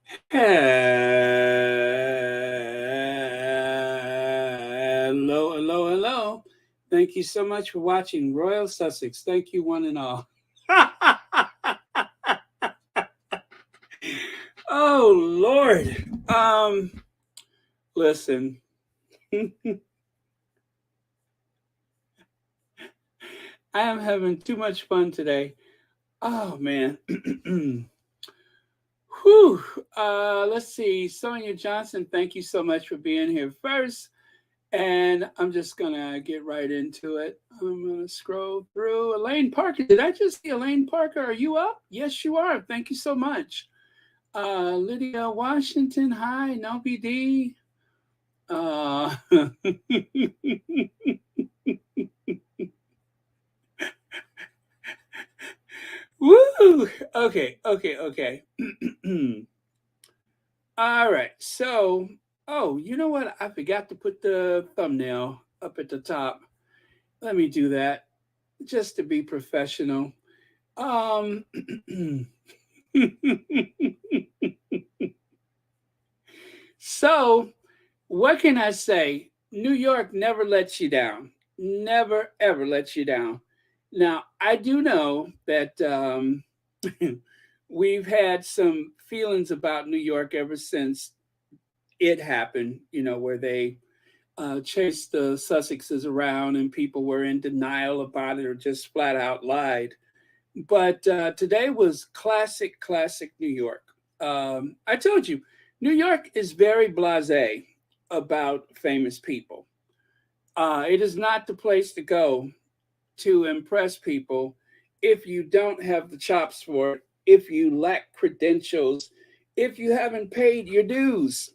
Hello, hello, hello. Thank you so much for watching Royal Sussex. Thank you, one and all. Oh, Lord. Listen, I am having too much fun today. Oh, man. Whew. Let's see. Sonia Johnson, thank you so much for being here first. And I'm just going to get right into it. I'm going to scroll through. Elaine Parker. Did I just see Elaine Parker? Are you up? Yes, you are. Thank you so much. Lydia Washington. Hi. No BD. Uh, woo. Okay. Okay. Okay. All right. So, oh, you know what? I forgot to put the thumbnail up at the top. Let me do that just to be professional. Um, so, what can I say? New York never lets you down. Never, ever lets you down. Now, I do know that we've had some feelings about New York ever since it happened, where they chased the Sussexes around and people were in denial about it or just flat out lied. But today was classic, classic New York. I told you, New York is very blasé about famous people. It is not the place to go to impress people if you don't have the chops for it, if you lack credentials, if you haven't paid your dues.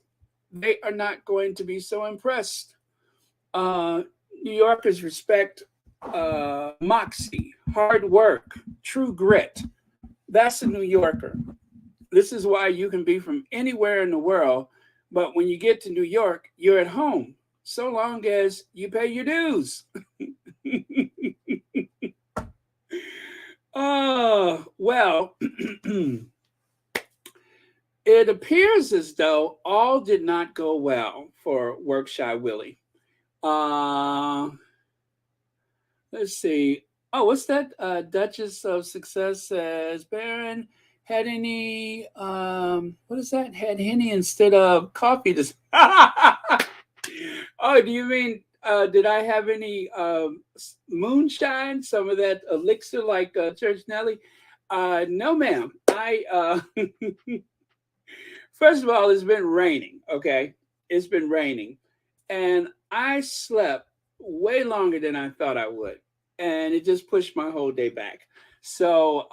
They are not going to be so impressed. Uh, New Yorkers respect moxie, hard work, true grit. That's a New Yorker. This is why you can be from anywhere in the world, but when you get to New York, you're at home, so long as you pay your dues. Oh, well, it appears as though all did not go well for Workshy Willie. Uh, let's see. Oh, what's that? Duchess of Success says Baron had any what is that? Had henny instead of coffee this Oh, do you mean did I have any moonshine? Some of that elixir like Church Nelly? No, ma'am. I first of all, it's been raining. Okay, it's been raining, and I slept way longer than I thought I would, and it just pushed my whole day back. So,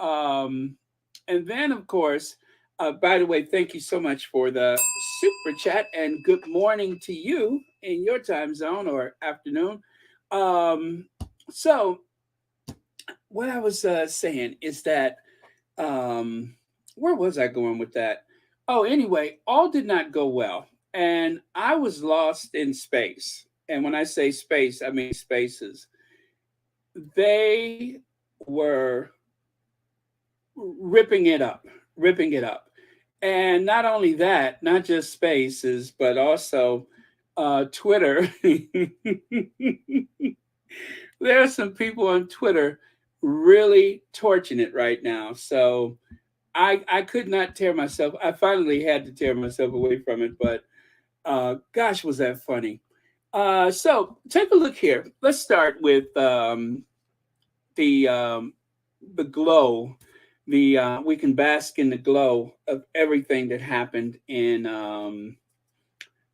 and then of course, by the way, thank you so much for the super chat, and good morning to you in your time zone or afternoon. Um, so, what I was saying is that where was I going with that? Oh, anyway, all did not go well, and I was lost in space. And when I say space, I mean spaces. They were ripping it up, ripping it up. And not only that, not just spaces, but also Twitter. There are some people on Twitter really torching it right now. So I could not tear myself. I finally had to tear myself away from it, but gosh, was that funny. So take a look here. Let's start with the um, the glow. The we can bask in the glow of everything that happened in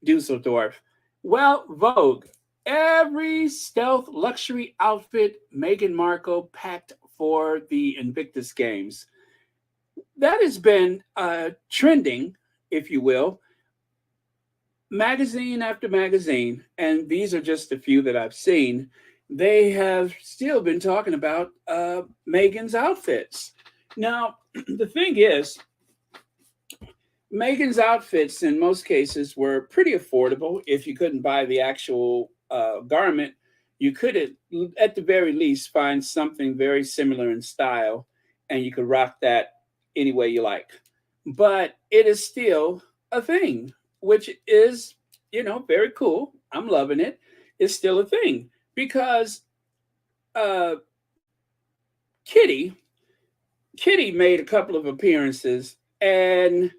Düsseldorf. Well, Vogue. Every stealth luxury outfit Meghan Markle packed for the Invictus Games. That has been trending, if you will, magazine after magazine, and these are just a few that I've seen. They have still been talking about Meghan's outfits. Now, the thing is, Megan's outfits in most cases were pretty affordable. If you couldn't buy the actual garment, you could at the very least find something very similar in style, and you could rock that any way you like. but it is still a thing, which is, very cool. I'm loving it. It's still a thing because uh, Kitty, Kitty made a couple of appearances, and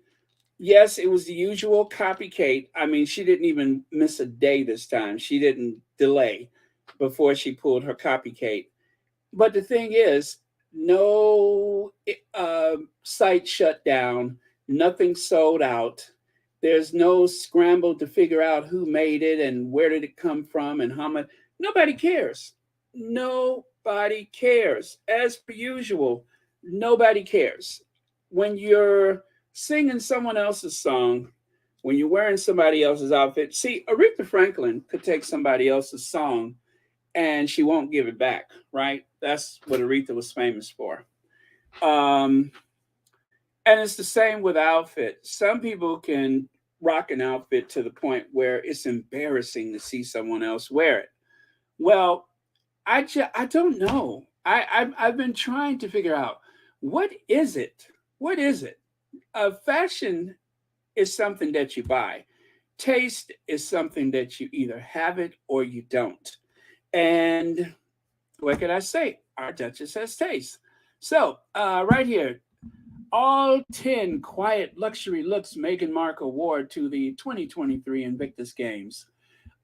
yes, it was the usual copycat. I mean, she didn't even miss a day this time. She didn't delay before she pulled her copycat. But the thing is, no site shut down, nothing sold out. There's no scramble to figure out who made it and where did it come from and how much. Nobody cares. Nobody cares. As per usual, nobody cares. When you're singing someone else's song, when you're wearing somebody else's outfit, see, Aretha Franklin could take somebody else's song and she won't give it back, right? That's what Aretha was famous for. Um, and it's the same with outfit. Some people can rock an outfit to the point where it's embarrassing to see someone else wear it. Well, I don't know. I've been trying to figure out what is it. What is it? Fashion is something that you buy. Taste is something that you either have it or you don't. And what can I say? Our Duchess has taste. So, right here, all 10 quiet luxury looks Meghan Markle wore to the 2023 Invictus Games.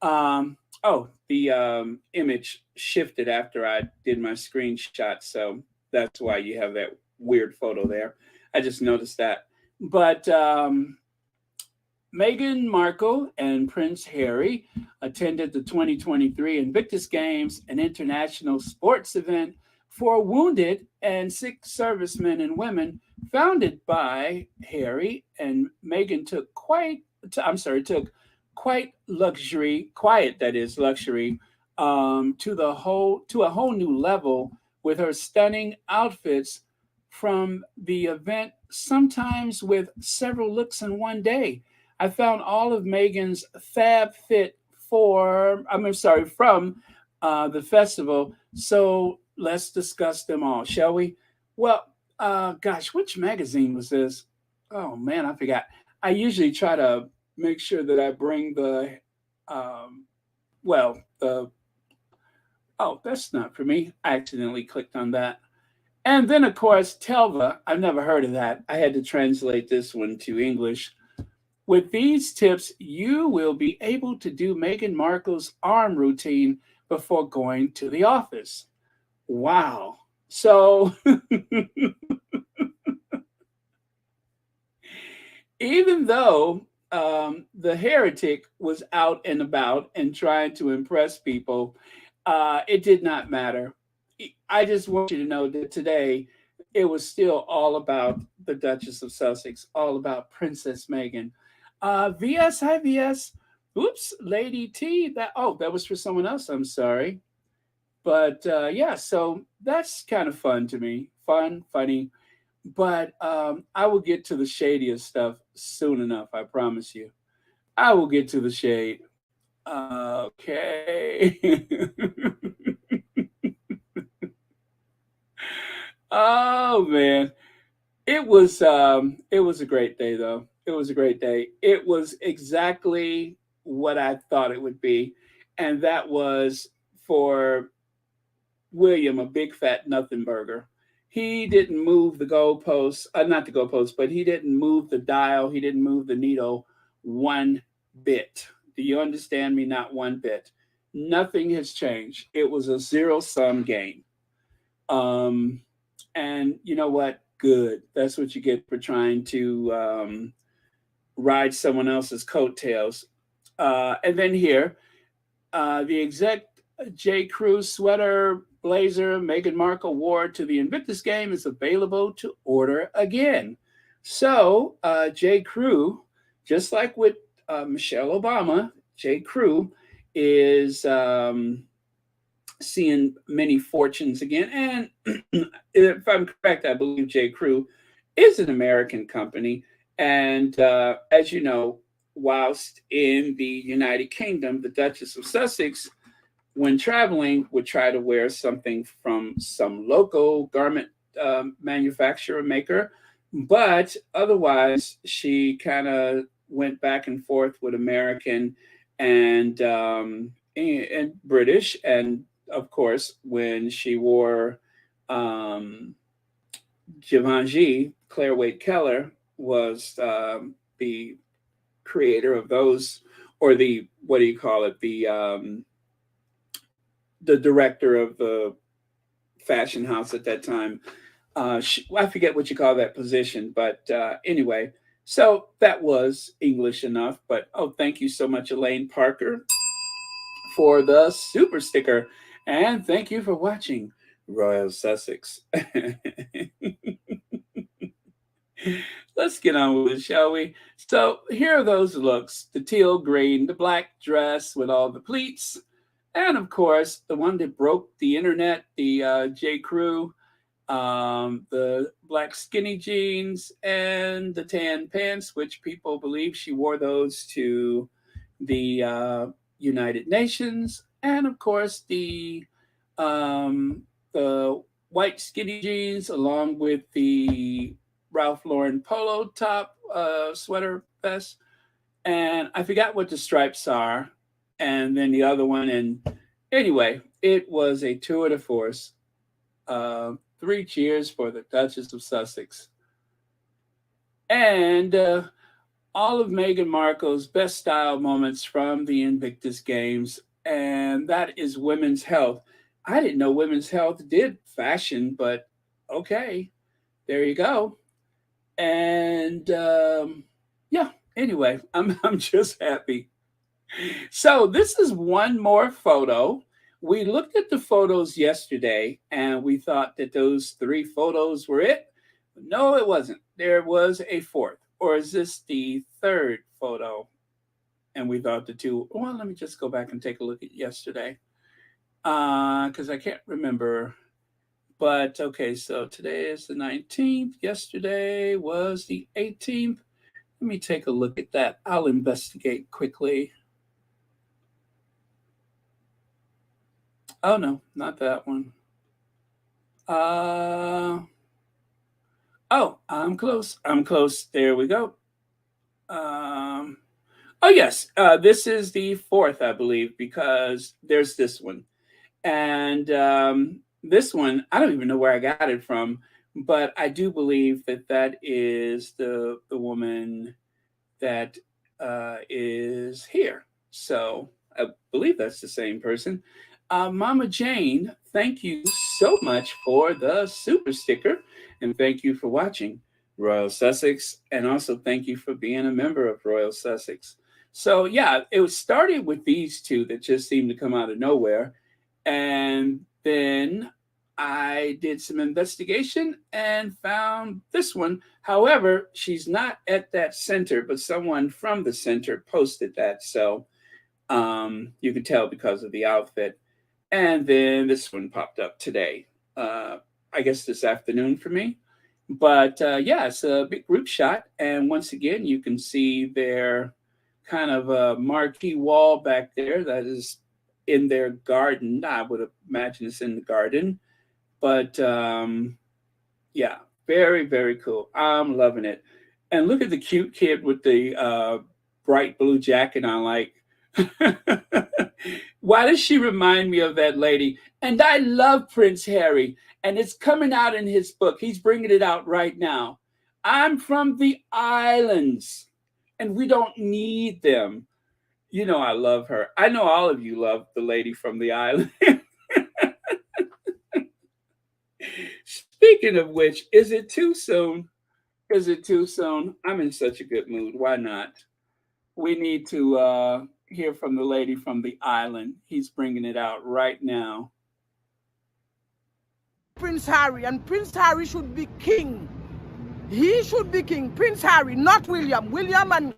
The image shifted after I did my screenshot, so that's why you have that weird photo there. I just noticed that. But Meghan Markle and Prince Harry attended the 2023 Invictus Games, an international sports event for wounded and sick servicemen and women, founded by Harry. And Meghan took quite luxury, quiet that is luxury, to a whole new level with her stunning outfits from the event, sometimes with several looks in one day. I found all of Megan's fab fit from the festival. So let's discuss them all, shall we? Well, gosh, which magazine was this? Oh man, I forgot. I usually try to make sure that I bring um, the, oh, that's not for me. I accidentally clicked on that. And then, of course, Telva. I've never heard of that. I had to translate this one to English. With these tips, you will be able to do Meghan Markle's arm routine before going to the office. Wow. So, even though the heretic was out and about and trying to impress people, it did not matter. I just want you to know that today it was still all about the Duchess of Sussex, all about Princess Meghan. VS, hi VS. Oops, Lady T. That was for someone else. I'm sorry. But yeah, so that's kind of fun to me. Fun, funny. But I will get to the shadiest stuff soon enough. I promise you. I will get to the shade. Okay. Oh man. It was a great day though. It was a great day. It was exactly what I thought it would be. And that was for William, a big fat nothing burger. He didn't move the goalposts, not the goalposts, but he didn't move the dial. He didn't move the needle one bit. Do you understand me? Not one bit. Nothing has changed. It was a zero sum game. Um, and you know what? Good. That's what you get for trying to ride someone else's coattails. And then here, the exec J. Crew sweater blazer Meghan Markle wore to the Invictus Game is available to order again. So, J. Crew, just like with Michelle Obama, J. Crew is seeing many fortunes again. And if I'm correct, I believe J. Crew is an American company. And as you know, whilst in the United Kingdom, the Duchess of Sussex, when traveling, would try to wear something from some local garment manufacturer maker. But otherwise, she kind of went back and forth with American and British, and of course, when she wore um, Givenchy, Claire Wade Keller was the creator of those, or the what do you call it? The director of the fashion house at that time. I forget what you call that position, but anyway, so that was English enough. But oh, thank you so much, Elaine Parker, for the super sticker, and thank you for watching Royal Sussex. Let's get on with it, shall we? So here are those looks: the teal green, the black dress with all the pleats, and of course the one that broke the internet, the J. Crew, the black skinny jeans, and the tan pants, which people believe she wore those to the United Nations, and of course the white skinny jeans along with the Ralph Lauren polo top sweater vest, and I forgot what the stripes are, and then the other one. And anyway, it was a tour de force. Three cheers for the Duchess of Sussex. And all of Meghan Markle's best style moments from the Invictus Games, and that is women's health. I didn't know women's health did fashion, but okay, there you go. And yeah, anyway, I'm just happy. So this is one more photo. We looked at the photos yesterday and we thought that those three photos were it. No, it wasn't. There was a fourth. Or is this the third photo? And we thought the two. Well, let me just go back and take a look at yesterday. Because I can't remember. But okay, so today is the 19th. Yesterday was the 18th. Let me take a look at that. I'll investigate quickly. Oh no, not that one. Uh oh, I'm close. I'm close. There we go. Um oh yes, this is the fourth, I believe, because there's this one. And this one, I don't even know where I got it from, but I do believe that that is the woman that is here. So I believe that's the same person. Mama Jane, thank you so much for the super sticker, and thank you for watching Royal Sussex, and also thank you for being a member of Royal Sussex. So yeah, it was started with these two that just seemed to come out of nowhere, and then I did some investigation and found this one. However, she's not at that center, but someone from the center posted that. So you could tell because of the outfit. And then this one popped up today, I guess this afternoon for me. But yeah, it's a big group shot. And once again, you can see their kind of a marquee wall back there that is in their garden. I would imagine it's in the garden. But yeah, very, very cool. I'm loving it. And look at the cute kid with the bright blue jacket on. Like, why does she remind me of that lady? And I love Prince Harry, and it's coming out in his book. He's bringing it out right now. I'm from the islands, and we don't need them. You know, I love her. I know all of you love the lady from the island. Speaking of which, is it too soon? Is it too soon? I'm in such a good mood. Why not? We need to hear from the lady from the island. He's bringing it out right now. Prince Harry, and Prince Harry should be king. He should be king. Prince Harry, not William. William and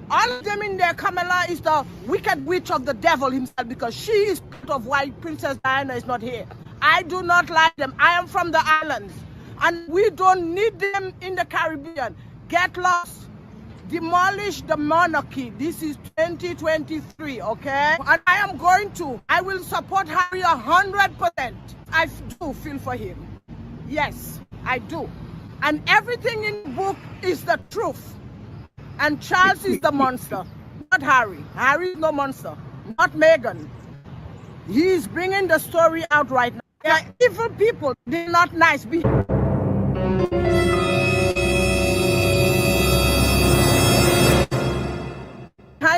all of them in there. Camilla is the wicked witch of the devil himself, because she is part of why Princess Diana is not here. I do not like them. I am from the islands, and we don't need them in the Caribbean. Get lost. Demolish the monarchy. This is 2023, okay? And I will support Harry 100%. I do feel for him. Yes, I do. And everything in the book is the truth. And Charles is the monster, not Harry. Harry is no monster, not Meghan. He's bringing the story out right now. They are evil people. They're not nice. Behind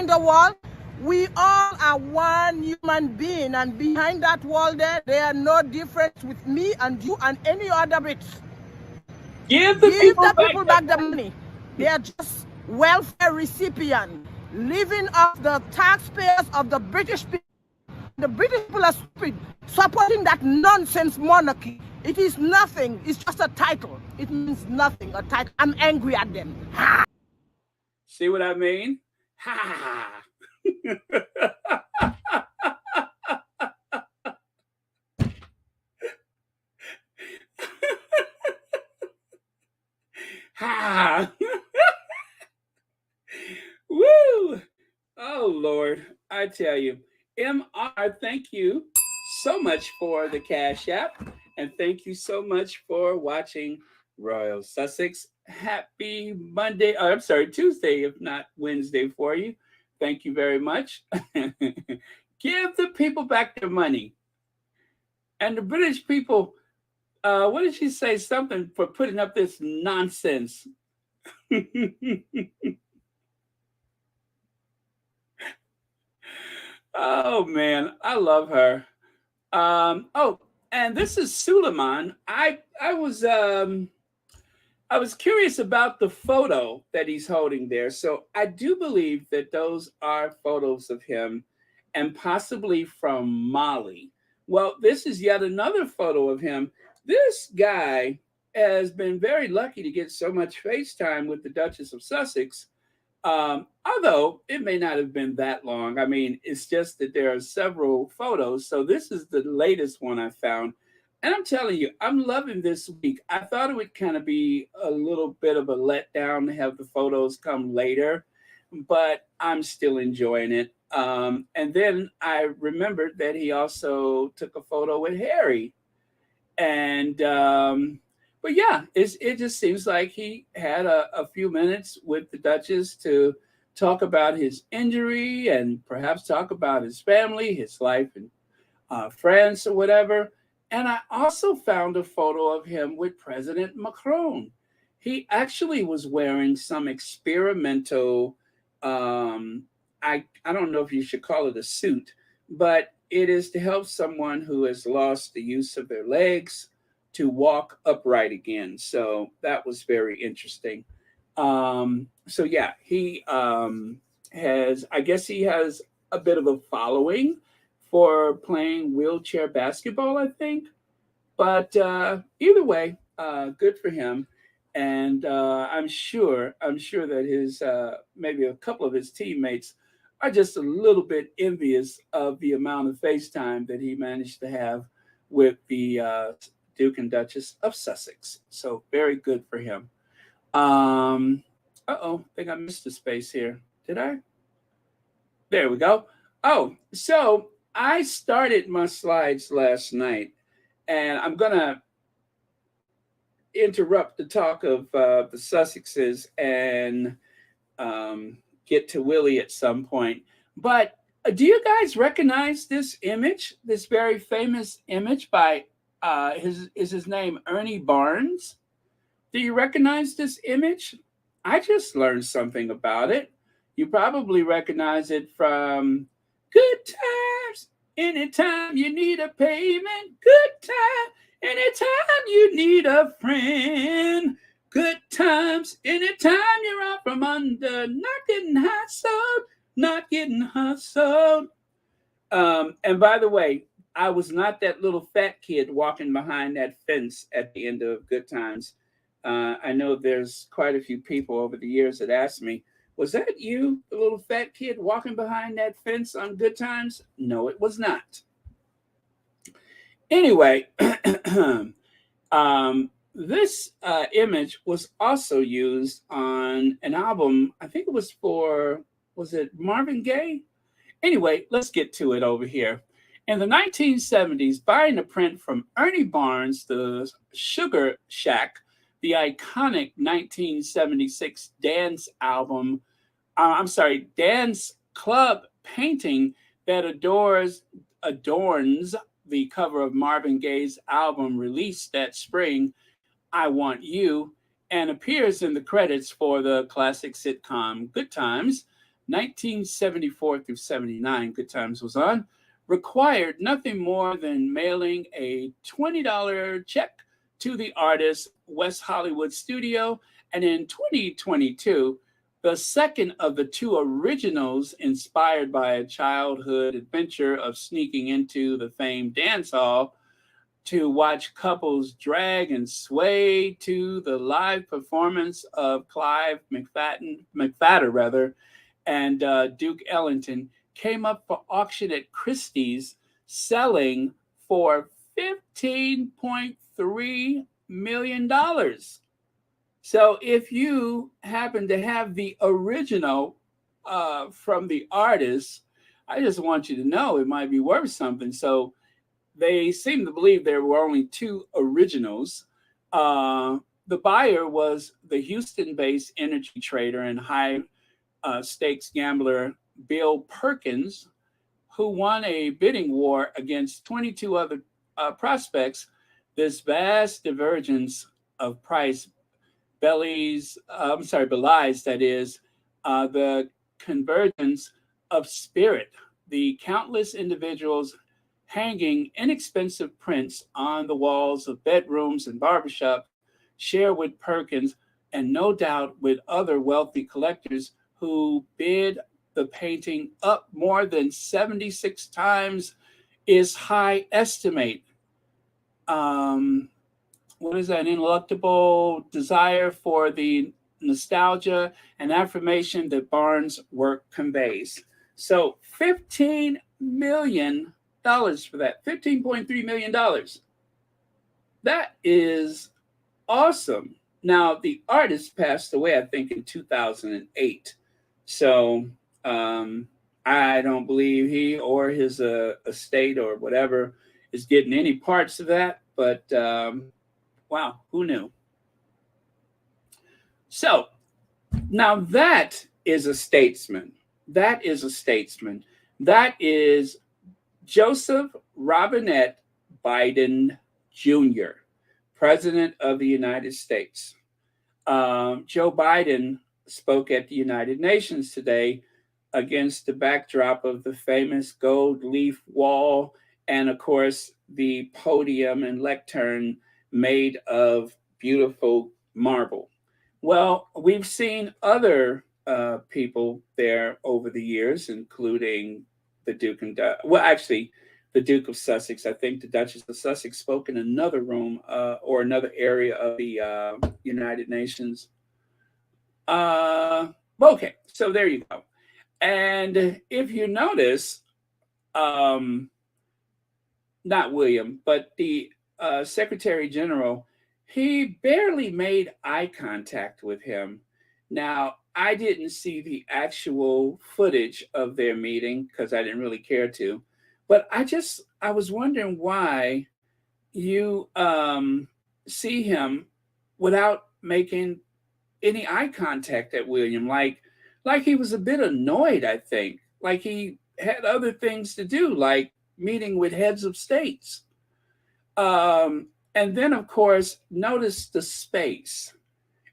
the wall, we all are one human being. And behind that wall there are no difference with me and you and any other Brits. Give the people back the money. They are just welfare recipients living off the taxpayers of the British people. The British people are stupid, supporting that nonsense monarchy. It is nothing. It's just a title. It means nothing. A title. I'm angry at them. Ha! See what I mean? Ha! Ha! Woo! Oh, Lord. I tell you. MR, thank you so much for the Cash App. And thank you so much for watching Royal Sussex. Happy Monday. Oh, I'm sorry, Tuesday, if not Wednesday for you. Thank you very much. Give the people back their money. And the British people, what did she say? Something for putting up this nonsense. Oh man, I love her. Oh, and this is Suleiman. I was curious about the photo that he's holding there. So I do believe that those are photos of him and possibly from Mali. Well, this is yet another photo of him. This guy has been very lucky to get so much FaceTime with the Duchess of Sussex. Although it may not have been that long. I mean, it's just that there are several photos. So this is the latest one I found. And I'm telling you, I'm loving this week. I thought it would kind of be a little bit of a letdown to have the photos come later, but I'm still enjoying it. And then I remembered that he also took a photo with Harry. And but yeah, it just seems like he had a few minutes with the Duchess to talk about his injury and perhaps talk about his family, his life in France or whatever. And I also found a photo of him with President Macron. He actually was wearing some experimental, I don't know if you should call it a suit, but it is to help someone who has lost the use of their legs to walk upright again. So that was very interesting. So yeah, he I guess he has a bit of a following for playing wheelchair basketball, I think. But either way, good for him. And I'm sure that his maybe a couple of his teammates are just a little bit envious of the amount of FaceTime that he managed to have with the Duke and Duchess of Sussex. So very good for him. I think I missed a space here. Did I? There we go. Oh, so I started my slides last night, and I'm going to interrupt the talk of the Sussexes and get to Willy at some point. But do you guys recognize this image, this very famous image by his name Ernie Barnes? Do you recognize this image? I just learned something about it. You probably recognize it from Good Times, anytime you need a payment. Good time, anytime you need a friend. Good times, anytime you're out from under, not getting hustled, not getting hustled. And by the way, I was not that little fat kid walking behind that fence at the end of Good Times. I know there's quite a few people over the years that asked me, was that you, the little fat kid walking behind that fence on Good Times? No, it was not. Anyway, this image was also used on an album. I think it was was it Marvin Gaye? Anyway, let's get to it over here. In the 1970s, buying a print from Ernie Barnes, the Sugar Shack, the iconic 1976 dance album, dance club painting that adorns the cover of Marvin Gaye's album released that spring, I Want You, and appears in the credits for the classic sitcom Good Times, 1974 through 79. Good Times was on, required nothing more than mailing a $20 check to the artist's West Hollywood studio. And in 2022, the second of the two originals inspired by a childhood adventure of sneaking into the famed dance hall to watch couples drag and sway to the live performance of Clive McFadden rather, and Duke Ellington, came up for auction at Christie's, selling for $15.3 million. So if you happen to have the original from the artist, I just want you to know it might be worth something. So they seem to believe there were only two originals. The buyer was the Houston-based energy trader and high stakes gambler Bill Perkins, who won a bidding war against 22 other prospects. This vast divergence of price belies that is the convergence of spirit. The countless individuals hanging inexpensive prints on the walls of bedrooms and barbershops share with Perkins, and no doubt with other wealthy collectors who bid the painting up more than 76 times its high estimate. What is that? An ineluctable desire for the nostalgia and affirmation that Barnes' work conveys. So $15 million for that, $15.3 million. That is awesome. Now, the artist passed away, I think, in 2008. So I don't believe he or his estate or whatever is getting any parts of that. But wow, who knew? So now that is a statesman. That is a statesman. That is Joseph Robinette Biden Jr., President of the United States. Joe Biden spoke at the United Nations today against the backdrop of the famous gold leaf wall and, of course, the podium and lectern made of beautiful marble. Well, we've seen other people there over the years, including the Duke and the Duke of Sussex. I think the Duchess of Sussex spoke in another room or another area of the United Nations. Okay, so there you go. And if you notice, not William, but the Secretary General, he barely made eye contact with him. Now, I didn't see the actual footage of their meeting because I didn't really care to, but I was wondering why you see him without making any eye contact at William, like he was a bit annoyed, I think, like he had other things to do, like meeting with heads of states. And then, of course, notice the space.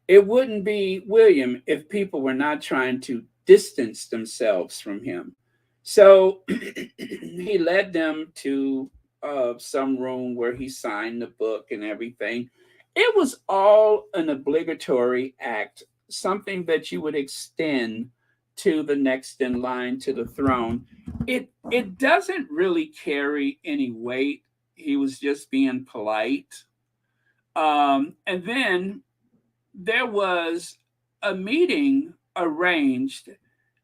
It wouldn't be William if people were not trying to distance themselves from him. So he led them to some room where he signed the book and everything. It was all an obligatory act, something that you would extend to the next in line to the throne. It doesn't really carry any weight. He was just being polite. And then there was a meeting arranged,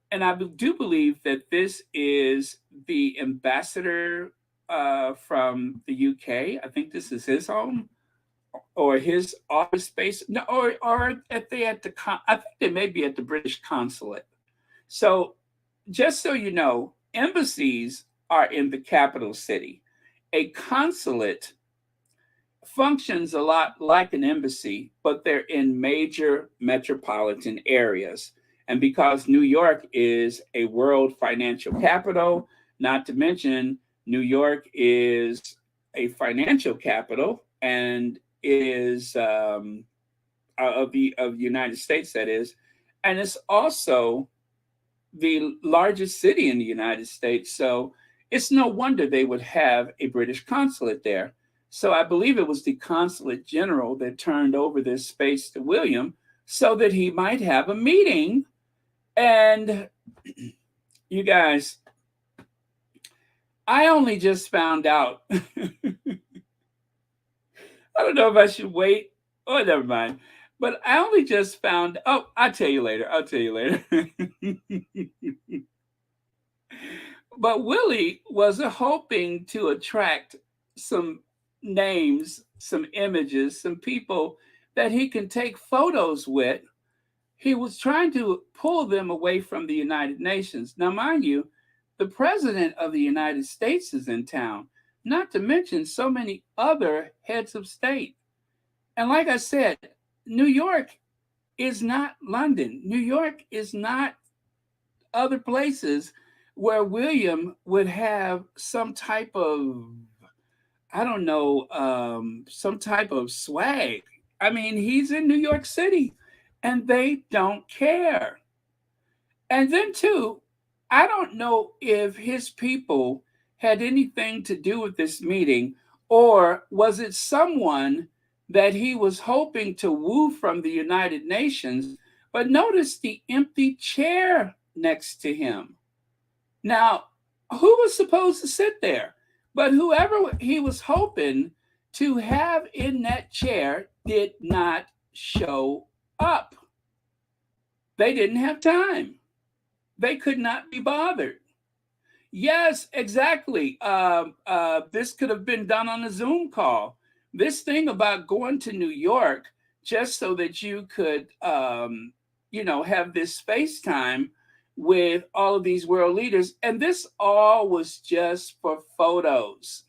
and I do believe that this is the ambassador from the UK. I think this is his home or his office space. No, or I think they may be at the British consulate. So just so you know, embassies are in the capital city. A consulate functions a lot like an embassy, but they're in major metropolitan areas. And because New York is a world financial capital, not to mention New York is a financial capital and is of the United States, that is, and it's also the largest city in the United States. So it's no wonder they would have a British consulate there. So I believe it was the consulate general that turned over this space to William so that he might have a meeting. And you guys, I only just found out. I don't know if I should wait. Oh, never mind. But I only just found. Oh, I'll tell you later. I'll tell you later. But Willie was hoping to attract some names, some images, some people that he can take photos with. He was trying to pull them away from the United Nations. Now, mind you, the president of the United States is in town, not to mention so many other heads of state. And like I said, New York is not London. New York is not other places where William would have some type of, I don't know, some type of swag. I mean, he's in New York City and they don't care. And then, too, I don't know if his people had anything to do with this meeting, or was it someone that he was hoping to woo from the United Nations? But notice the empty chair next to him. Now, who was supposed to sit there? But whoever he was hoping to have in that chair did not show up. They didn't have time. They could not be bothered. Yes, exactly. This could have been done on a Zoom call. This thing about going to New York just so that you could, have this FaceTime with all of these world leaders. And this all was just for photos,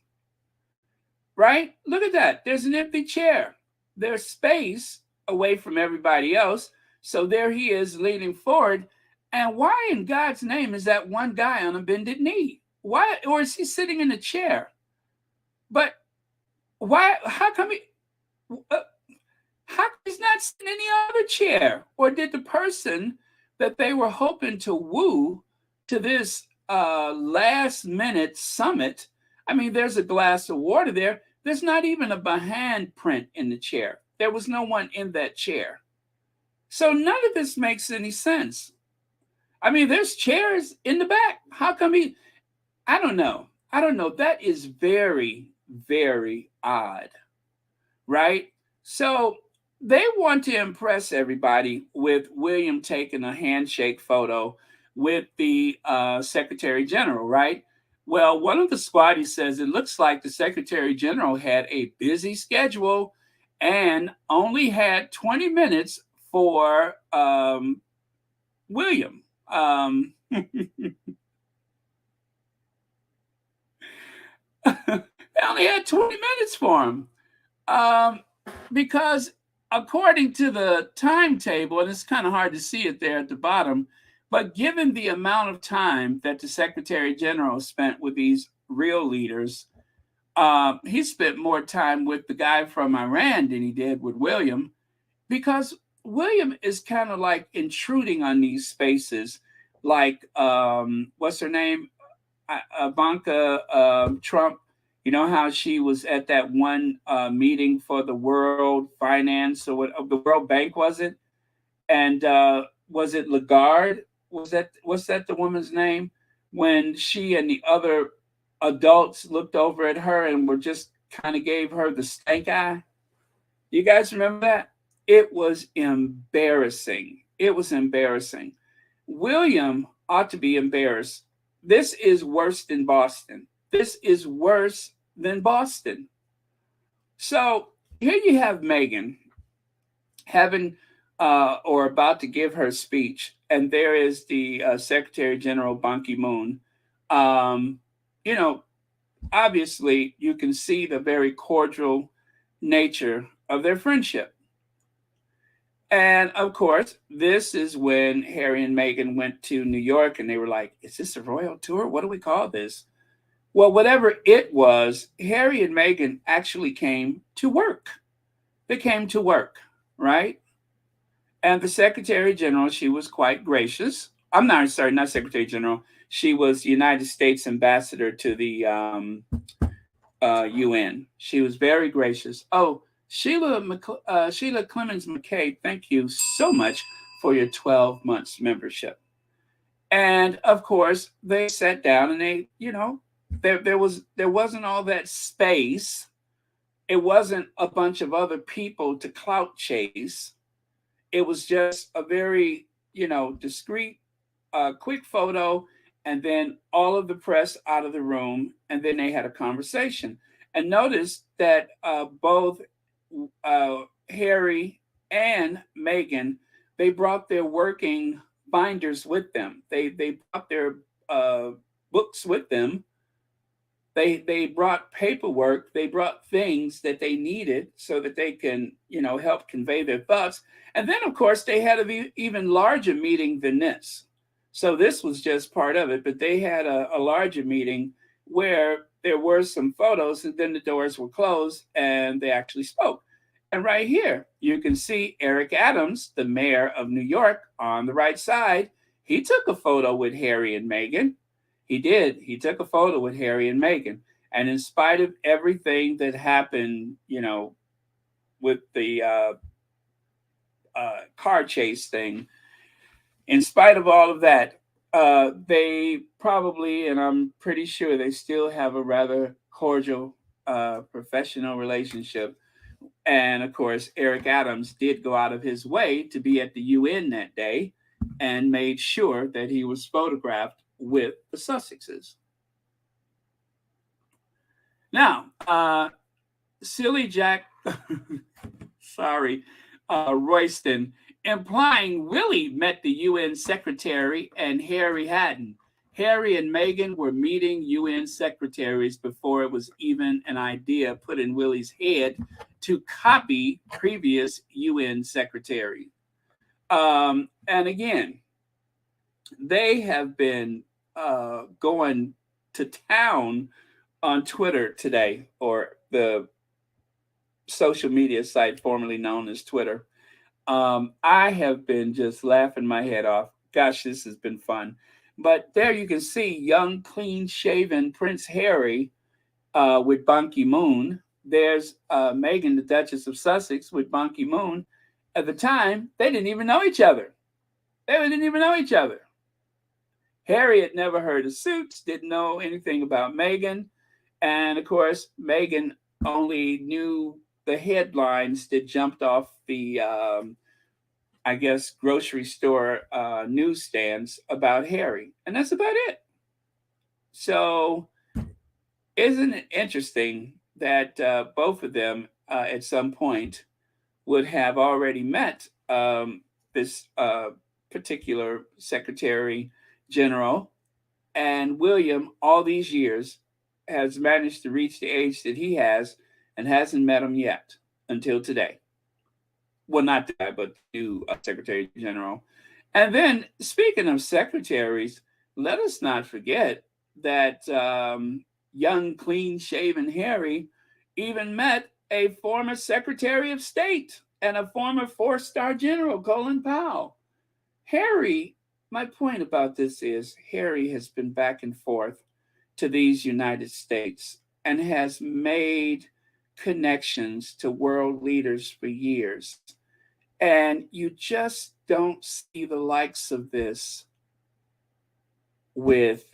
right? Look at that. There's an empty chair. There's space away from everybody else. So there he is leaning forward. And why in God's name is that one guy on a bended knee? Why, or is he sitting in a chair? But why, how come he's not sitting in any other chair? Or did the person that they were hoping to woo to this last minute summit, I mean, there's a glass of water there. There's not even a behind print in the chair. There was no one in that chair. So none of this makes any sense. I mean, there's chairs in the back. How come he? I don't know. That is very, very odd, right? So they want to impress everybody with William taking a handshake photo with the Secretary General, right? Well, one of the squaddies says it looks like the Secretary General had a busy schedule and only had 20 minutes for William. They only had 20 minutes for him because according to the timetable, and it's kind of hard to see it there at the bottom, but given the amount of time that the Secretary General spent with these real leaders, he spent more time with the guy from Iran than he did with William, because William is kind of like intruding on these spaces, like what's her name, Ivanka Trump. You know how she was at that one meeting for the World Finance or what, of the World Bank, was it? And was it Lagarde? What's that the woman's name? When she and the other adults looked over at her and were just kind of gave her the stank eye. You guys remember that? It was embarrassing. It was embarrassing. William ought to be embarrassed. This is worse than Boston. This is worse than Boston. So here you have Meghan having or about to give her speech, and there is the Secretary General Ban Ki-moon. Obviously you can see the very cordial nature of their friendship. And of course, this is when Harry and Meghan went to New York and they were like, is this a royal tour? What do we call this? Well, whatever it was, Harry and Meghan actually came to work. They came to work, right? And the Secretary General, she was quite gracious. I'm not sorry, not Secretary General. She was United States Ambassador to the UN. She was very gracious. Oh, Sheila Clemens McKay, thank you so much for your 12 months membership. And of course, they sat down and they, there wasn't all that space. It wasn't a bunch of other people to clout chase. It was just a very, discreet, quick photo, and then all of the press out of the room, and then they had a conversation. And notice that both Harry and Meghan, they brought their working binders with them. They brought their books with them. They brought paperwork. They brought things that they needed so that they can, help convey their thoughts. And then, of course, they had an even larger meeting than this. So this was just part of it, but they had a larger meeting where there were some photos and then the doors were closed and they actually spoke. And right here, you can see Eric Adams, the mayor of New York, on the right side. He took a photo with Harry and Meghan. He did. He took a photo with Harry and Meghan. And in spite of everything that happened, with the car chase thing, in spite of all of that, they probably, and I'm pretty sure they still have a rather cordial professional relationship. And of course, Eric Adams did go out of his way to be at the UN that day and made sure that he was photographed with the Sussexes. Now, Silly Jack, Royston, implying Willy met the UN secretary and Harry hadn't. Harry and Meghan were meeting UN secretaries before it was even an idea put in Willy's head to copy previous UN secretary. And again, they have been going to town on Twitter today, or the social media site formerly known as Twitter. I have been just laughing my head off. Gosh, this has been fun. But there you can see young, clean-shaven Prince Harry with Ban Ki-moon. There's Meghan, the Duchess of Sussex, with Ban Ki-moon. At the time, they didn't even know each other. Harry had never heard of Suits, didn't know anything about Meghan. And of course, Meghan only knew the headlines that jumped off the, grocery store newsstands about Harry. And that's about it. So isn't it interesting that both of them at some point would have already met this particular Secretary General, and William, all these years, has managed to reach the age that he has and hasn't met him yet until today. Well, not the guy, but the new Secretary General. And then, speaking of secretaries, let us not forget that young, clean-shaven Harry even met a former Secretary of State and a former four-star general, Colin Powell. Harry, my point about this is Harry has been back and forth to these United States and has made connections to world leaders for years. And you just don't see the likes of this with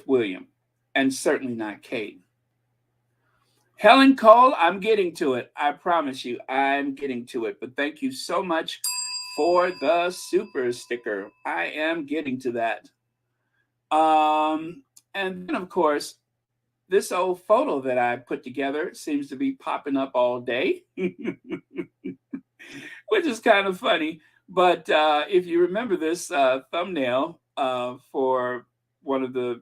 William, and certainly not Kate. Helen Cole, I'm getting to it. I promise you, I'm getting to it. But thank you so much for the super sticker. I am getting to that. And then, of course, this old photo that I put together seems to be popping up all day, which is kind of funny. But if you remember this thumbnail for one of the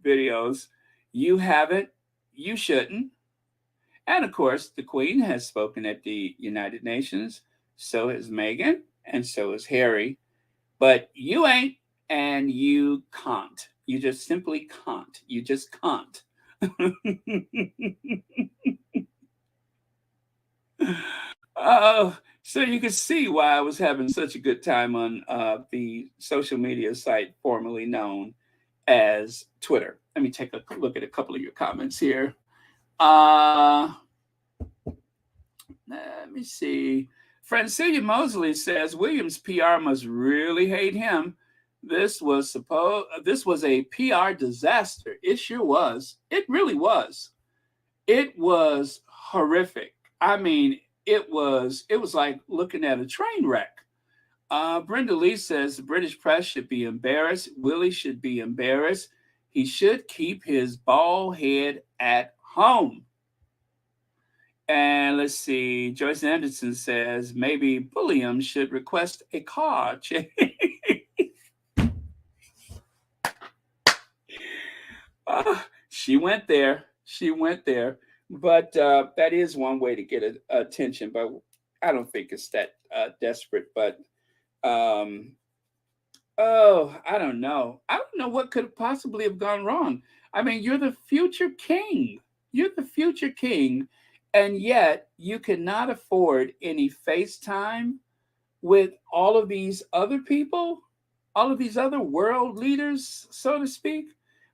videos, you haven't, you shouldn't. And of course, the Queen has spoken at the United Nations. So has Meghan, and so is Harry. But you ain't, and you can't. You just simply can't. You just can't. So you can see why I was having such a good time on the social media site formerly known as Twitter. Let me take a look at a couple of your comments here. Let me see. Francilia Mosley says William's PR must really hate him. This was a PR disaster. It sure was. It really was. It was horrific. I mean, it was like looking at a train wreck. Brenda Lee says the British press should be embarrassed. Willie should be embarrassed. He should keep his bald head at home. And let's see, Joyce Anderson says maybe William should request a car change. She went there. She went there. But that is one way to get attention. But I don't think it's that desperate. But I don't know. I don't know what could possibly have gone wrong. I mean, you're the future king. You're the future king. And yet you cannot afford any FaceTime with all of these other people, all of these other world leaders, so to speak.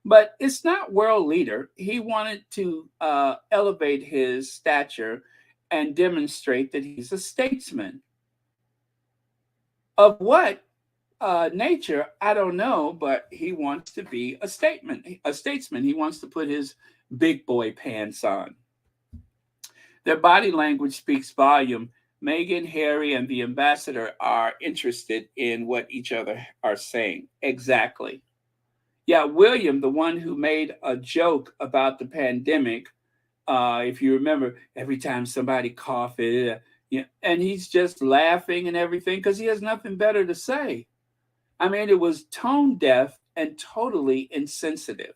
But it's not world leader. He wanted to elevate his stature and demonstrate that he's a statesman. Of what nature, I don't know, but he wants to be a statesman. He wants to put his big boy pants on. Their body language speaks volume. Meghan, Harry, and the ambassador are interested in what each other are saying. Exactly. Yeah, William, the one who made a joke about the pandemic, if you remember, every time somebody coughed, and he's just laughing and everything because he has nothing better to say. I mean, it was tone deaf and totally insensitive.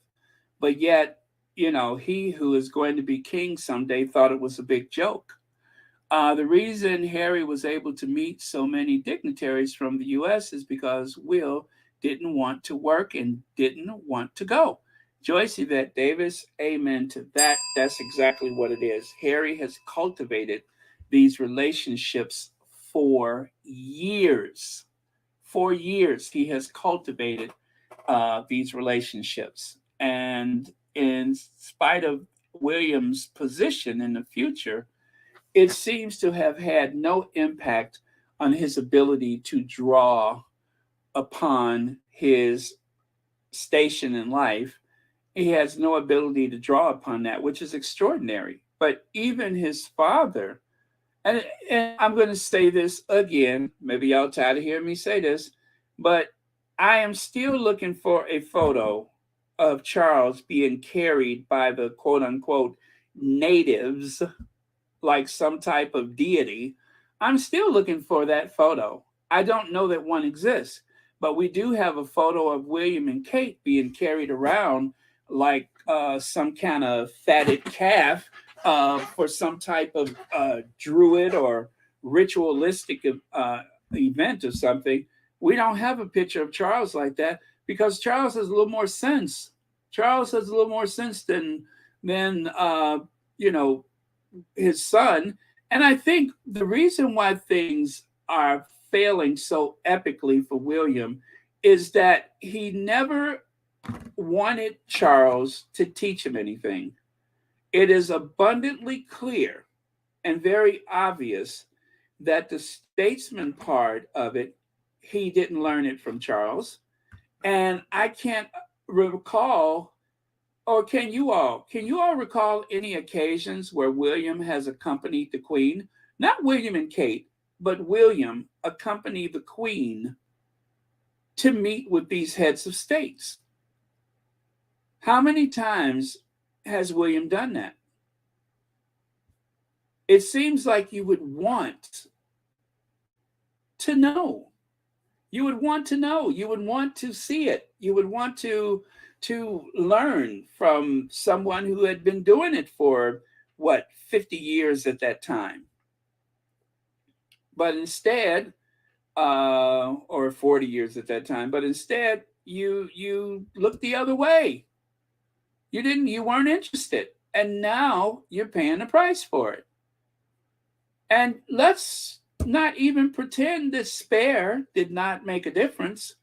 But yet, he who is going to be king someday thought it was a big joke. The reason Harry was able to meet so many dignitaries from the U.S. is because Will didn't want to work and didn't want to go. Joyce Yvette Davis, amen to that. That's exactly what it is. Harry has cultivated these relationships for years. For years, he has cultivated these relationships. And in spite of William's position in the future, it seems to have had no impact on his ability to draw upon his station in life. He has no ability to draw upon that, which is extraordinary. But even his father, and I'm going to say this again, maybe y'all tired of hearing me say this, but I am still looking for a photo of Charles being carried by the quote unquote natives like some type of deity. I'm still looking for that photo. I don't know that one exists, but we do have a photo of William and Kate being carried around like some kind of fatted calf for some type of druid or ritualistic event or something. We don't have a picture of Charles like that because Charles has a little more sense. Charles has a little more sense than his son. And I think the reason why things are failing so epically for William is that he never wanted Charles to teach him anything. It is abundantly clear and very obvious that the statesman part of it, he didn't learn it from Charles. And I can't recall, or can you all recall any occasions where William has accompanied the Queen? Not William and Kate, but William accompanied the Queen to meet with these heads of states. How many times has William done that? It seems like you would want to know. You would want to know. You would want to see it. You would want to learn from someone who had been doing it for 50 years at that time. But instead, or 40 years at that time, but instead you looked the other way. You weren't interested. And now you're paying the price for it. And let's not even pretend that spare did not make a difference.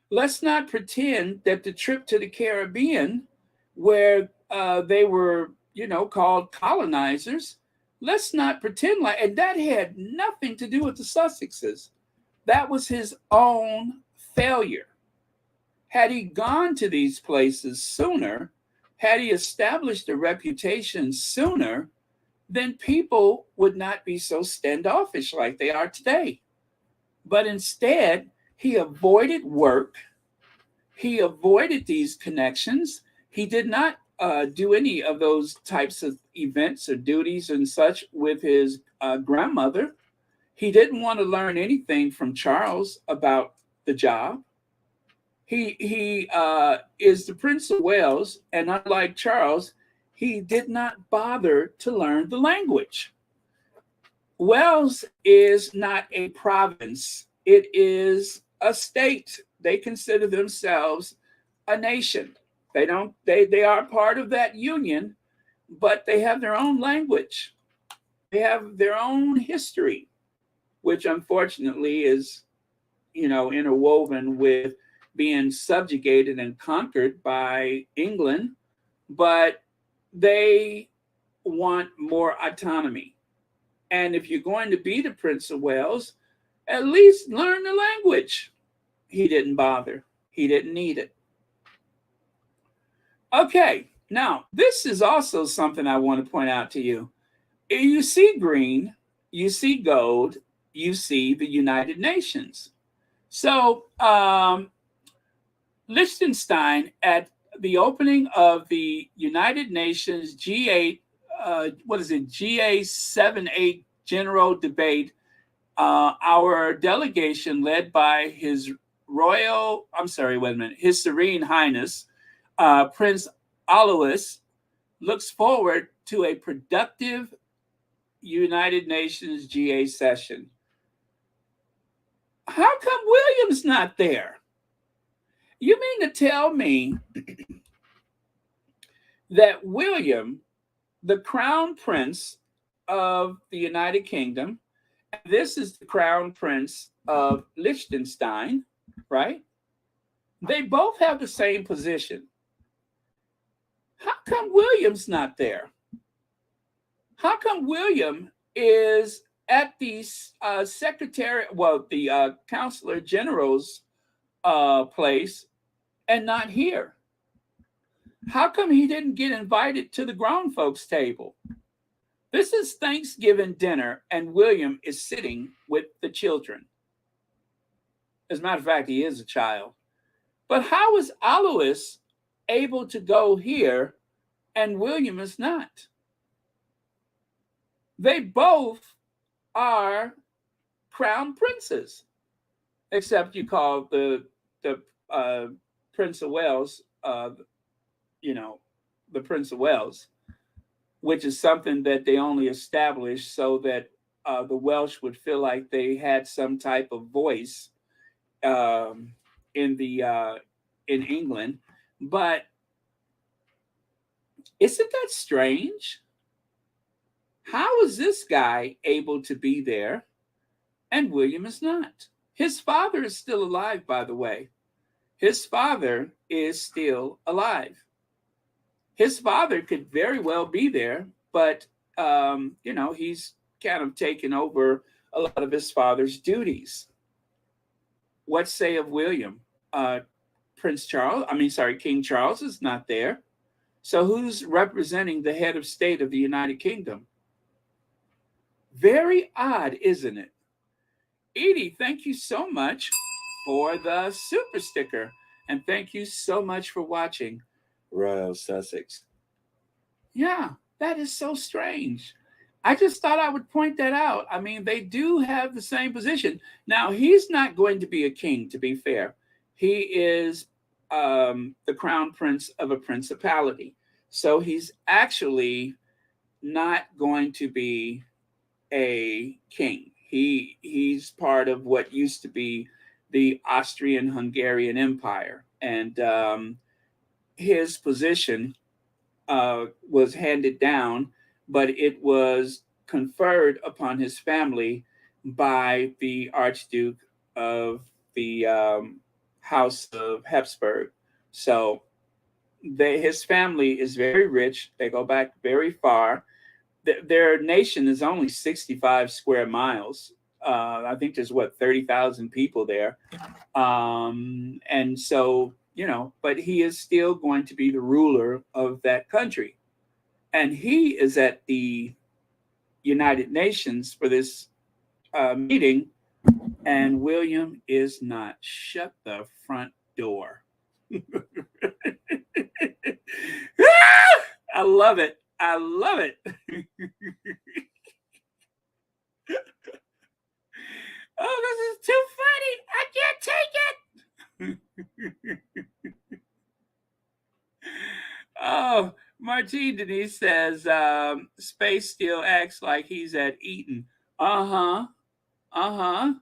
Let's not pretend that the trip to the Caribbean, where they were, called colonizers, let's not pretend like, and that had nothing to do with the Sussexes. That was his own failure. Had he gone to these places sooner, had he established a reputation sooner, then people would not be so standoffish like they are today. But instead, he avoided work. He avoided these connections. He did not do any of those types of events or duties and such with his grandmother. He didn't want to learn anything from Charles about the job. He is the Prince of Wales, and unlike Charles, he did not bother to learn the language. Wales is not a province. It is a state. They consider themselves a nation. They are part of that union, but they have their own language. They have their own history, which unfortunately is, interwoven with being subjugated and conquered by England, but they want more autonomy. And if you're going to be the Prince of Wales, at least learn the language. He didn't bother. He didn't need it. Okay, now this is also something I want to point out to you. You see green, you see gold, you see the United Nations. So Liechtenstein, at the opening of the United Nations G8, GA78 General Debate, our delegation led by His Serene Highness, Prince Alois, looks forward to a productive United Nations GA session. How come William's not there? You mean to tell me that William, the Crown Prince of the United Kingdom, and this is the Crown Prince of Liechtenstein, right? They both have the same position. How come William's not there? How come William is at the Counselor General's place and not here? How come he didn't get invited to the grown folks table? This is Thanksgiving dinner, and William is sitting with the children. As a matter of fact, he is a child. But how is Alois able to go here and William is not? They both are crown princes, except you call the Prince of Wales, the Prince of Wales, which is something that they only established so that the Welsh would feel like they had some type of voice in England. But isn't that strange? How is this guy able to be there and William is not? His father is still alive, by the way. His father is still alive. His father could very well be there, but, he's kind of taken over a lot of his father's duties. What say of William? King Charles is not there. So who's representing the head of state of the United Kingdom? Very odd, isn't it? Edie, thank you so much for the super sticker. And thank you so much for watching Royal Sussex. Yeah, that is so strange. I just thought I would point that out. I mean, they do have the same position. Now, he's not going to be a king, to be fair. He is the crown prince of a principality. So he's actually not going to be a king. He's part of what used to be the Austrian-Hungarian Empire, and his position was handed down, but it was conferred upon his family by the Archduke of the House of Habsburg. So his family is very rich. They go back very far. Their nation is only 65 square miles. I think there's what 30,000 people there, and so but he is still going to be the ruler of that country, and he is at the United Nations for this meeting, and William is not. Shut the front door. I love it. I love it. Oh, this is too funny. I can't take it. Oh, Martine Denise says Space still acts like he's at Eton. Uh-huh. Uh-huh.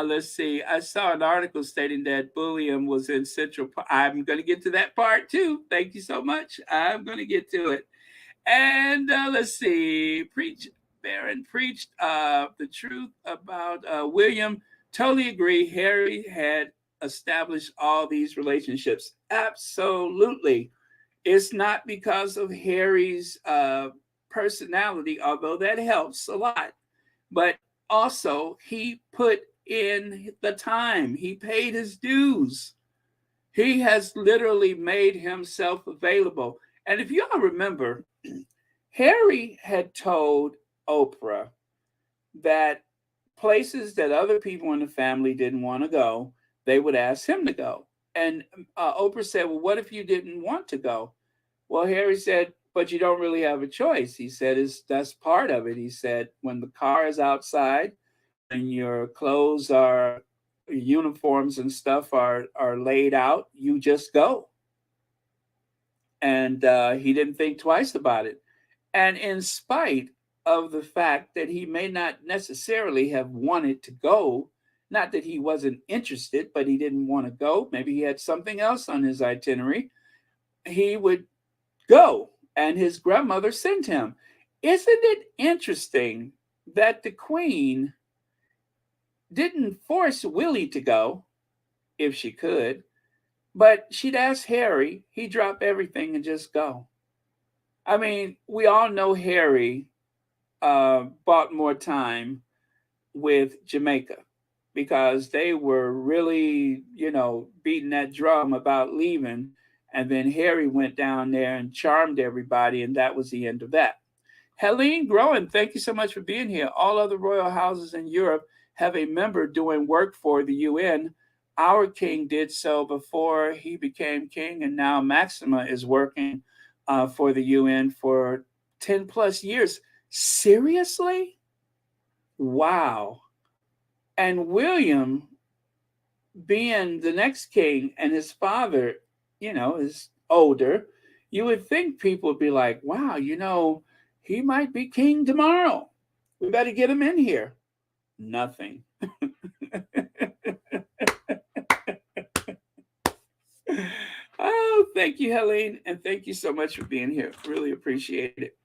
Let's see. I saw an article stating that Bulliam was in Central Park. I'm going to get to that part too. Thank you so much. I'm going to get to it. And let's see. Barron preached the truth about William. Totally agree. Harry had established all these relationships. Absolutely. It's not because of Harry's personality, although that helps a lot. But also, he put in the time. He paid his dues. He has literally made himself available. And if y'all remember, Harry had told Oprah that places that other people in the family didn't want to go, they would ask him to go. And Oprah said, well, what if you didn't want to go? Well, Harry said, but you don't really have a choice. He said, that's part of it. He said, when the car is outside and your clothes are, uniforms and stuff are laid out, you just go. And he didn't think twice about it. And in spite of the fact that he may not necessarily have wanted to go, not that he wasn't interested, but he didn't want to go, maybe he had something else on his itinerary, he would go, and his grandmother sent him. Isn't it interesting that the Queen didn't force Willy to go if she could, but she'd ask Harry, he'd drop everything and just go. I mean, we all know Harry bought more time with Jamaica because they were really, beating that drum about leaving. And then Harry went down there and charmed everybody, and that was the end of that. Helene Groen, thank you so much for being here. All other royal houses in Europe have a member doing work for the UN. Our king did so before he became king, and now Maxima is working for the UN for 10 plus years. Seriously? Wow. And William, being the next king, and his father, is older, you would think people would be like, wow, he might be king tomorrow. We better get him in here. Nothing. Oh, thank you, Helene. And thank you so much for being here. Really appreciate it.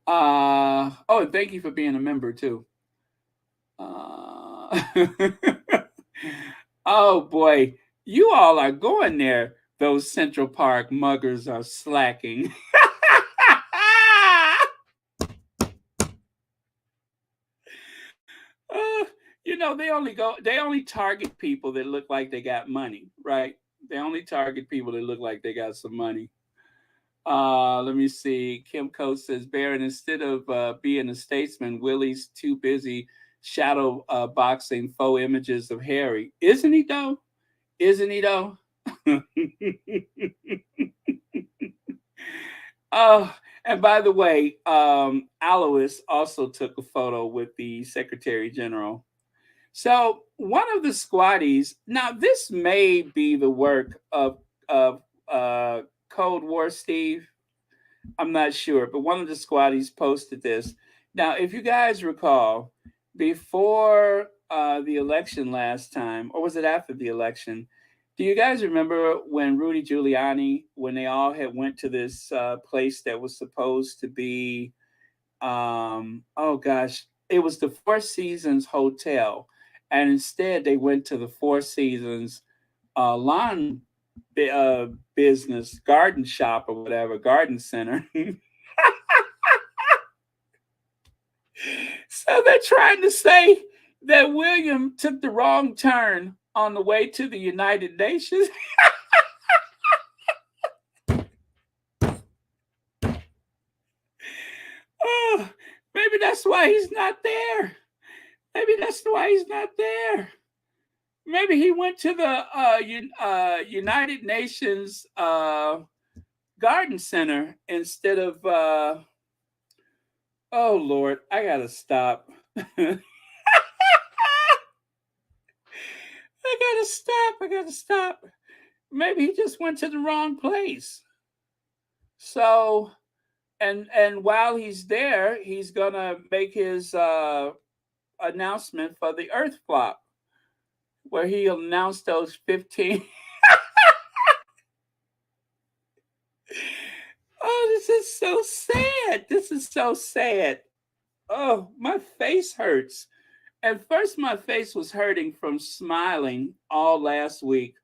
And thank you for being a member too. Oh boy, you all are going there. Those Central Park muggers are slacking. They only target people that look like they got money, right? They only target people that look like they got some money. Let me see. Kim Coates says, Barron, instead of being a statesman, Willy's too busy shadow boxing faux images of Harry. Isn't he though? Isn't he though? Oh, and by the way, Alois also took a photo with the Secretary General. So one of the squatties, now this may be the work of Cold War Steve. I'm not sure, but one of the squatties posted this. Now, if you guys recall, before the election last time, or was it after the election? Do you guys remember when Rudy Giuliani, when they all had went to this place that was supposed to be, oh gosh, it was the Four Seasons Hotel, and instead they went to the Four Seasons lawn business, garden shop or whatever, garden center. So they're trying to say that William took the wrong turn on the way to the United Nations. Oh, maybe that's why he's not there. Maybe that's why he's not there. Maybe he went to the United Nations Garden Center instead of. Oh Lord, I gotta stop. I gotta stop. I gotta stop. Maybe he just went to the wrong place. So, and while he's there, he's gonna make his announcement for the Earth flop, where he announced those 15. Oh, this is so sad. This is so sad. Oh, my face hurts. At first, my face was hurting from smiling all last week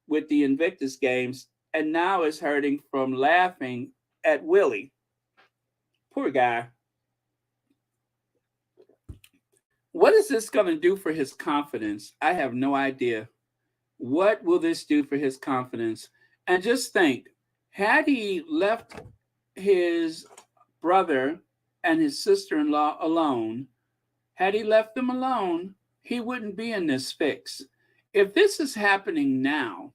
with the Invictus games, and now it's hurting from laughing at Willy. Poor guy. What is this going to do for his confidence? I have no idea. What will this do for his confidence? And just think, had he left his brother and his sister-in-law alone, had he left them alone, he wouldn't be in this fix. If this is happening now,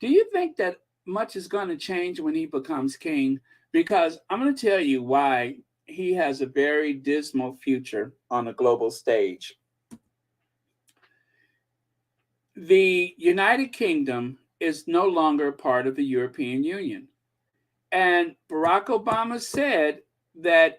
do you think that much is going to change when he becomes king? Because I'm going to tell you why he has a very dismal future on the global stage. The United Kingdom is no longer part of the European Union. And Barack Obama said that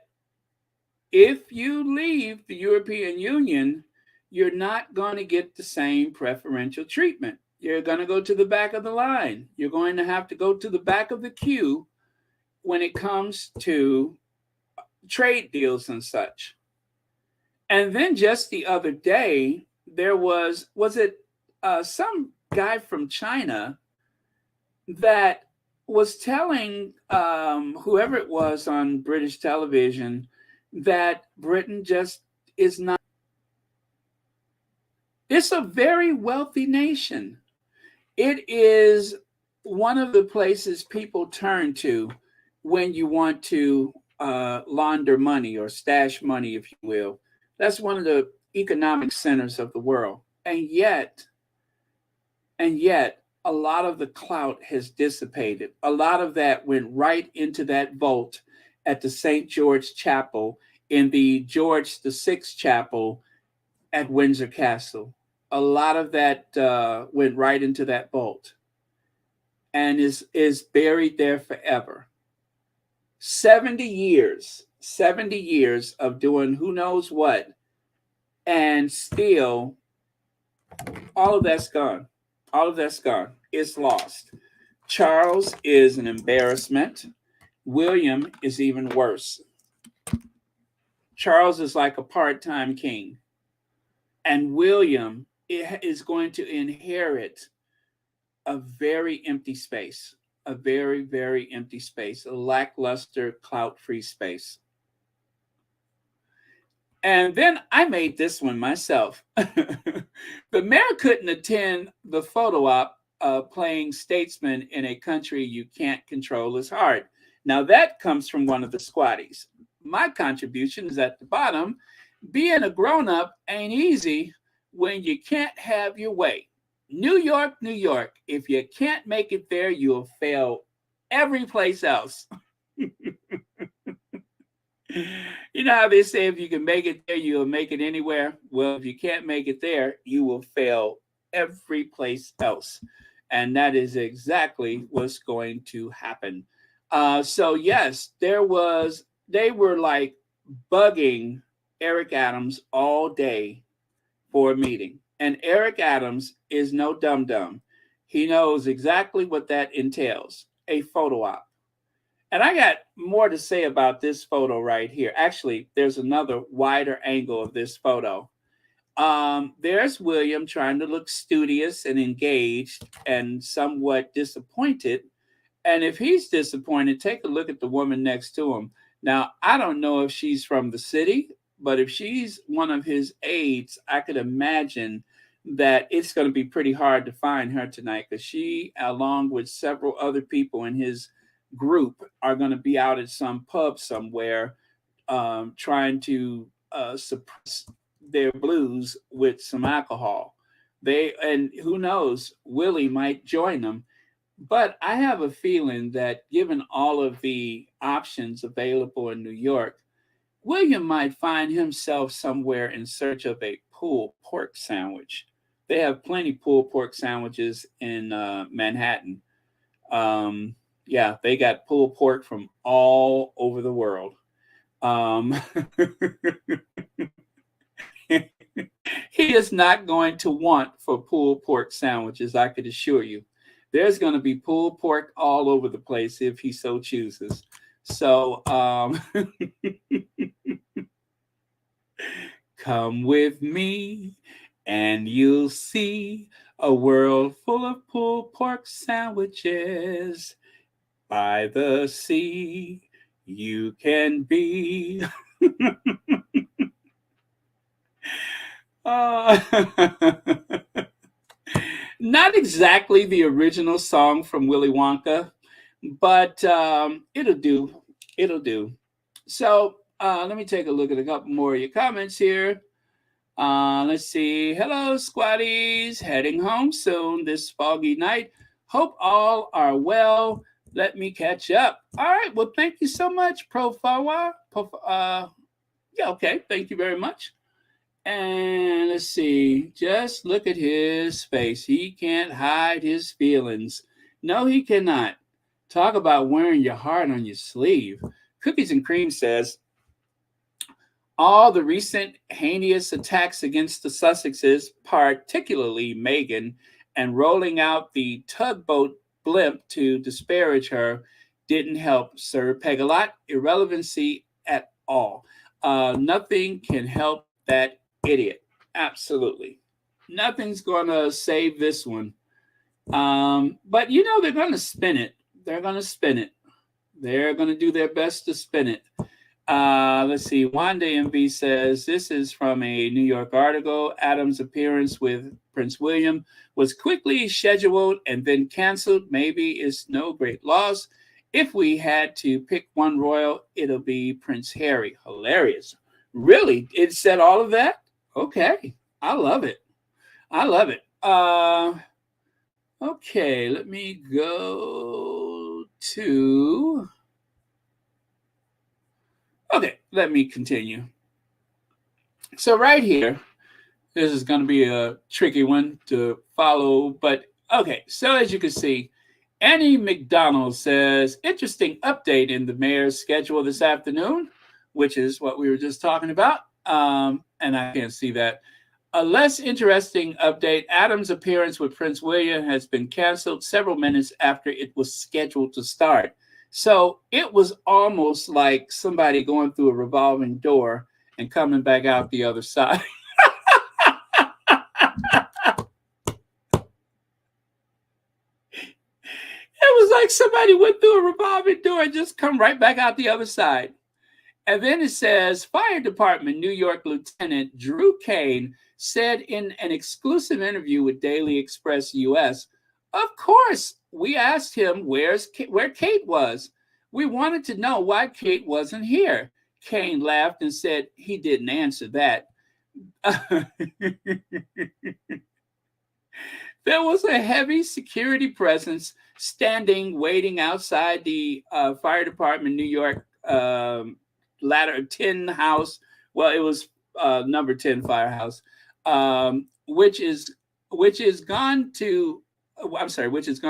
if you leave the European Union, you're not going to get the same preferential treatment. You're going to go to the back of the line. You're going to have to go to the back of the queue when it comes to trade deals and such. And then just the other day, there was it some guy from China that was telling whoever it was on British television that Britain just is not. It's a very wealthy nation. It is one of the places people turn to when you want to launder money or stash money, if you will. That's one of the economic centers of the world. And yet, a lot of the clout has dissipated. A lot of that went right into that vault at the St. George Chapel in the George VI Chapel at Windsor Castle. A lot of that went right into that vault and is buried there forever. 70 years of doing who knows what, and still all of that's gone. All of that's gone. It's lost. Charles is an embarrassment. William is even worse. Charles is like a part-time king. And William is going to inherit a very empty space, a very, very empty space, a lackluster, clout-free space. And then I made this one myself. The mayor couldn't attend the photo op playing statesman in a country you can't control is hard. Now that comes from one of the squatties. My contribution is at the bottom. Being a grown-up ain't easy when you can't have your way. New York, New York. If you can't make it there, you'll fail every place else. You know how they say if you can make it there, you'll make it anywhere? Well, if you can't make it there, you will fail every place else. And that is exactly what's going to happen. So yes, they were like bugging Eric Adams all day for a meeting. And Eric Adams is no dum dum. He knows exactly what that entails, a photo op. And I got more to say about this photo right here. Actually, there's another wider angle of this photo. There's William trying to look studious and engaged and somewhat disappointed. And if he's disappointed, take a look at the woman next to him. Now, I don't know if she's from the city, but if she's one of his aides, I could imagine that it's going to be pretty hard to find her tonight because she, along with several other people in his group, are going to be out at some pub somewhere trying to suppress their blues with some alcohol. And who knows, Willie might join them. But I have a feeling that given all of the options available in New York, William might find himself somewhere in search of a pulled pork sandwich. They have plenty pulled pork sandwiches in Manhattan. Yeah, they got pulled pork from all over the world. He is not going to want for pulled pork sandwiches, I could assure you. There's going to be pulled pork all over the place if he so chooses. So come with me and you'll see a world full of pulled pork sandwiches. By the sea you can be. Not exactly the original song from Willy Wonka, but it'll do. It'll do. So let me take a look at a couple more of your comments here. Let's see. Hello, squatties. Heading home soon this foggy night. Hope all are well. Let me catch up. All right. Well, thank you so much, Profawa. Yeah, okay. Thank you very much. And let's see, just look at his face. He can't hide his feelings. No, he cannot. Talk about wearing your heart on your sleeve. Cookies and Cream says, all the recent heinous attacks against the Sussexes, particularly Meghan, and rolling out the tugboat blimp to disparage her, didn't help Sir Peg-a-lot. Irrelevancy at all. Nothing can help that idiot. Absolutely. Nothing's going to save this one. But, you know, they're going to spin it. They're going to spin it. They're going to do their best to spin it. Let's see. Wanda MV says, this is from a New York article. Adams' appearance with Prince William was quickly scheduled and then canceled. Maybe it's no great loss. If we had to pick one royal, it'll be Prince Harry. Hilarious. Really? It said all of that? Okay. I love it. I love it. Okay, let me go to... Okay, let me continue. So right here, this is going to be a tricky one to follow, but okay. So as you can see, Annie McDonald says, interesting update in the mayor's schedule this afternoon, which is what we were just talking about. And I can't see that. A less interesting update, Adams' appearance with Prince William has been canceled several minutes after it was scheduled to start. So it was almost like somebody going through a revolving door and coming back out the other side. It was like somebody went through a revolving door and just come right back out the other side. And then it says, Fire Department New York Lieutenant Drew Kane said in an exclusive interview with Daily Express US, of course, we asked him where Kate was. We wanted to know why Kate wasn't here. Kane laughed and said he didn't answer that. There was a heavy security presence standing, waiting outside the Fire Department New York ladder 10 house. Well, it was number 10 firehouse, which is going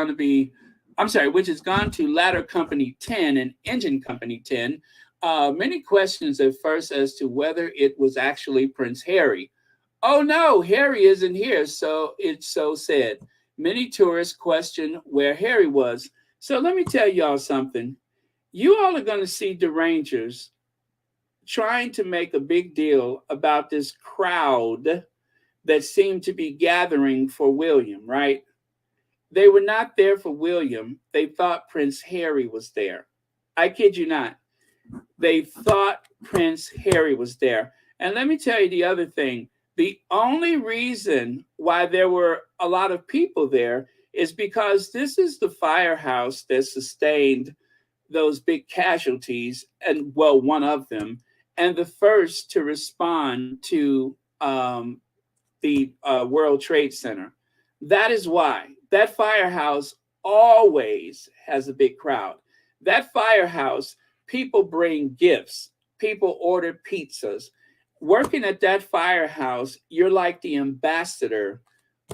to be I'm sorry, which has gone to Ladder Company 10 and Engine Company 10. Many questions at first as to whether it was actually Prince Harry. Oh no, Harry isn't here, so it's so said. Many tourists question where Harry was. So let me tell y'all something. You all are going to see derangers trying to make a big deal about this crowd that seemed to be gathering for William, right? They were not there for William. They thought Prince Harry was there. I kid you not. They thought Prince Harry was there. And let me tell you the other thing. The only reason why there were a lot of people there is because this is the firehouse that sustained those big casualties, and well, one of them, and the first to respond to the World Trade Center. That is why that firehouse always has a big crowd. That firehouse, people bring gifts, people order pizzas. Working at that firehouse, you're like the ambassador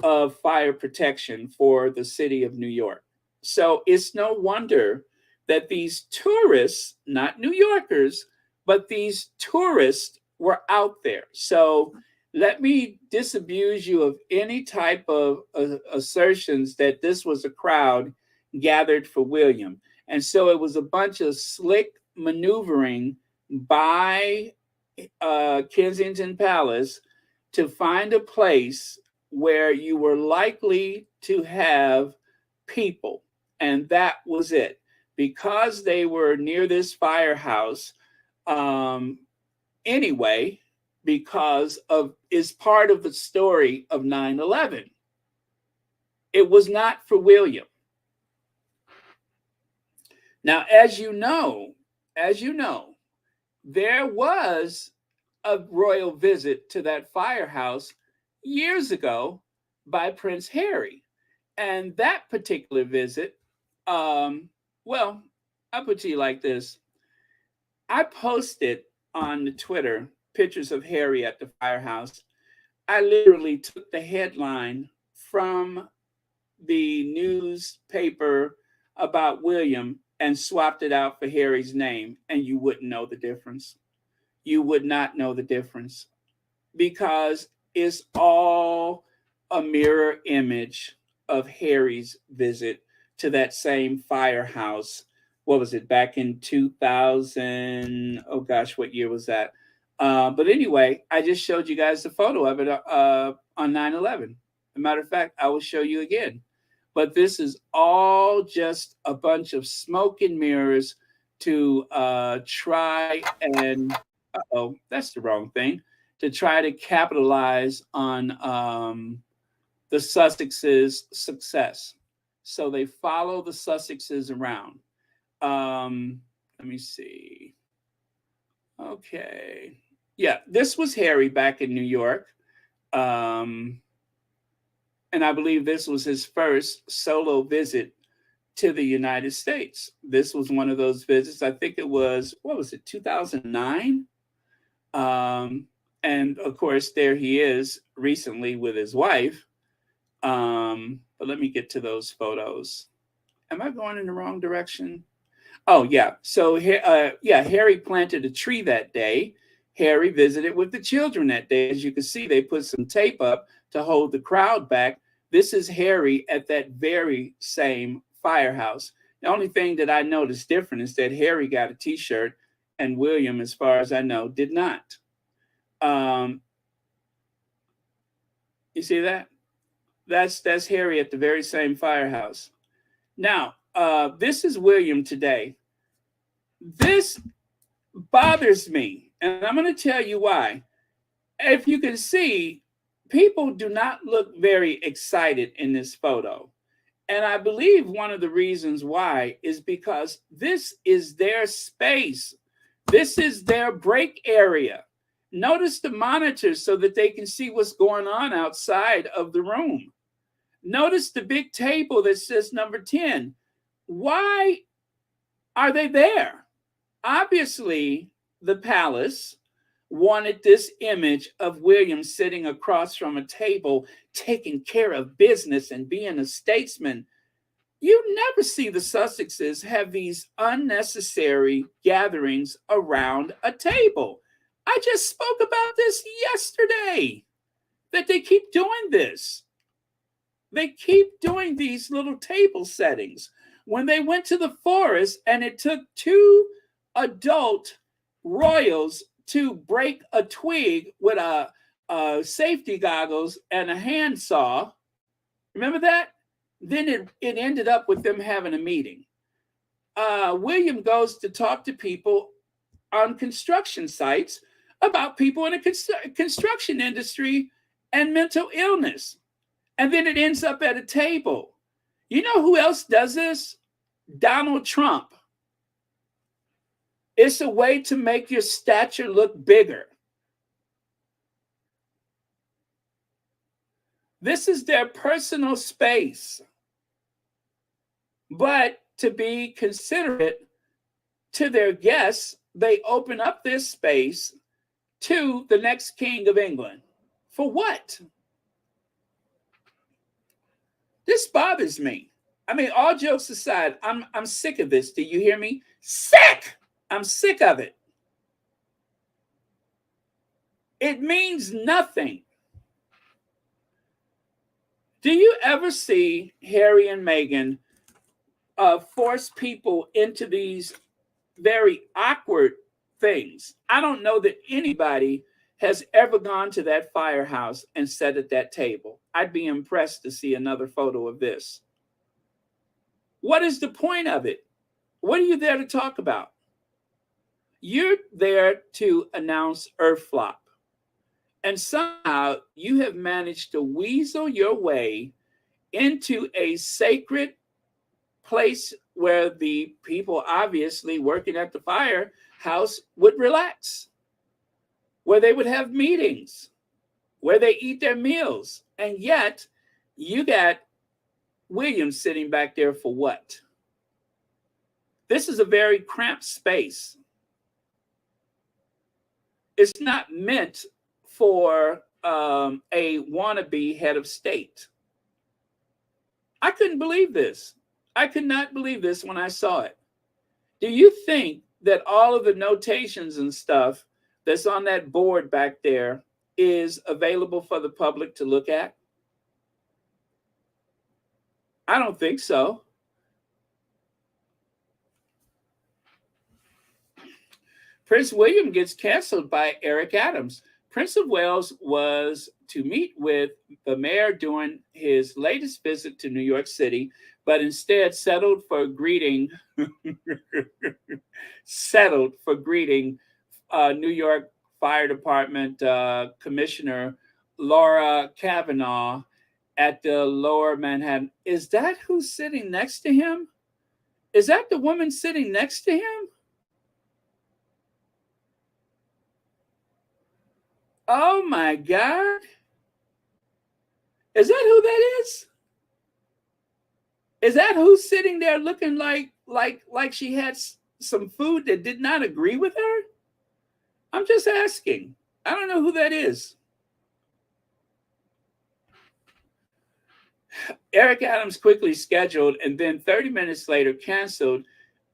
of fire protection for the city of New York. So it's no wonder that these tourists, not New Yorkers, but these tourists were out there. So let me disabuse you of any type of assertions that this was a crowd gathered for William. And so it was a bunch of slick maneuvering by Kensington Palace to find a place where you were likely to have people. And that was it. Because they were near this firehouse, anyway, because of is part of the story of 9/11. It was not for William. Now, as you know, there was a royal visit to that firehouse years ago by Prince Harry. And that particular visit, well, I'll put it to you like this. I posted on the Twitter pictures of Harry at the firehouse. I literally took the headline from the newspaper about William and swapped it out for Harry's name, and you wouldn't know the difference. You would not know the difference because it's all a mirror image of Harry's visit to that same firehouse. What was it, back in 2000? Oh gosh, what year was that? But anyway, I just showed you guys the photo of it on 9/11. As a matter of fact, I will show you again. But this is all just a bunch of smoke and mirrors to try and, uh-oh, that's the wrong thing, to try to capitalize on the Sussex's success. So they follow the Sussexes around. Let me see. Okay. Yeah, this was Harry back in New York. And I believe this was his first solo visit to the United States. This was one of those visits. I think it was, what was it, 2009? And of course, there he is recently with his wife. But let me get to those photos. Am I going in the wrong direction? Oh, yeah. So, Harry planted a tree that day. Harry visited with the children that day. As you can see, they put some tape up to hold the crowd back. This is Harry at that very same firehouse. The only thing that I noticed different is that Harry got a T-shirt and William, as far as I know, did not. You see that? That's Harry at the very same firehouse. Now, this is William today. This bothers me, and I'm going to tell you why. If you can see, people do not look very excited in this photo. And I believe one of the reasons why is because this is their space. This is their break area. Notice the monitors so that they can see what's going on outside of the room. Notice the big table that says number 10. Why are they there? Obviously, the palace wanted this image of William sitting across from a table, taking care of business and being a statesman. You never see the Sussexes have these unnecessary gatherings around a table. I just spoke about this yesterday, that they keep doing this. They keep doing these little table settings. When they went to the forest and it took two adult royals to break a twig with a safety goggles and a handsaw, remember that? Then it ended up with them having a meeting. William goes to talk to people on construction sites about people in the construction industry and mental illness. And then it ends up at a table. You know who else does this? Donald Trump. It's a way to make your stature look bigger. This is their personal space. But to be considerate to their guests, they open up this space to the next king of England. For what? This bothers me. I mean, all jokes aside, I'm sick of this. Do you hear me? Sick! I'm sick of it. It means nothing. Do you ever see Harry and Meghan force people into these very awkward things? I don't know that anybody has ever gone to that firehouse and sat at that table. I'd be impressed to see another photo of this. What is the point of it? What are you there to talk about? You're there to announce Earth Flop. And somehow you have managed to weasel your way into a sacred place where the people obviously working at the firehouse would relax, where they would have meetings, where they eat their meals. And yet you got William sitting back there for what? This is a very cramped space. It's not meant for a wannabe head of state. I couldn't believe this. I could not believe this when I saw it. Do you think that all of the notations and stuff that's on that board back there is available for the public to look at? I don't think so. Prince William gets canceled by Eric Adams. Prince of Wales was to meet with the mayor during his latest visit to New York City, but instead settled for greeting New York Fire Department Commissioner Laura Kavanaugh at the Lower Manhattan. Is that who's sitting next to him? Is that the woman sitting next to him? Oh my God. Is that who that is? Is that who's sitting there looking like she had some food that did not agree with her? I'm just asking. I don't know who that is. Eric Adams quickly scheduled and then 30 minutes later canceled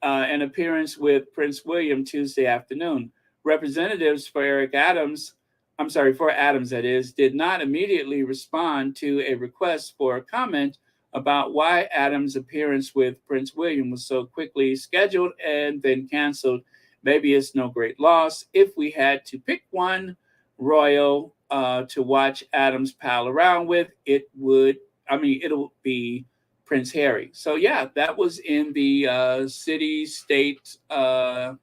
an appearance with Prince William Tuesday afternoon. Representatives for Adams that is, did not immediately respond to a request for a comment about why Adams' appearance with Prince William was so quickly scheduled and then canceled. Maybe it's no great loss. If we had to pick one royal to watch Adams pal around with, it'll be Prince Harry. So yeah, that was in the city, state, New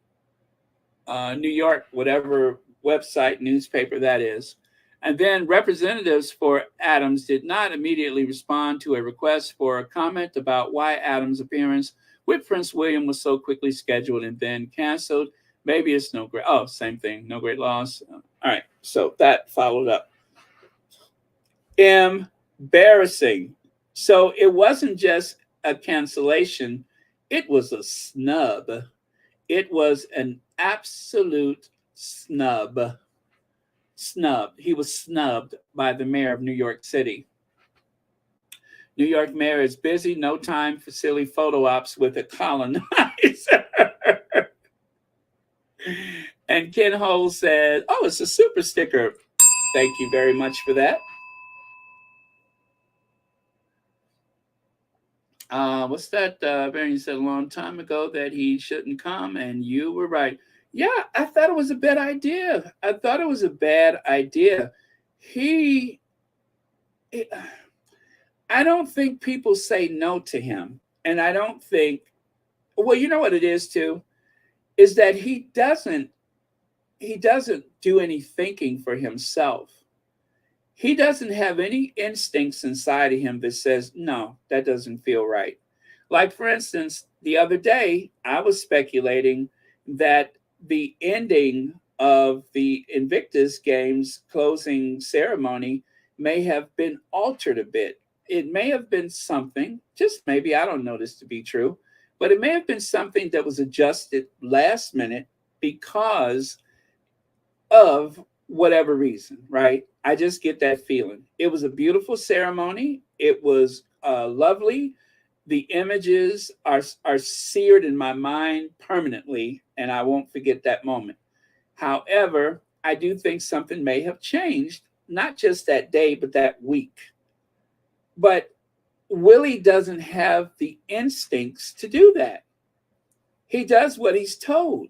York, whatever website, newspaper that is. And then representatives for Adams did not immediately respond to a request for a comment about why Adams' appearance with Prince William was so quickly scheduled and then canceled. Maybe it's same thing, no great loss. All right, so that followed up. Embarrassing. So it wasn't just a cancellation, it was a snub. It was an absolute snub. Snubbed. He was snubbed by the mayor of New York City. New York mayor is busy, no time for silly photo ops with a colonizer. And Ken Ho said, "Oh, it's a super sticker. Thank you very much for that." What's that? Barry said a long time ago that he shouldn't come, and you were right. Yeah, I thought it was a bad idea. I thought it was a bad idea. He, I don't think people say no to him, and I don't think. Well, you know what it is too, is that he doesn't do any thinking for himself. He doesn't have any instincts inside of him that says, no, that doesn't feel right. Like, for instance, the other day, I was speculating that the ending of the Invictus Games closing ceremony may have been altered a bit. It may have been something, just maybe, I don't know this to be true, but it may have been something that was adjusted last minute because of whatever reason, right? I just get that feeling. It was a beautiful ceremony. It was lovely. The images are seared in my mind permanently, and I won't forget that moment. However, I do think something may have changed, not just that day, but that week. But Willie doesn't have the instincts to do that. He does what he's told.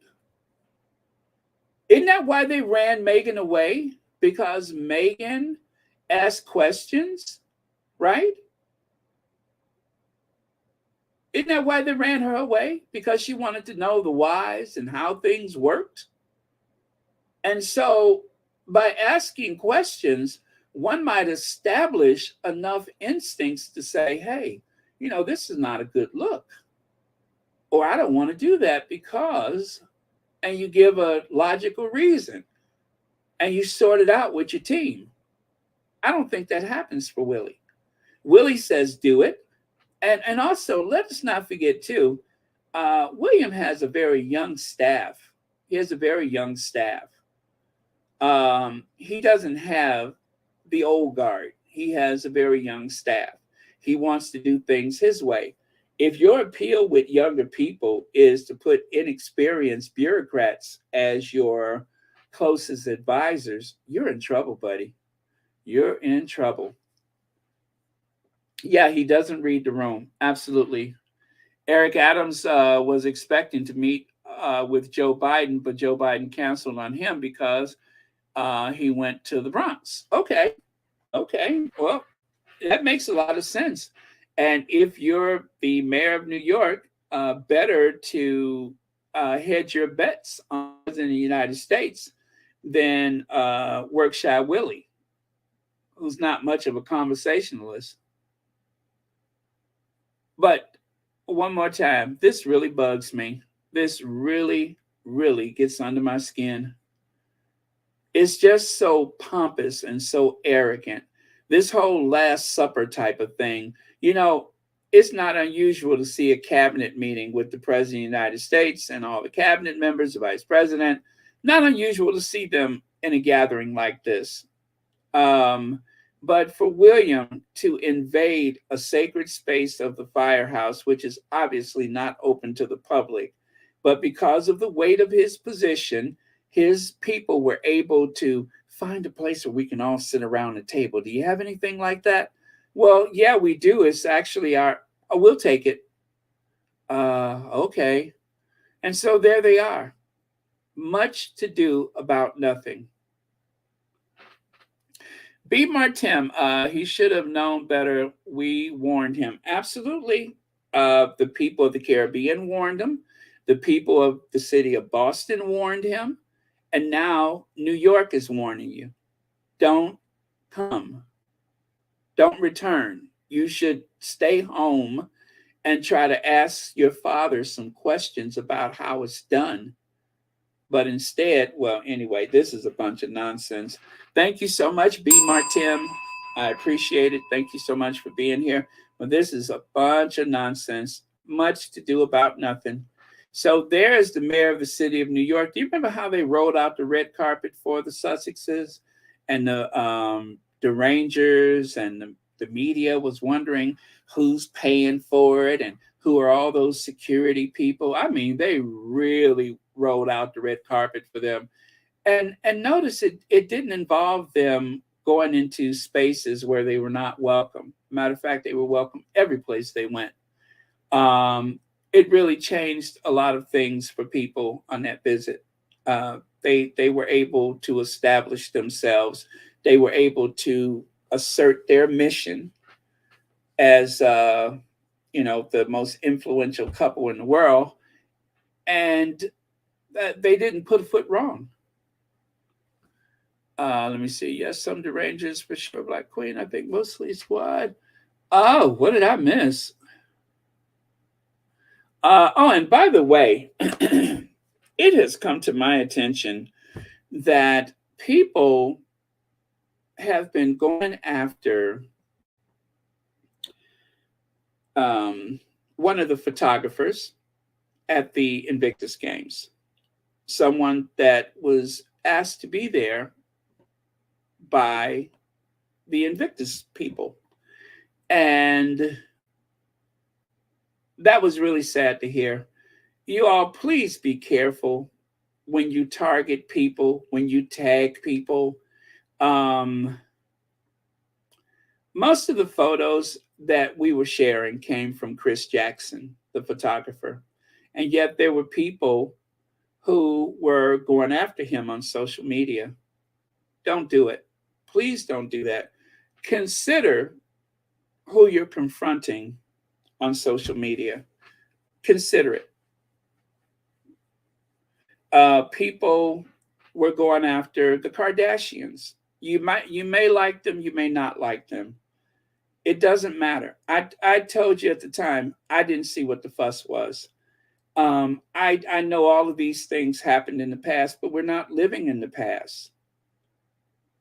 Isn't that why they ran Meghan away? Because Meghan asked questions, right? Isn't that why they ran her away? Because she wanted to know the whys and how things worked. And so by asking questions, one might establish enough instincts to say, hey, this is not a good look. Or I don't want to do that because, and you give a logical reason and you sort it out with your team. I don't think that happens for Willie. Willie says, do it. And also, let us not forget, too, William has a very young staff. He has a very young staff. He doesn't have the old guard. He has a very young staff. He wants to do things his way. If your appeal with younger people is to put inexperienced bureaucrats as your closest advisors, you're in trouble, buddy. You're in trouble. Yeah, he doesn't read the room. Absolutely. Eric Adams was expecting to meet with Joe Biden, but Joe Biden canceled on him because he went to the Bronx. Okay. Well, that makes a lot of sense. And if you're the mayor of New York, better to hedge your bets on in the United States than Workshop Willie, who's not much of a conversationalist. But one more time, this really bugs me. This really, really gets under my skin. It's just so pompous and so arrogant. This whole Last Supper type of thing, it's not unusual to see a cabinet meeting with the president of the United States and all the cabinet members, the vice president. Not unusual to see them in a gathering like this. But for William to invade a sacred space of the firehouse, which is obviously not open to the public, but because of the weight of his position, his people were able to find a place where we can all sit around the table. Do you have anything like that? Well, yeah, we do. It's actually we'll take it. Okay. And so there they are. Much to do about nothing. B. Martin, he should have known better. We warned him. Absolutely. The people of the Caribbean warned him. The people of the city of Boston warned him. And now New York is warning you. Don't come. Don't return. You should stay home and try to ask your father some questions about how it's done. But instead, well, anyway, this is a bunch of nonsense. Thank you so much, B. Martin. I appreciate it. Thank you so much for being here. But this is a bunch of nonsense. Much to do about nothing. So there is the mayor of the city of New York. Do you remember how they rolled out the red carpet for the Sussexes and the Rangers and the media was wondering who's paying for it and who are all those security people. I mean, they really rolled out the red carpet for them. And notice it didn't involve them going into spaces where they were not welcome. Matter of fact, they were welcome every place they went. It really changed a lot of things for people on that visit. They were able to establish themselves. They were able to assert their mission as the most influential couple in the world, and they didn't put a foot wrong. Let me see. Yes, some derangers for sure. Black Queen, I think mostly squad. Oh, what did I miss? And by the way, it has come to my attention that people have been going after one of the photographers at the Invictus Games, someone that was asked to be there by the Invictus people. And that was really sad to hear. You all, please be careful when you target people, when you tag people. Most of the photos that we were sharing came from Chris Jackson, the photographer. And yet there were people who were going after him on social media. Don't do it. Please don't do that. Consider who you're confronting on social media. Consider it. People were going after the Kardashians. You may like them, you may not like them. It doesn't matter. I told you at the time, I didn't see what the fuss was. I know all of these things happened in the past, but we're not living in the past.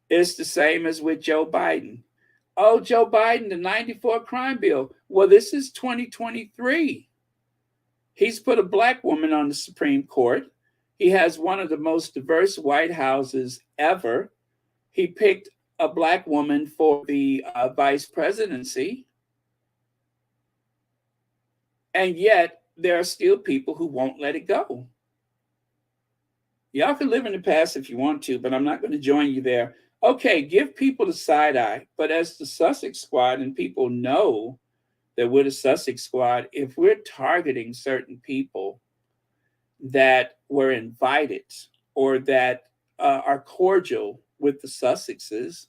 It's the same as with Joe Biden. Oh, Joe Biden, the 94 crime bill. Well, this is 2023. He's put a black woman on the Supreme Court. He has one of the most diverse White Houses ever. He picked a black woman for the vice presidency. And yet there are still people who won't let it go. Y'all can live in the past if you want to, but I'm not going to join you there. Okay, give people the side eye. But as the Sussex Squad, and people know that we're the Sussex Squad, if we're targeting certain people that were invited or that are cordial with the Sussexes,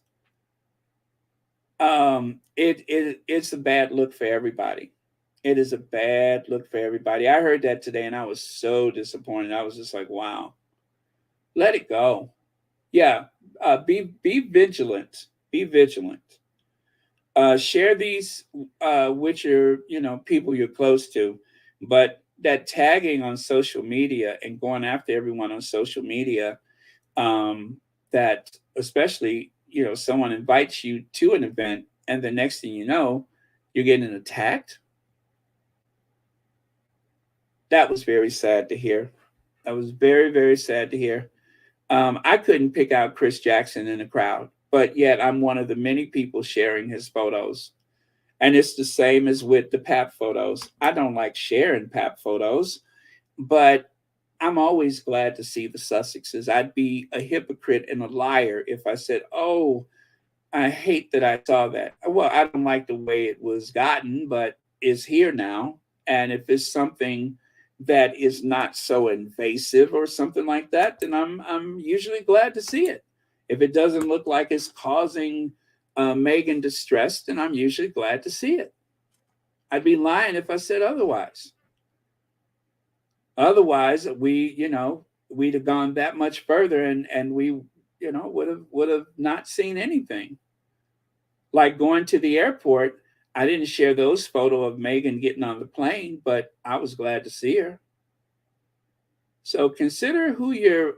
it's a bad look for everybody. It is a bad look for everybody. I heard that today and I was so disappointed. I was just like, wow, let it go. Yeah, be vigilant. Be vigilant. Share these with your people you're close to, but that tagging on social media and going after everyone on social media, that especially someone invites you to an event and the next thing you know, you're getting attacked. That was very sad to hear. That was very, very sad to hear. I couldn't pick out Chris Jackson in the crowd, but yet I'm one of the many people sharing his photos. And it's the same as with the Pap photos. I don't like sharing Pap photos, but I'm always glad to see the Sussexes. I'd be a hypocrite and a liar if I said, oh, I hate that I saw that. Well, I don't like the way it was gotten, but it's here now. And if it's something that is not so invasive or something like that, then I'm usually glad to see it. If it doesn't look like it's causing Meghan distress, then I'm usually glad to see it. I'd be lying if I said otherwise. Otherwise, we'd have gone that much further and we would have not seen anything. Like going to the airport, I didn't share those photos of Meghan getting on the plane, but I was glad to see her. So consider who you're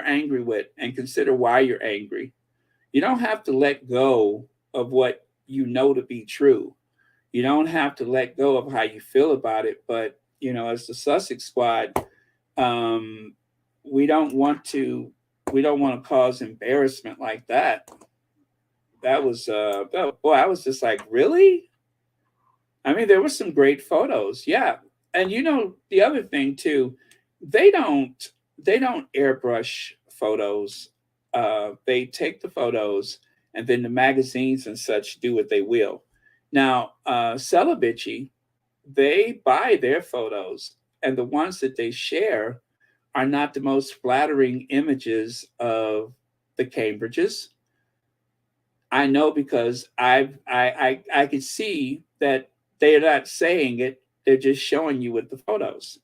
angry with and consider why you're angry. You don't have to let go of what you know to be true. You don't have to let go of how you feel about it. But, as the Sussex Squad, we don't want to cause embarrassment like that. that was boy, I was just like, really? I mean, there were some great photos, yeah. And you know, the other thing too, they don't they don't airbrush photos. They take the photos, and then the magazines and such do what they will. Now, Celebici, they buy their photos, and the ones that they share are not the most flattering images of the Cambridges. I know because I could see that they're not saying it; they're just showing you with the photos.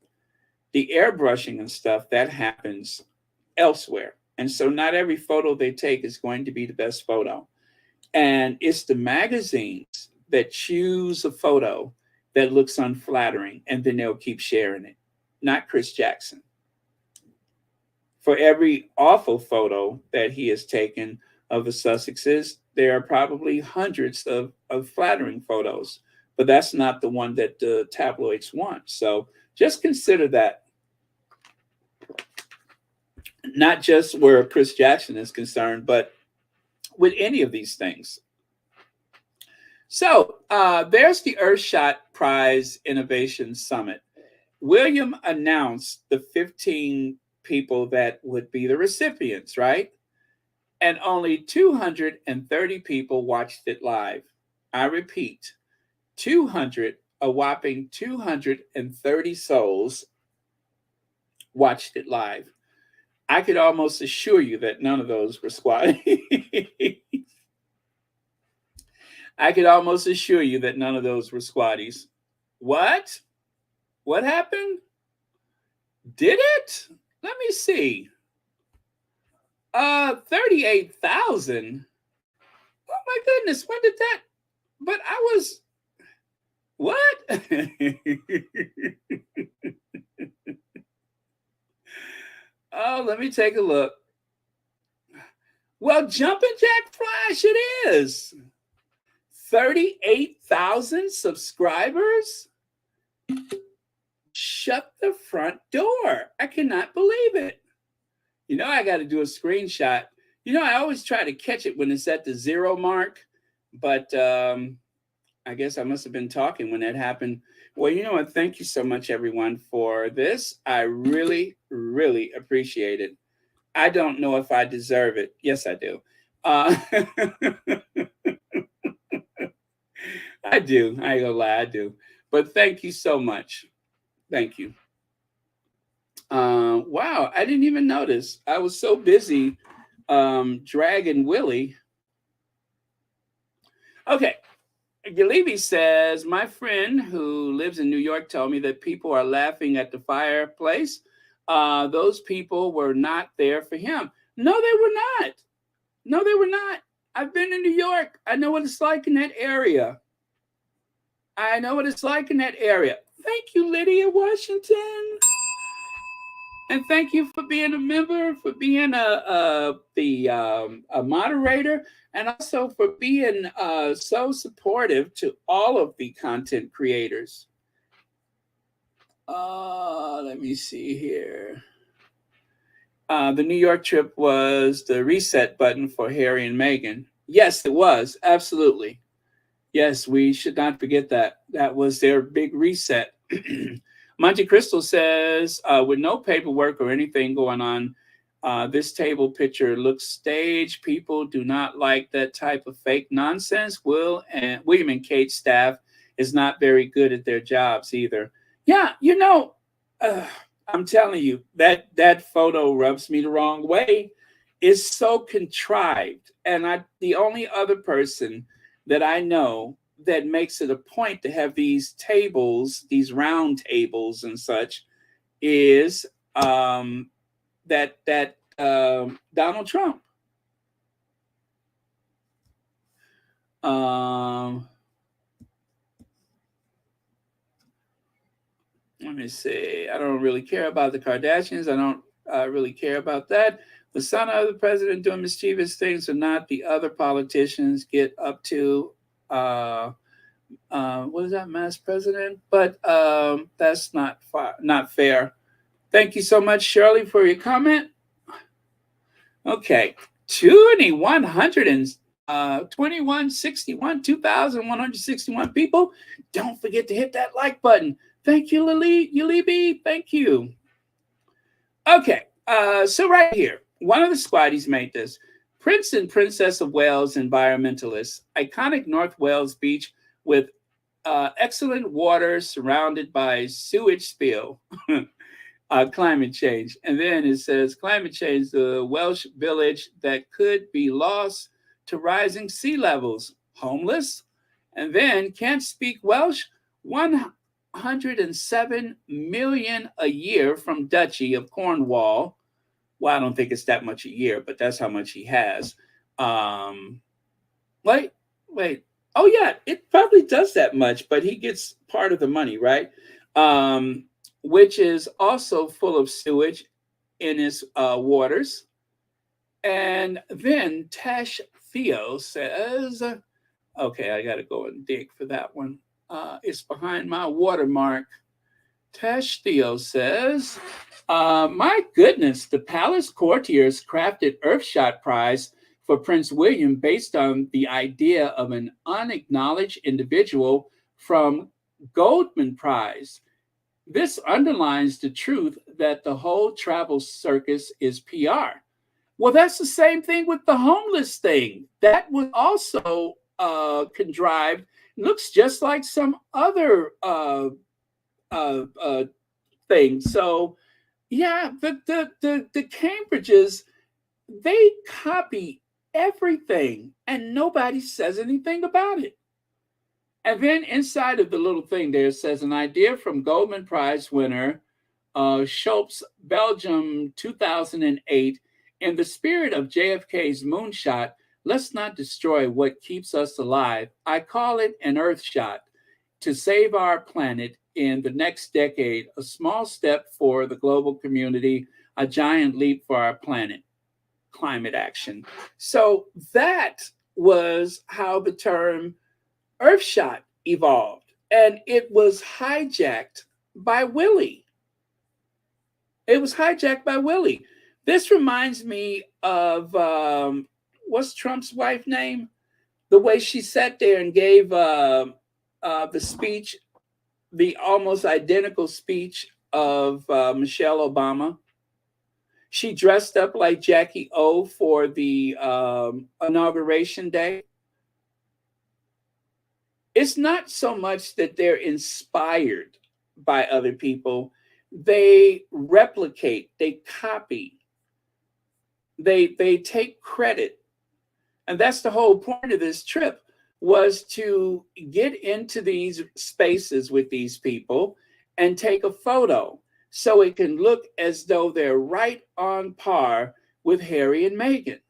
The airbrushing and stuff that happens elsewhere, and so not every photo they take is going to be the best photo. And it's the magazines that choose a photo that looks unflattering, and then they'll keep sharing it. Not Chris Jackson. For every awful photo that he has taken of the Sussexes, there are probably hundreds of flattering photos, but that's not the one that the tabloids want. So just consider that, not just where Chris Jackson is concerned, but with any of these things. So there's the Earthshot Prize Innovation Summit. William announced the 15 people that would be the recipients, right? And only 230 people watched it live. I repeat, a whopping 230 souls watched it live. I could almost assure you that none of those were squatties. I could almost assure you that none of those were squatties. What? What happened? Did it? Let me see. 38,000. Oh my goodness, when did that? But I was what? Oh, let me take a look. Well, Jumpin' Jack Flash it is. 38,000 subscribers? Shut the front door. I cannot believe it. You know, I got to do a screenshot. You know, I always try to catch it when it's at the 0 mark, but I guess I must have been talking when that happened. Well, you know what? Thank you so much, everyone, for this. I really, really appreciate it. I don't know if I deserve it. Yes, I do. I do. I ain't gonna lie, I do. But thank you so much. Thank you. Wow, I didn't even notice. I was so busy dragging Willy. Okay. Galebi says, my friend who lives in New York told me that people are laughing at the fireplace. Those people were not there for him. No, they were not. No, they were not. I've been in New York. I know what it's like in that area. I know what it's like in that area. Thank you, Lydia Washington. And thank you for being a member, for being a moderator, and also for being so supportive to all of the content creators. Let me see here. The New York trip was the reset button for Harry and Meghan. Yes, it was. Absolutely. Yes, we should not forget that. That was their big reset. Monte Crystal says, with no paperwork or anything going on, this table picture looks staged. People do not like that type of fake nonsense. William and Kate's staff is not very good at their jobs either. Yeah, you know, I'm telling you, that photo rubs me the wrong way. It's so contrived. And the only other person that I know that makes it a point to have these tables, these round tables and such, is Donald Trump. Let me see. I don't really care about the Kardashians. I don't really care about that. The son of the president doing mischievous things or not, the other politicians get up to. What is that, mass president? But that's not fair. Thank you so much, Shirley, for your comment. Okay, 2,100 2161, 2,161 people. Don't forget to hit that like button. Thank you, Lily. Thank you. Okay, so right here, one of the squaddies made this. Prince and Princess of Wales environmentalists, iconic North Wales beach with excellent water surrounded by sewage spill. Climate change. And then it says climate change, the Welsh village that could be lost to rising sea levels, homeless. And then can't speak Welsh, 107 million a year from Duchy of Cornwall. Well, I don't think it's that much a year, but that's how much he has. Wait. Oh, yeah, it probably does that much, but he gets part of the money, right? Which is also full of sewage in his waters. And then Tash Theo says, okay, I got to go and dig for that one. It's behind my watermark. Tash Theo says, my goodness, the palace courtiers crafted Earthshot Prize for Prince William based on the idea of an unacknowledged individual from Goldman Prize. This underlines the truth that the whole travel circus is PR. Well, that's the same thing with the homeless thing. That was also contrived. Looks just like some other thing. So, yeah, the Cambridges, they copy everything, and nobody says anything about it. And then inside of the little thing there says an idea from Goldman Prize winner Schultz, Belgium, 2008. In the spirit of JFK's moonshot, let's not destroy what keeps us alive. I call it an earth shot to save our planet in the next decade. A small step for the global community, a giant leap for our planet. Climate action. So that was how the term Earthshot evolved, and it was hijacked by Willy. This reminds me of what's Trump's wife's name? The way she sat there and gave the speech, the almost identical speech of Michelle Obama. She dressed up like Jackie O for the inauguration day. It's not so much that they're inspired by other people. They replicate, they copy, they take credit. And that's the whole point of this trip, was to get into these spaces with these people and take a photo so it can look as though they're right on par with Harry and Meghan.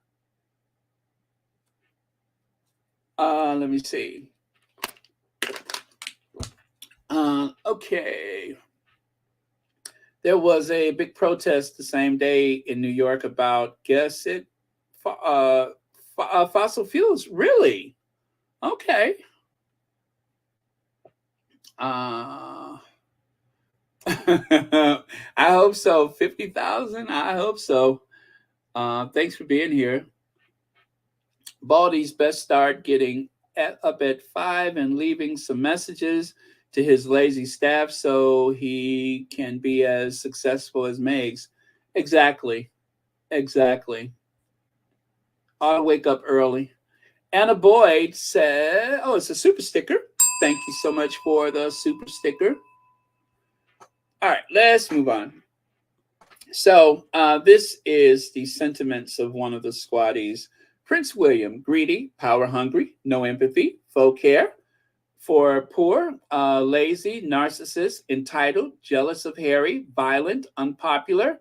Let me see. Okay. There was a big protest the same day in New York about, guess it, fossil fuels. Really? Okay. I hope so. 50,000? I hope so. Thanks for being here. Baldy's best start getting up at 5 and leaving some messages to his lazy staff so he can be as successful as Megs. Exactly. I'll wake up early. Anna Boyd said, oh, it's a super sticker. Thank you so much for the super sticker. All right, let's move on. So this is the sentiments of one of the squaddies. Prince William, greedy, power hungry, no empathy, faux care for poor, lazy, narcissist, entitled, jealous of Harry, violent, unpopular,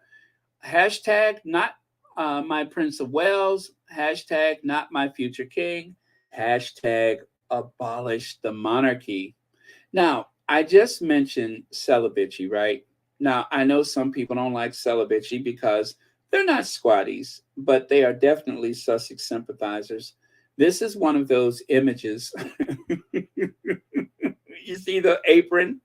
hashtag not my Prince of Wales, hashtag not my future king, hashtag abolish the monarchy. Now, I just mentioned celibacy, right? Now, I know some people don't like celibacy because they're not squaddies, but they are definitely Sussex sympathizers. This is one of those images. You see the apron?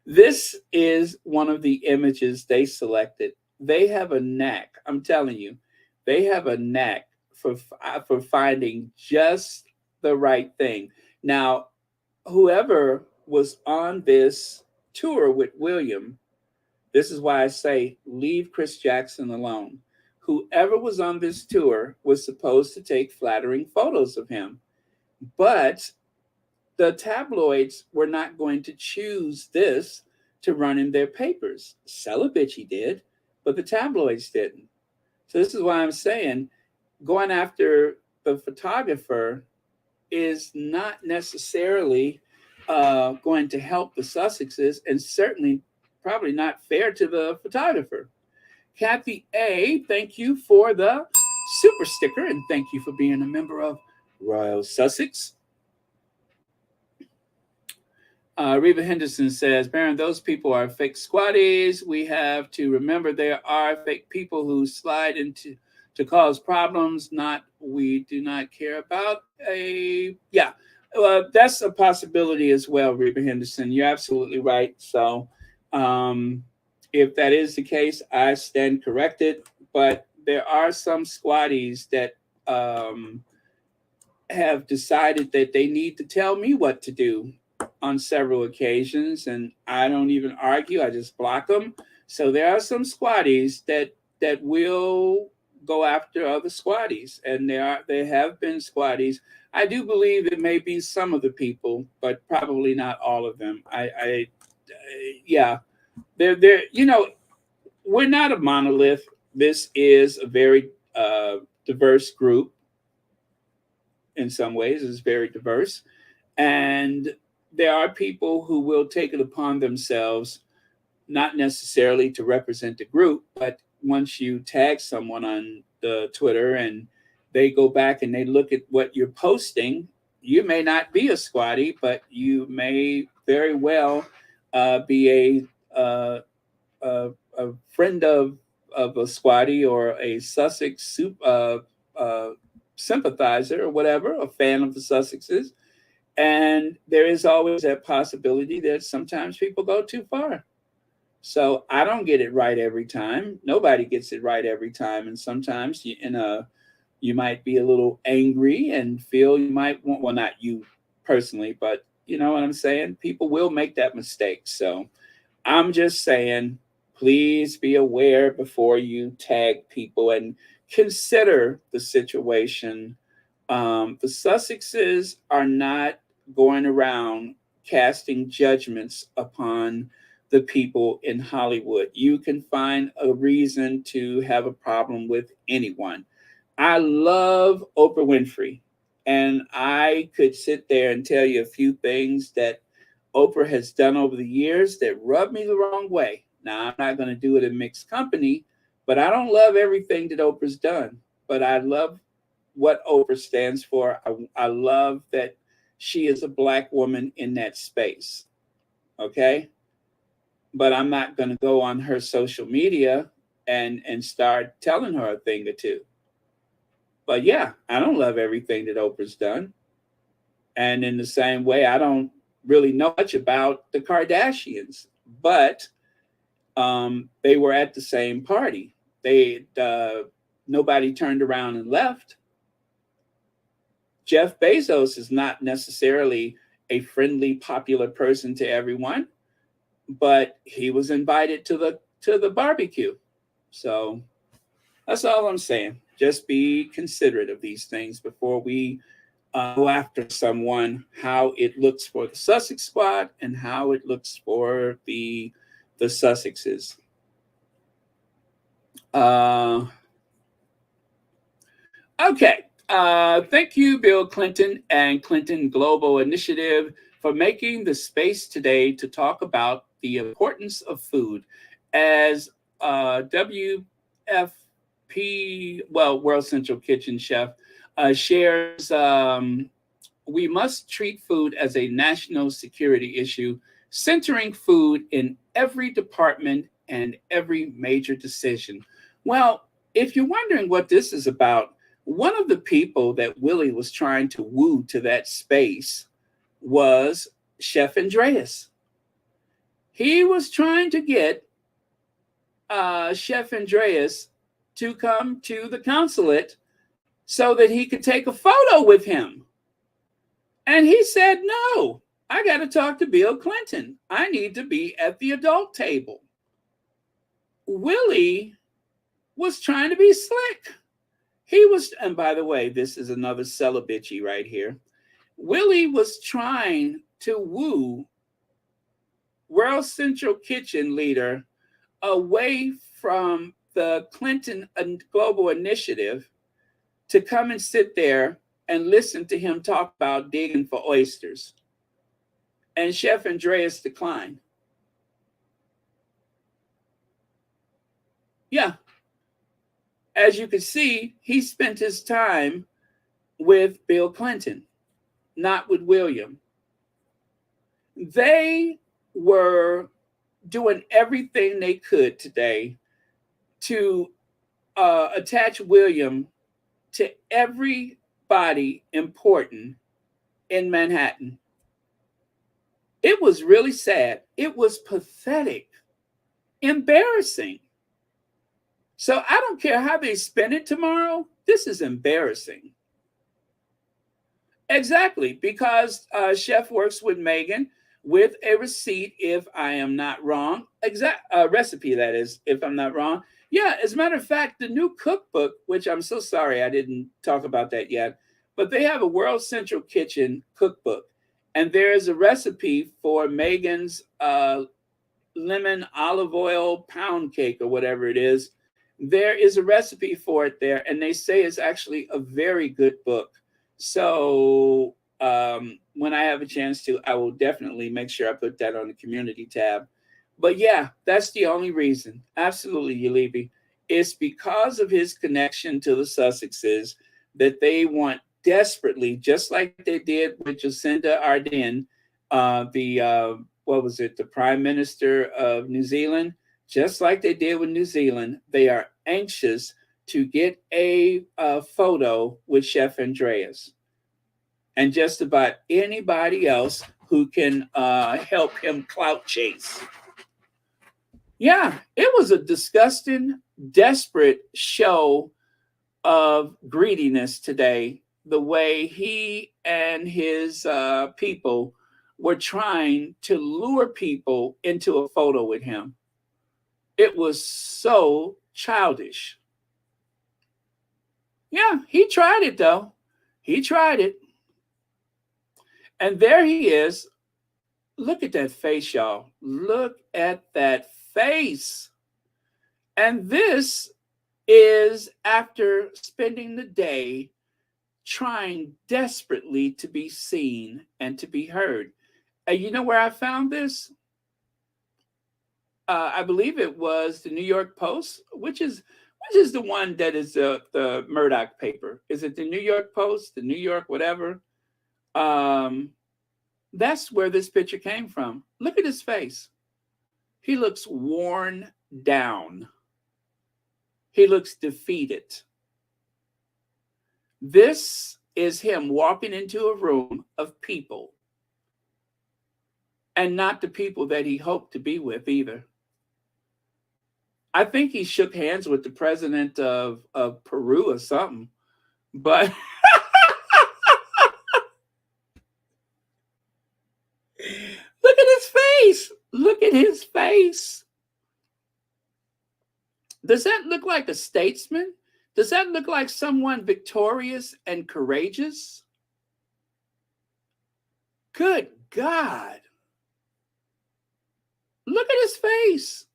This is one of the images they selected. They have a knack. I'm telling you, they have a knack for finding just the right thing. Now, whoever was on this tour with William, this is why I say leave Chris Jackson alone. Whoever was on this tour was supposed to take flattering photos of him, but the tabloids were not going to choose this to run in their papers. Celebici did, but the tabloids didn't. So this is why I'm saying going after the photographer is not necessarily going to help the Sussexes, and certainly probably not fair to the photographer. Kathy A., thank you for the super sticker, and thank you for being a member of Royal Sussex. Reba Henderson says, Baron, those people are fake squatties. We have to remember there are fake people who slide into to cause problems. We do not care about that's a possibility as well, Reba Henderson. You're absolutely right. So if that is the case, I stand corrected. But there are some squatties that have decided that they need to tell me what to do on several occasions, and I don't even argue. I just block them. So there are some squatties that will go after other squatties, and there have been squatties. I do believe it may be some of the people, but probably not all of them. They're we're not a monolith. This is a very diverse group. In some ways, it's very diverse, and there are people who will take it upon themselves, not necessarily to represent the group, but once you tag someone on the Twitter and they go back and they look at what you're posting, you may not be a squatty, but you may very well be a friend of a squatty or a Sussex sympathizer or whatever, a fan of the Sussexes. And there is always that possibility that sometimes people go too far. So I don't get it right every time. Nobody gets it right every time. And sometimes you might be a little angry and feel you might want, well, not you personally, but you know what I'm saying? People will make that mistake. So I'm just saying, please be aware before you tag people and consider the situation. The Sussexes are not going around casting judgments upon the people in Hollywood. You can find a reason to have a problem with anyone. I love Oprah Winfrey, and I could sit there and tell you a few things that Oprah has done over the years that rub me the wrong way. Now, I'm not going to do it in mixed company, but I don't love everything that Oprah's done. But I love what Oprah stands for. I love that she is a Black woman in that space. Okay? But I'm not going to go on her social media and start telling her a thing or two. But yeah, I don't love everything that Oprah's done. And in the same way, I don't really know much about the Kardashians, but they were at the same party. Nobody turned around and left. Jeff Bezos is not necessarily a friendly, popular person to everyone, but he was invited to the barbecue. So that's all I'm saying. Just be considerate of these things before we go after someone, how it looks for the Sussex squad and how it looks for the Sussexes. Okay. Thank you, Bill Clinton and Clinton Global Initiative, for making the space today to talk about the importance of food. As WFP, World Central Kitchen Chef, shares, we must treat food as a national security issue, centering food in every department and every major decision. Well, if you're wondering what this is about, one of the people that Willy was trying to woo to that space was Chef Andreas. He was trying to get Chef Andreas to come to the consulate so that he could take a photo with him. And he said, no, I got to talk to Bill Clinton. I need to be at the adult table. Willie was trying to be slick. He was, and by the way, this is another celibitchy right here. Willie was trying to woo World Central Kitchen leader away from the Clinton Global Initiative to come and sit there and listen to him talk about digging for oysters. And Chef Andreas declined. Yeah. As you can see, he spent his time with Bill Clinton, not with William. They were doing everything they could today to attach William to everybody important in Manhattan. It was really sad. It was pathetic, embarrassing. So I don't care how they spend it tomorrow. This is embarrassing. Exactly, because Chef works with Meghan with a receipt, if I am not wrong. Recipe, that is, if I'm not wrong. Yeah, as a matter of fact, the new cookbook, which I'm so sorry I didn't talk about that yet, but they have a World Central Kitchen cookbook. And there is a recipe for Meghan's lemon olive oil pound cake or whatever it is. There is a recipe for it there, and they say it's actually a very good book. So when I have a chance to, I will definitely make sure I put that on the community tab. But yeah, that's the only reason. Absolutely, Yulibi. It's because of his connection to the Sussexes that they want desperately, just like they did with Jacinda Ardern, the Prime Minister of New Zealand. Just like they did with New Zealand, they are anxious to get a photo with Chef Andreas and just about anybody else who can help him clout chase. Yeah, it was a disgusting, desperate show of greediness today, the way he and his people were trying to lure people into a photo with him. It was so childish. Yeah, he tried it, though. He tried it. And there he is. Look at that face, y'all. Look at that face. And this is after spending the day trying desperately to be seen and to be heard. And you know where I found this? I believe it was the New York Post, which is the one that is the Murdoch paper. Is it the New York Post, the New York whatever? That's where this picture came from. Look at his face. He looks worn down. He looks defeated. This is him walking into a room of people, and not the people that he hoped to be with either. I think he shook hands with the president of Peru or something, but look at his face. Look at his face. Does that look like a statesman? Does that look like someone victorious and courageous? Good God. Look at his face.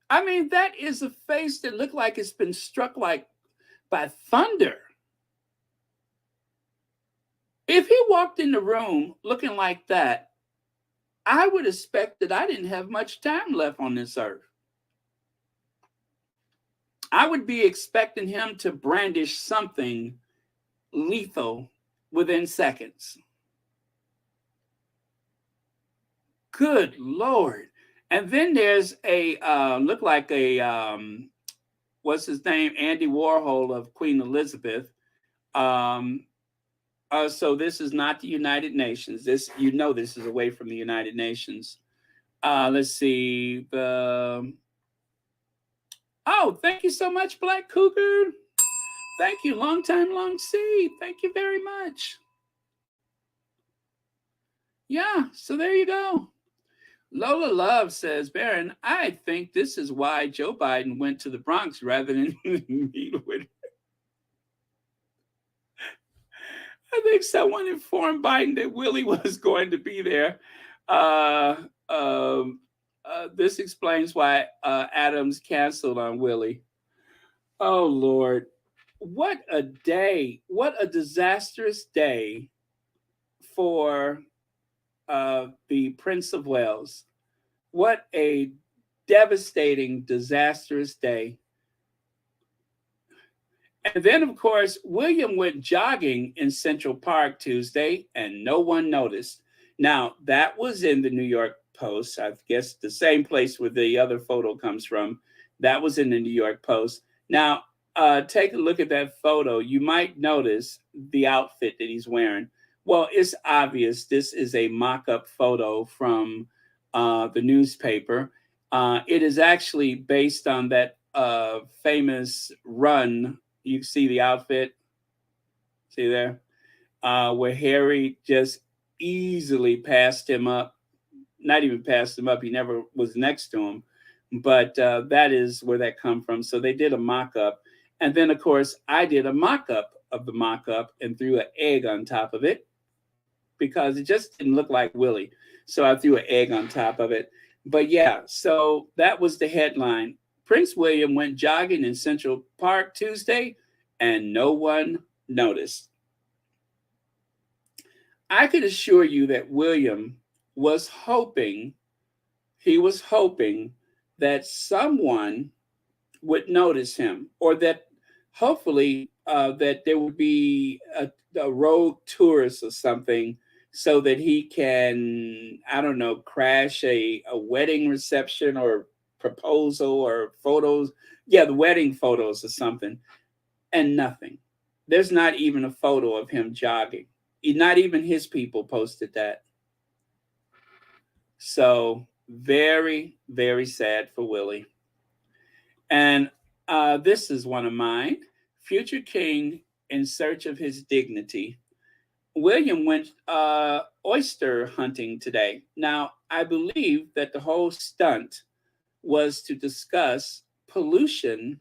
I mean, that is a face that looked like it's been struck like by thunder. If he walked in the room looking like that, I would expect that I didn't have much time left on this earth. I would be expecting him to brandish something lethal within seconds. Good Lord. And then there's a, look like a, what's his name? Andy Warhol of Queen Elizabeth. So this is not the United Nations. This is away from the United Nations. Let's see. Oh, thank you so much, Black Cougar. Thank you. Long time, long see. Thank you very much. Yeah, so there you go. Lola Love says, Baron, I think this is why Joe Biden went to the Bronx rather than meet with. I think someone informed Biden that Willie was going to be there. Uh, um, this explains why Adams canceled on Willie. Oh, Lord. What a day. What a disastrous day for the Prince of Wales. What a devastating, disastrous day. And then, of course, William went jogging in Central Park Tuesday and no one noticed. Now, that was in the New York Post. I guess the same place where the other photo comes from. That was in the New York Post. Now, take a look at that photo. You might notice the outfit that he's wearing. Well, it's obvious this is a mock-up photo from the newspaper. It is actually based on that famous run. You see the outfit, see there, where Harry just easily passed him up. Not even passed him up. He never was next to him. But that is where that come from. So they did a mock-up. And then, of course, I did a mock-up of the mock-up and threw an egg on top of it because it just didn't look like Willie. So I threw an egg on top of it. But yeah, so that was the headline. Prince William went jogging in Central Park Tuesday and no one noticed. I could assure you that William was hoping, that someone would notice him, or that hopefully that there would be a rogue tourist or something so that he can, I don't know, crash a wedding reception or proposal or photos. Yeah, the wedding photos or something. And nothing. There's not even a photo of him jogging. Not even his people posted that. So very, very sad for Willie. And this is one of mine. Future king in search of his dignity. William went oyster hunting today. Now, I believe that the whole stunt was to discuss pollution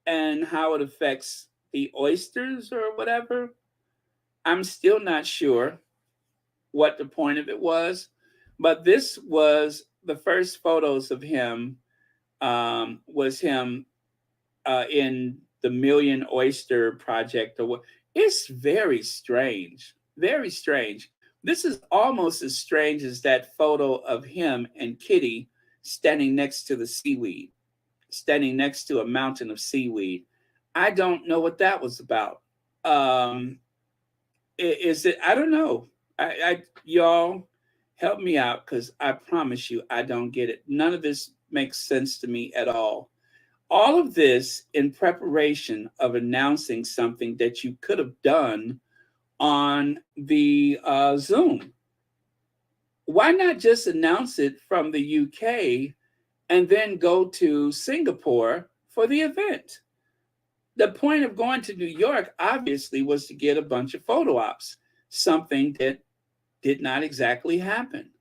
and how it affects the oysters or whatever. I'm still not sure what the point of it was, but this was the first photos of him, was him in the Million Oyster Project. It's very strange, very strange. This is almost as strange as that photo of him and Kitty standing next to the seaweed, standing next to a mountain of seaweed. I don't know what that was about. Is it? I don't know. Y'all help me out because I promise you I don't get it. None of this makes sense to me at all. All of this in preparation of announcing something that you could have done on the Zoom. Why not just announce it from the UK and then go to Singapore for the event? The point of going to New York, obviously, was to get a bunch of photo ops, something that did not exactly happen.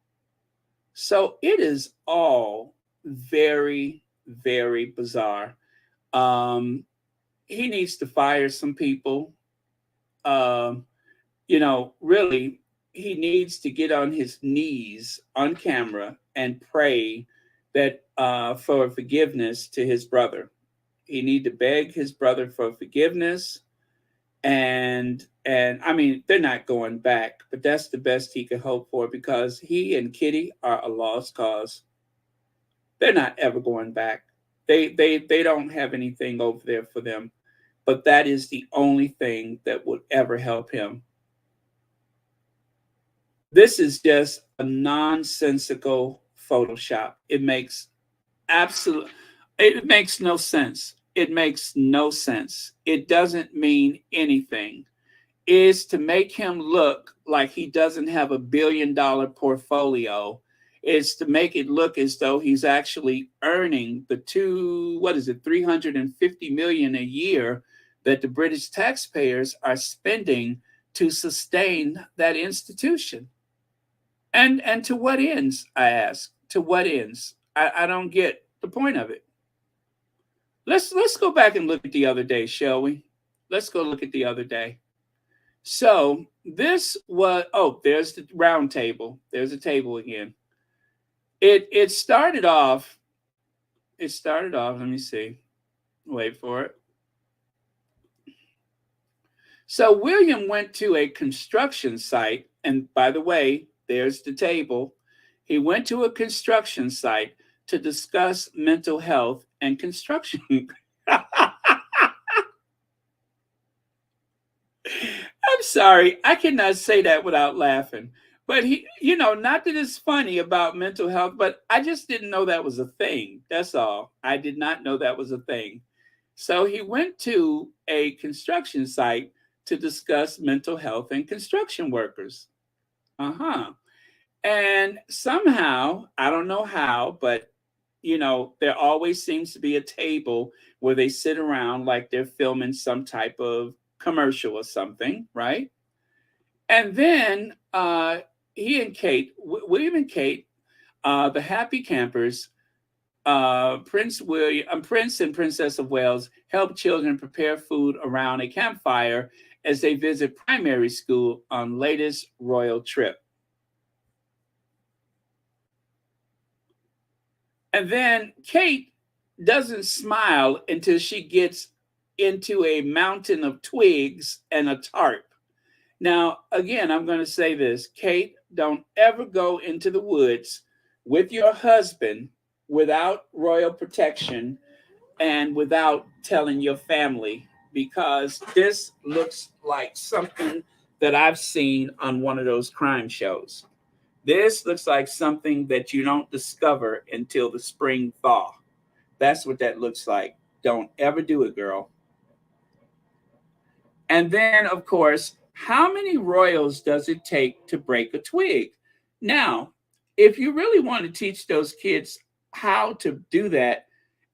So it is all very, very bizarre. He needs to fire some people. Really, he needs to get on his knees on camera and pray that for forgiveness to his brother. He need to beg his brother for forgiveness, and I mean they're not going back, but that's the best he could hope for because he and Kitty are a lost cause. They're not ever going back. They don't have anything over there for them, but that is the only thing that would ever help him. This is just a nonsensical Photoshop. It makes no sense. It makes no sense. It doesn't mean anything. Is to make him look like he doesn't have $1 billion portfolio. Is to make it look as though he's actually earning the $350 million a year that the British taxpayers are spending to sustain that institution. And to what ends, I ask? To what ends? I don't get the point of it. Let's go back and look at the other day, shall we? Let's go look at the other day. So this was, oh, there's the round table. There's a table again. It started off, let me see. Wait for it. So William went to a construction site, and by the way, there's the table. He went to a construction site to discuss mental health and construction. I'm sorry, I cannot say that without laughing. But he, not that it's funny about mental health, but I just didn't know that was a thing. That's all. I did not know that was a thing. So he went to a construction site to discuss mental health and construction workers. And somehow, I don't know how, but there always seems to be a table where they sit around like they're filming some type of commercial or something, right? And then William and Kate, the happy campers, Prince and Princess of Wales help children prepare food around a campfire as they visit primary school on latest royal trip. And then Kate doesn't smile until she gets into a mountain of twigs and a tarp. Now, again, I'm going to say this. Kate, don't ever go into the woods with your husband without royal protection and without telling your family, because this looks like something that I've seen on one of those crime shows. This looks like something that you don't discover until the spring thaw. That's what that looks like. Don't ever do it, girl. And then, of course, how many royals does it take to break a twig? Now, if you really want to teach those kids how to do that,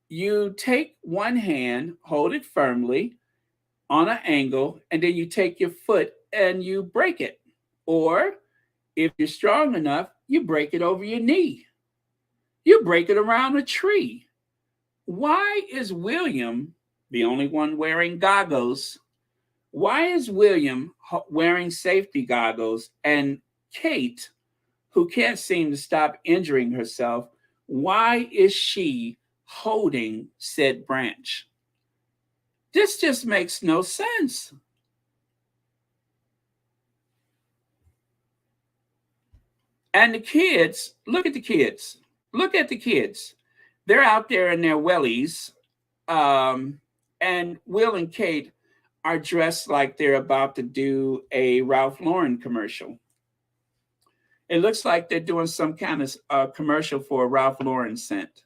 you take one hand, hold it firmly on an angle, and then you take your foot and you break it. Or if you're strong enough, you break it over your knee. You break it around a tree. Why is William the only one wearing goggles? Why is William wearing safety goggles and Kate, who can't seem to stop injuring herself, why is she holding said branch? This just makes no sense. And the kids, look at the kids. Look at the kids. They're out there in their wellies. And Will and Kate are dressed like they're about to do a Ralph Lauren commercial. It looks like they're doing some kind of commercial for a Ralph Lauren scent.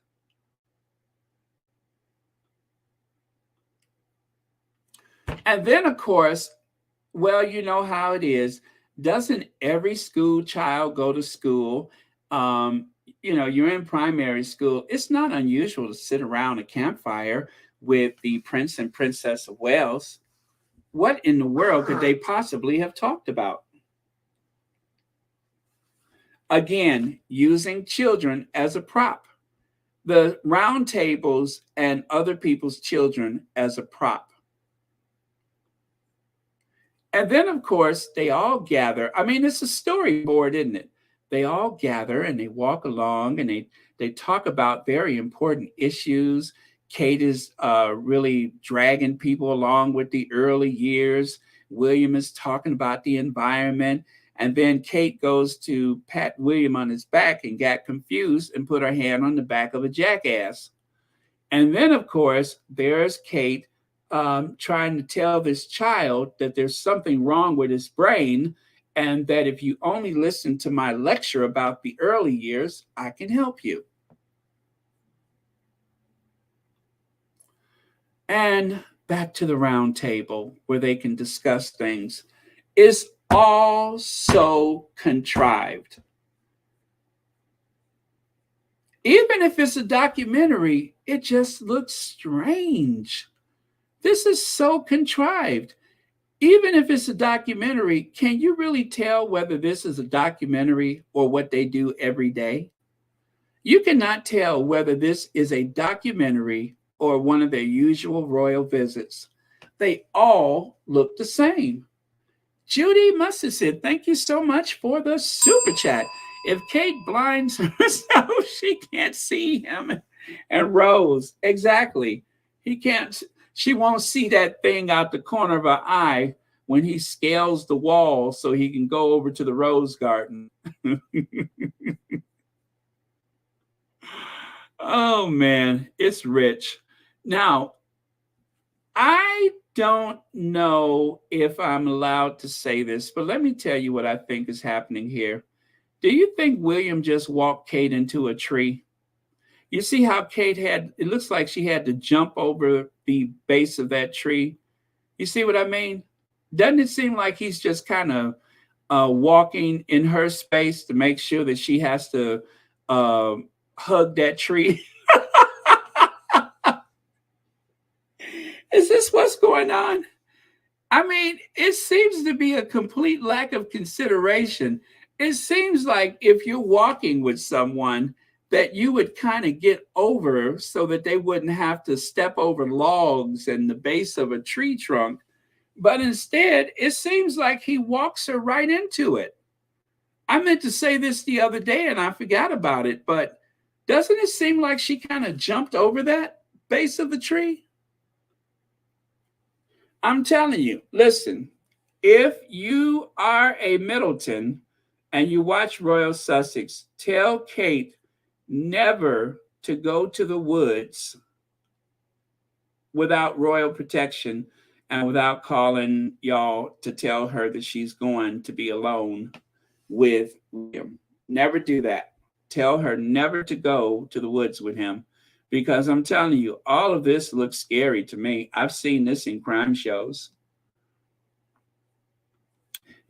And then, of course, well, you know how it is. Doesn't every school child go to school? You're in primary school. It's not unusual to sit around a campfire with the Prince and Princess of Wales. What in the world could they possibly have talked about? Again, using children as a prop. The round tables and other people's children as a prop. And then, of course, they all gather. I mean, it's a storyboard, isn't it? They all gather and they walk along and they talk about very important issues. Kate is really dragging people along with the early years. William is talking about the environment. And then Kate goes to pat William on his back and got confused and put her hand on the back of a jackass. And then, of course, there's Kate trying to tell this child that there's something wrong with his brain and that if you only listen to my lecture about the early years, I can help you. And back to the round table where they can discuss things is all so contrived. Even if it's a documentary, it just looks strange. This is so contrived. Even if it's a documentary, can you really tell whether this is a documentary or what they do every day? You cannot tell whether this is a documentary or one of their usual royal visits. They all look the same. Judy Mustard said, thank you so much for the super chat. If Kate blinds herself, she can't see him. And Rose, exactly. He can't, she won't see that thing out the corner of her eye when he scales the wall so he can go over to the rose garden. Oh, man, it's rich. Now, I don't know if I'm allowed to say this, but let me tell you what I think is happening here. Do you think William just walked Kate into a tree? You see how Kate had, it looks like she had to jump over the base of that tree. You see what I mean? Doesn't it seem like he's just kind of walking in her space to make sure that she has to hug that tree? Is this what's going on? I mean, it seems to be a complete lack of consideration. It seems like if you're walking with someone that you would kind of get over so that they wouldn't have to step over logs and the base of a tree trunk. But instead, it seems like he walks her right into it. I meant to say this the other day and I forgot about it, but doesn't it seem like she kind of jumped over that base of the tree? I'm telling you, listen, if you are a Middleton and you watch Royal Sussex, tell Kate never to go to the woods without royal protection and without calling y'all to tell her that she's going to be alone with William. Never do that. Tell her never to go to the woods with him, because I'm telling you, all of this looks scary to me. I've seen this in crime shows.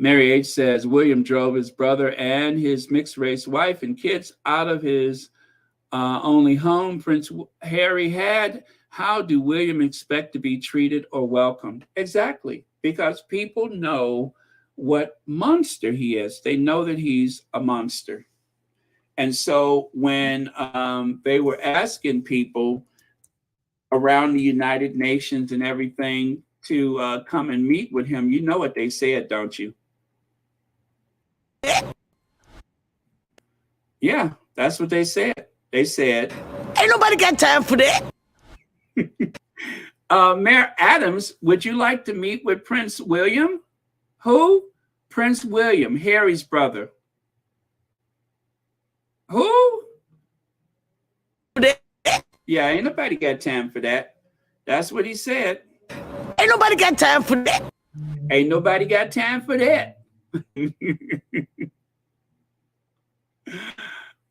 Mary H. says, William drove his brother and his mixed-race wife and kids out of his only home Prince Harry had. How do William expect to be treated or welcomed? Exactly, because people know what monster he is. They know that he's a monster. And so when they were asking people around the United Nations and everything to come and meet with him, you know what they said, don't you? Yeah, that's what they said. They said, ain't nobody got time for that. Mayor Adams, would you like to meet with Prince William? Who? Prince William, Harry's brother. Who? Yeah, ain't nobody got time for that. That's what he said. Ain't nobody got time for that. Ain't nobody got time for that.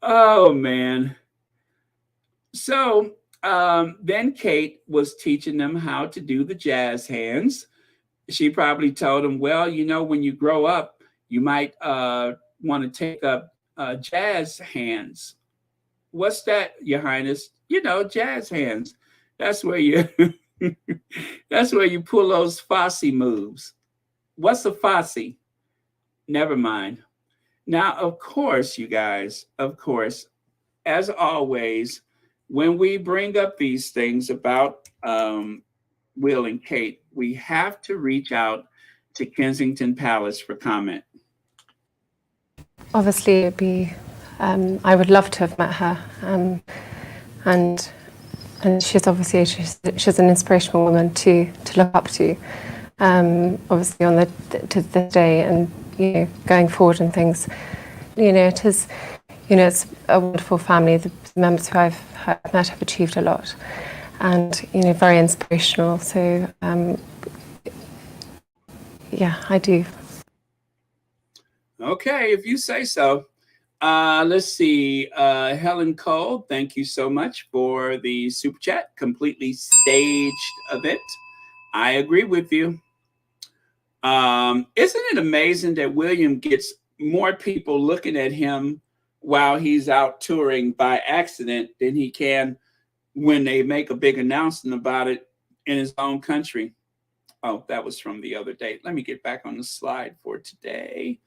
Oh, man. So then Kate was teaching them how to do the jazz hands. She probably told them, well, you know, when you grow up, you might want to take up jazz hands. What's that, Your Highness? You know, jazz hands. That's where you that's where you pull those Fosse moves. What's a Fosse? Never mind. Now, of course, you guys, of course, as always, when we bring up these things about Will and Kate, we have to reach out to Kensington Palace for comment. Obviously, it'd be. I would love to have met her, and she's obviously she's an inspirational woman to look up to. Obviously, on to this day, and you know, going forward and things. You know, it is. You know, it's a wonderful family. The members who I've met have achieved a lot, and you know, very inspirational. So, yeah, I do. Okay, if you say so. Let's see. Helen Cole, thank you so much for the super chat. Completely staged event. I agree with you. Isn't it amazing that William gets more people looking at him while he's out touring by accident than he can when they make a big announcement about it in his own country. Oh, that was from the other day. Let me get back on the slide for today.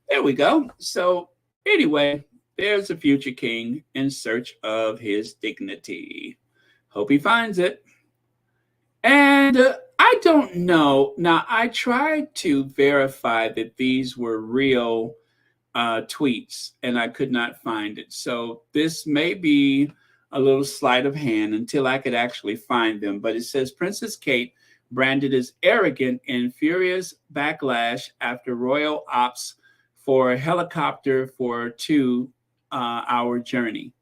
There we go. So anyway, there's a future king in search of his dignity. Hope he finds it. And I don't know. Now, I tried to verify that these were real tweets, and I could not find it. So this may be a little sleight of hand until I could actually find them. But it says Princess Kate branded as arrogant in furious backlash after royal opts for a helicopter for 2-hour journey.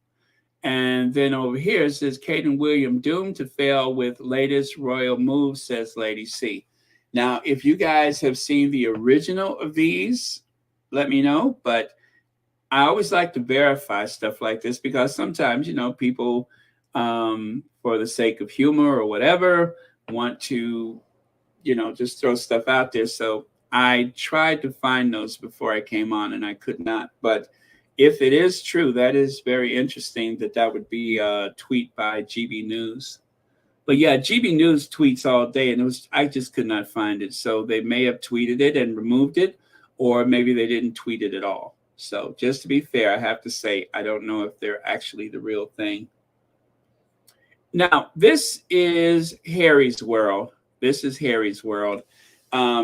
And then over here it says Kate and William doomed to fail with latest royal move, says Lady C. Now, if you guys have seen the original of these, let me know. But I always like to verify stuff like this because sometimes, people, for the sake of humor or whatever, want to, just throw stuff out there. So I tried to find those before I came on and I could not. But if it is true, that is very interesting that would be a tweet by GB News. But yeah, GB News tweets all day and I just could not find it. So they may have tweeted it and removed it, or maybe they didn't tweet it at all. So just to be fair, I have to say, I don't know if they're actually the real thing. Now, this is Harry's world. This is Harry's world.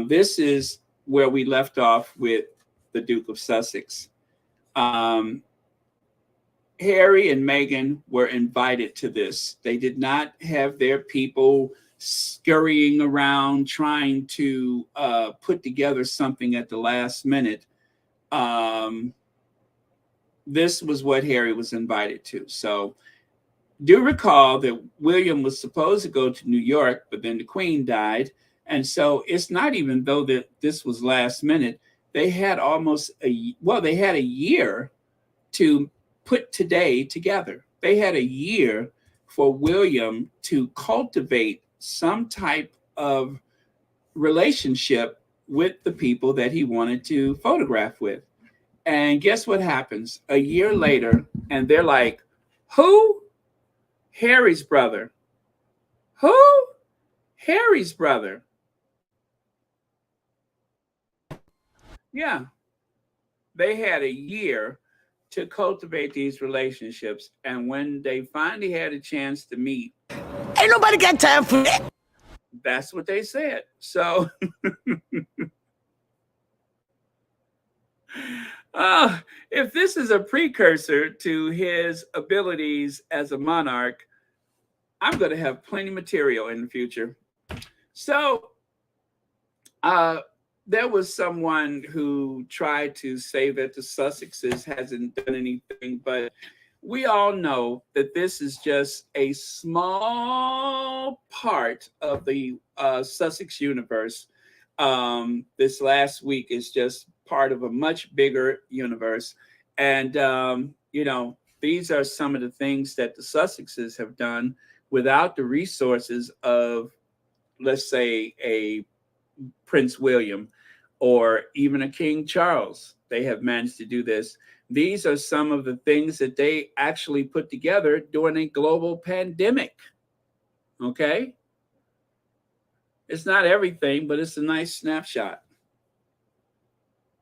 This is where we left off with the Duke of Sussex. Harry and Meghan were invited to this. They did not have their people scurrying around trying to put together something at the last minute. This was what Harry was invited to. So do recall that William was supposed to go to New York, but then the Queen died. And so it's not even though that this was last minute. They had they had a year to put today together. They had a year for William to cultivate some type of relationship with the people that he wanted to photograph with. And guess what happens? A year later, and they're like, who? Harry's brother. Who? Harry's brother. Yeah. They had a year to cultivate these relationships. And when they finally had a chance to meet, ain't nobody got time for that. That's what they said. So if this is a precursor to his abilities as a monarch, I'm going to have plenty of material in the future. So there was someone who tried to say that the Sussexes hasn't done anything, but we all know that this is just a small part of the Sussex universe. This last week is just part of a much bigger universe. And, these are some of the things that the Sussexes have done without the resources of, let's say, a Prince William or even a King Charles. They have managed to do this. These are some of the things that they actually put together during a global pandemic. Okay? It's not everything, but it's a nice snapshot.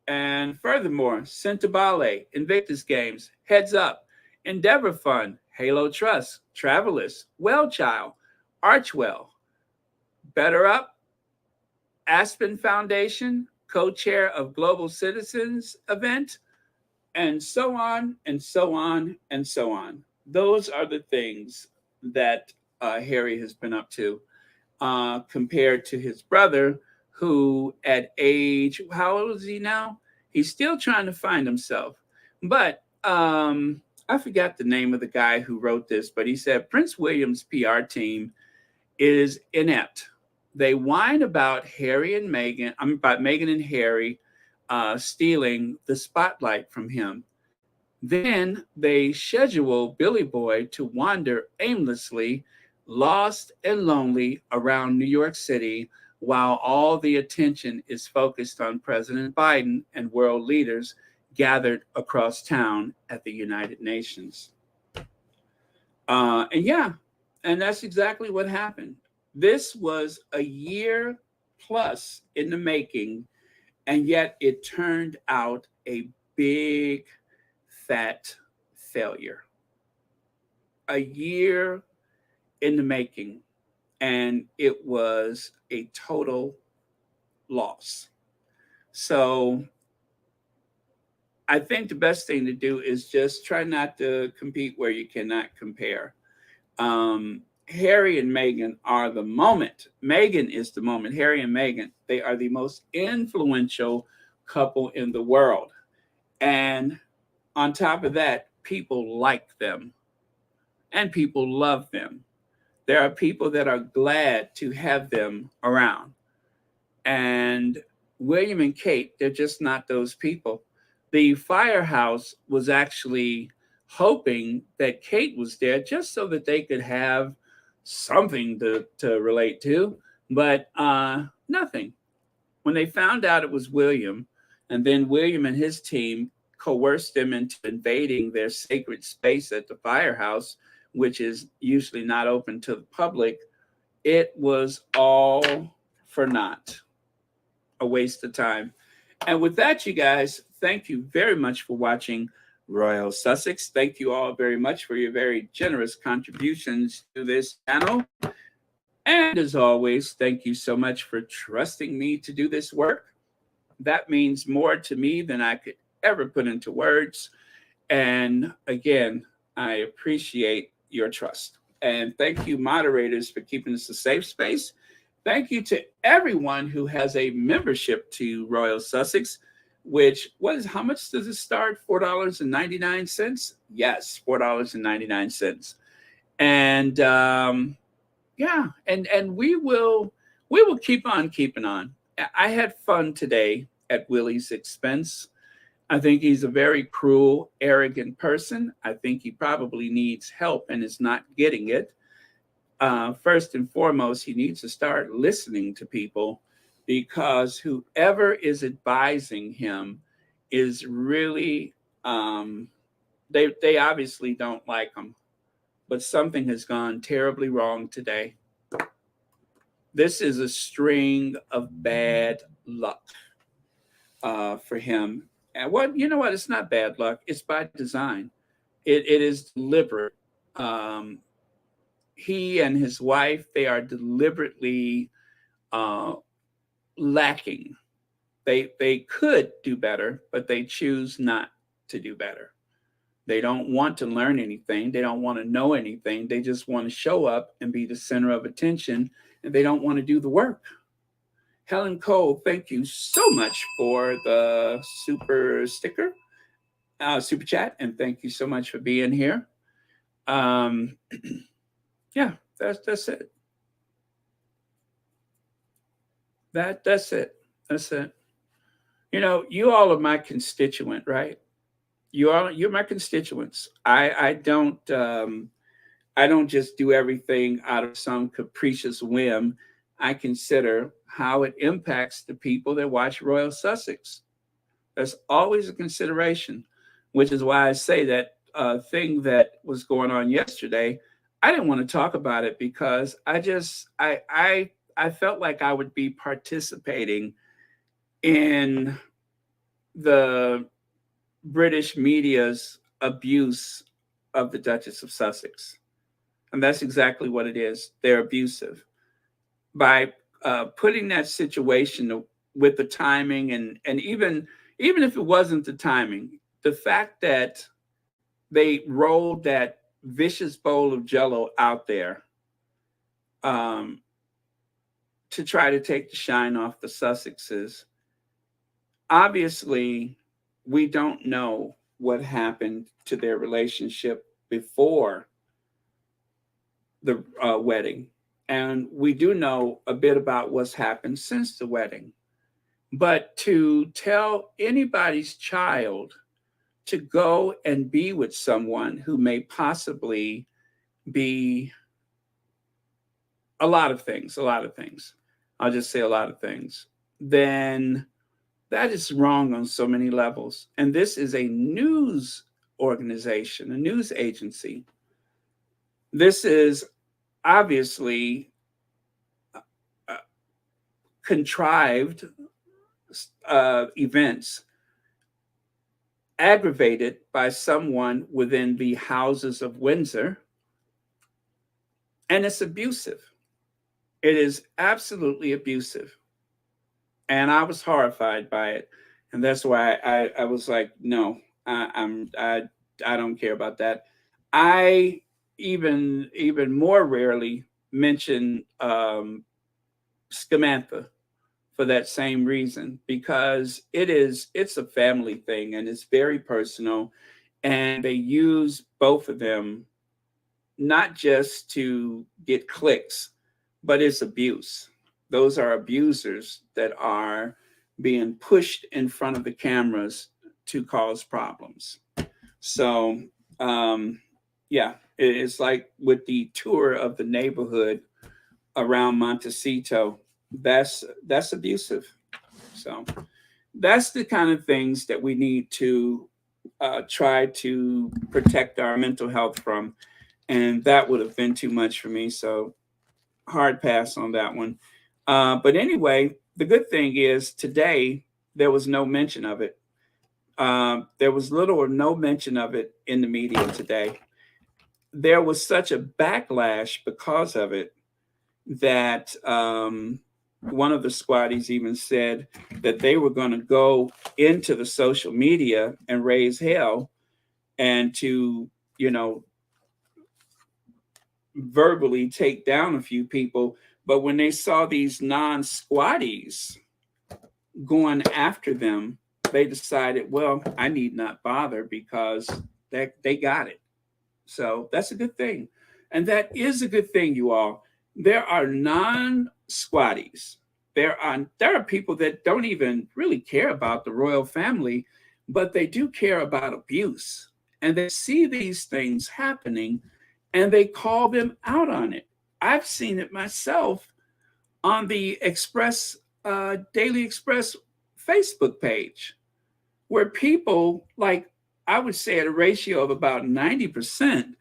And furthermore, Centabale, Invictus Games, Heads Up, Endeavor Fund, Halo Trust, Travelers, Wellchild, Archwell, Better Up, Aspen Foundation, co-chair of Global Citizens event, and so on, and so on, and so on. Those are the things that Harry has been up to compared to his brother, who at age, how old is he now? He's still trying to find himself. But I forgot the name of the guy who wrote this, but he said Prince William's PR team is inept. They whine about Meghan and Harry stealing the spotlight from him. Then they schedule Billy Boy to wander aimlessly, lost and lonely around New York City, while all the attention is focused on President Biden and world leaders gathered across town at the United Nations. And that's exactly what happened. This was a year plus in the making, and yet it turned out a big, fat failure. A year in the making, and it was a total loss. So I think the best thing to do is just try not to compete where you cannot compare. Harry and Meghan are the moment. Meghan is the moment. Harry and Meghan, they are the most influential couple in the world. And on top of that, people like them and people love them. There are people that are glad to have them around. And William and Kate, they're just not those people. The firehouse was actually hoping that Kate was there just so that they could have something to relate to, but nothing. When they found out it was William, and then William and his team coerced them into invading their sacred space at the firehouse, which is usually not open to the public, it was all for naught, a waste of time. And with that, you guys, thank you very much for watching Royal Sussex. Thank you all very much for your very generous contributions to this channel. And as always, thank you so much for trusting me to do this work. That means more to me than I could ever put into words. And again, I appreciate your trust. And thank you, moderators, for keeping this a safe space. Thank you to everyone who has a membership to Royal Sussex, which was, how much does it start? $4.99? Yes, $4.99. And yeah, and we will keep on keeping on. I had fun today at Willy's expense. I think he's a very cruel, arrogant person. I think he probably needs help and is not getting it. First and foremost, he needs to start listening to people, because whoever is advising him is really, they obviously don't like him, but something has gone terribly wrong today. This is a string of bad luck for him. And you know what? It's not bad luck. It's by design. It is deliberate. He and his wife, they are deliberately lacking. They could do better, but they choose not to do better. They don't want to learn anything. They don't want to know anything. They just want to show up and be the center of attention, and they don't want to do the work. Helen Cole, thank you so much for the super sticker, super chat, and thank you so much for being here. Yeah, that's it. That's it. That's it. You know, you all are my constituent, right? You're my constituents. I don't just do everything out of some capricious whim. I consider how it impacts the people that watch Royal Sussex. There's always a consideration, which is why I say that thing that was going on yesterday, I didn't want to talk about it because I felt like I would be participating in the British media's abuse of the Duchess of Sussex. And that's exactly what it is. They're abusive. By putting that situation with the timing, and even if it wasn't the timing, the fact that they rolled that vicious bowl of Jell-O out there to try to take the shine off the Sussexes. Obviously, we don't know what happened to their relationship before the wedding. And we do know a bit about what's happened since the wedding. But to tell anybody's child to go and be with someone who may possibly be a lot of things, I'll just say a lot of things, then that is wrong on so many levels. And this is a news organization, a news agency. This is obviously contrived events aggravated by someone within the houses of Windsor, and it's abusive. It is absolutely abusive. And I was horrified by it. And that's why I was like, no, I don't care about that. I even more rarely mention Scamantha for that same reason, because it's a family thing and it's very personal. And they use both of them not just to get clicks, but it's abuse. Those are abusers that are being pushed in front of the cameras to cause problems. So, yeah, it's like with the tour of the neighborhood around Montecito, that's abusive. So that's the kind of things that we need to try to protect our mental health from. And that would have been too much for me. So hard pass on that one. But anyway, the good thing is today there was no mention of it. There was little or no mention of it in the media today. There was such a backlash because of it that one of the squatties even said that they were going to go into the social media and raise hell and to, verbally take down a few people. But when they saw these non-squatties going after them, they decided, well, I need not bother because they got it. So that's a good thing. And that is a good thing, you all. There are non-squatties. There are people that don't even really care about the royal family, but they do care about abuse. And they see these things happening and they call them out on it. I've seen it myself on the Daily Express Facebook page, where people, like I would say at a ratio of about 90%,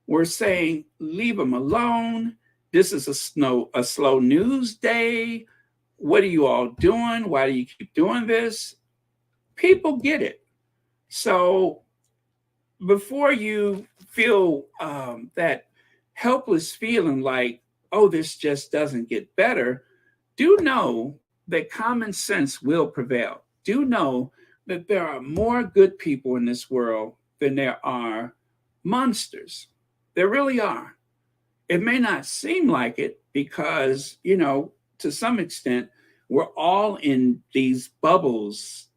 were saying, leave them alone. This is a slow news day. What are you all doing? Why do you keep doing this? People get it. So before you feel that helpless feeling like, oh, this just doesn't get better, do know that common sense will prevail. Do know that there are more good people in this world than there are monsters. There really are. It may not seem like it because, to some extent, we're all in these bubbles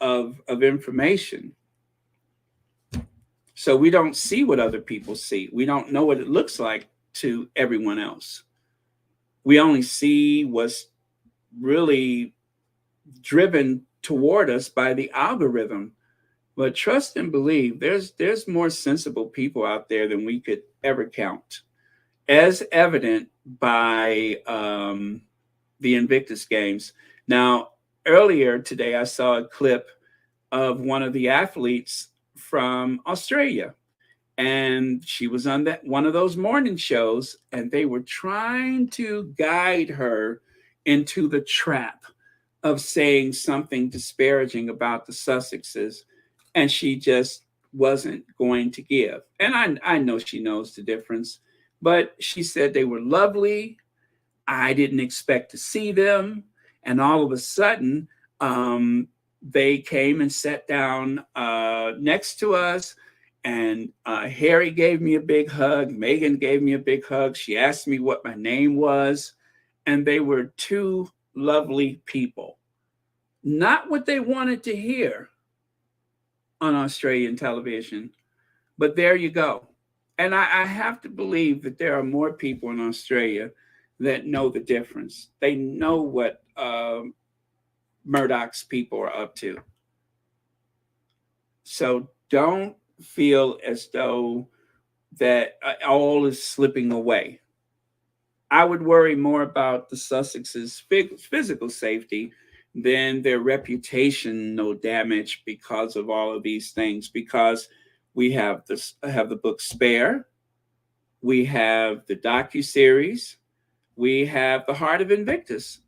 of information. So we don't see what other people see. We don't know what it looks like to everyone else. We only see what's really driven toward us by the algorithm. But trust and believe, there's more sensible people out there than we could ever count, as evident by the Invictus Games. Now, earlier today, I saw a clip of one of the athletes from Australia, and she was on one of those morning shows, and they were trying to guide her into the trap of saying something disparaging about the Sussexes, and she just wasn't going to give. And I know she knows the difference, but she said they were lovely. I didn't expect to see them, and all of a sudden, they came and sat down next to us, and Harry gave me a big hug. Meghan gave me a big hug. She asked me what my name was, and they were two lovely people. Not what they wanted to hear on Australian television, but there you go. And I have to believe that there are more people in Australia that know the difference. They know what Murdoch's people are up to. So don't feel as though that all is slipping away. I would worry more about the Sussexes' physical safety than their reputational damage because of all of these things. Because we have the book Spare, we have the docuseries, we have The Heart of Invictus,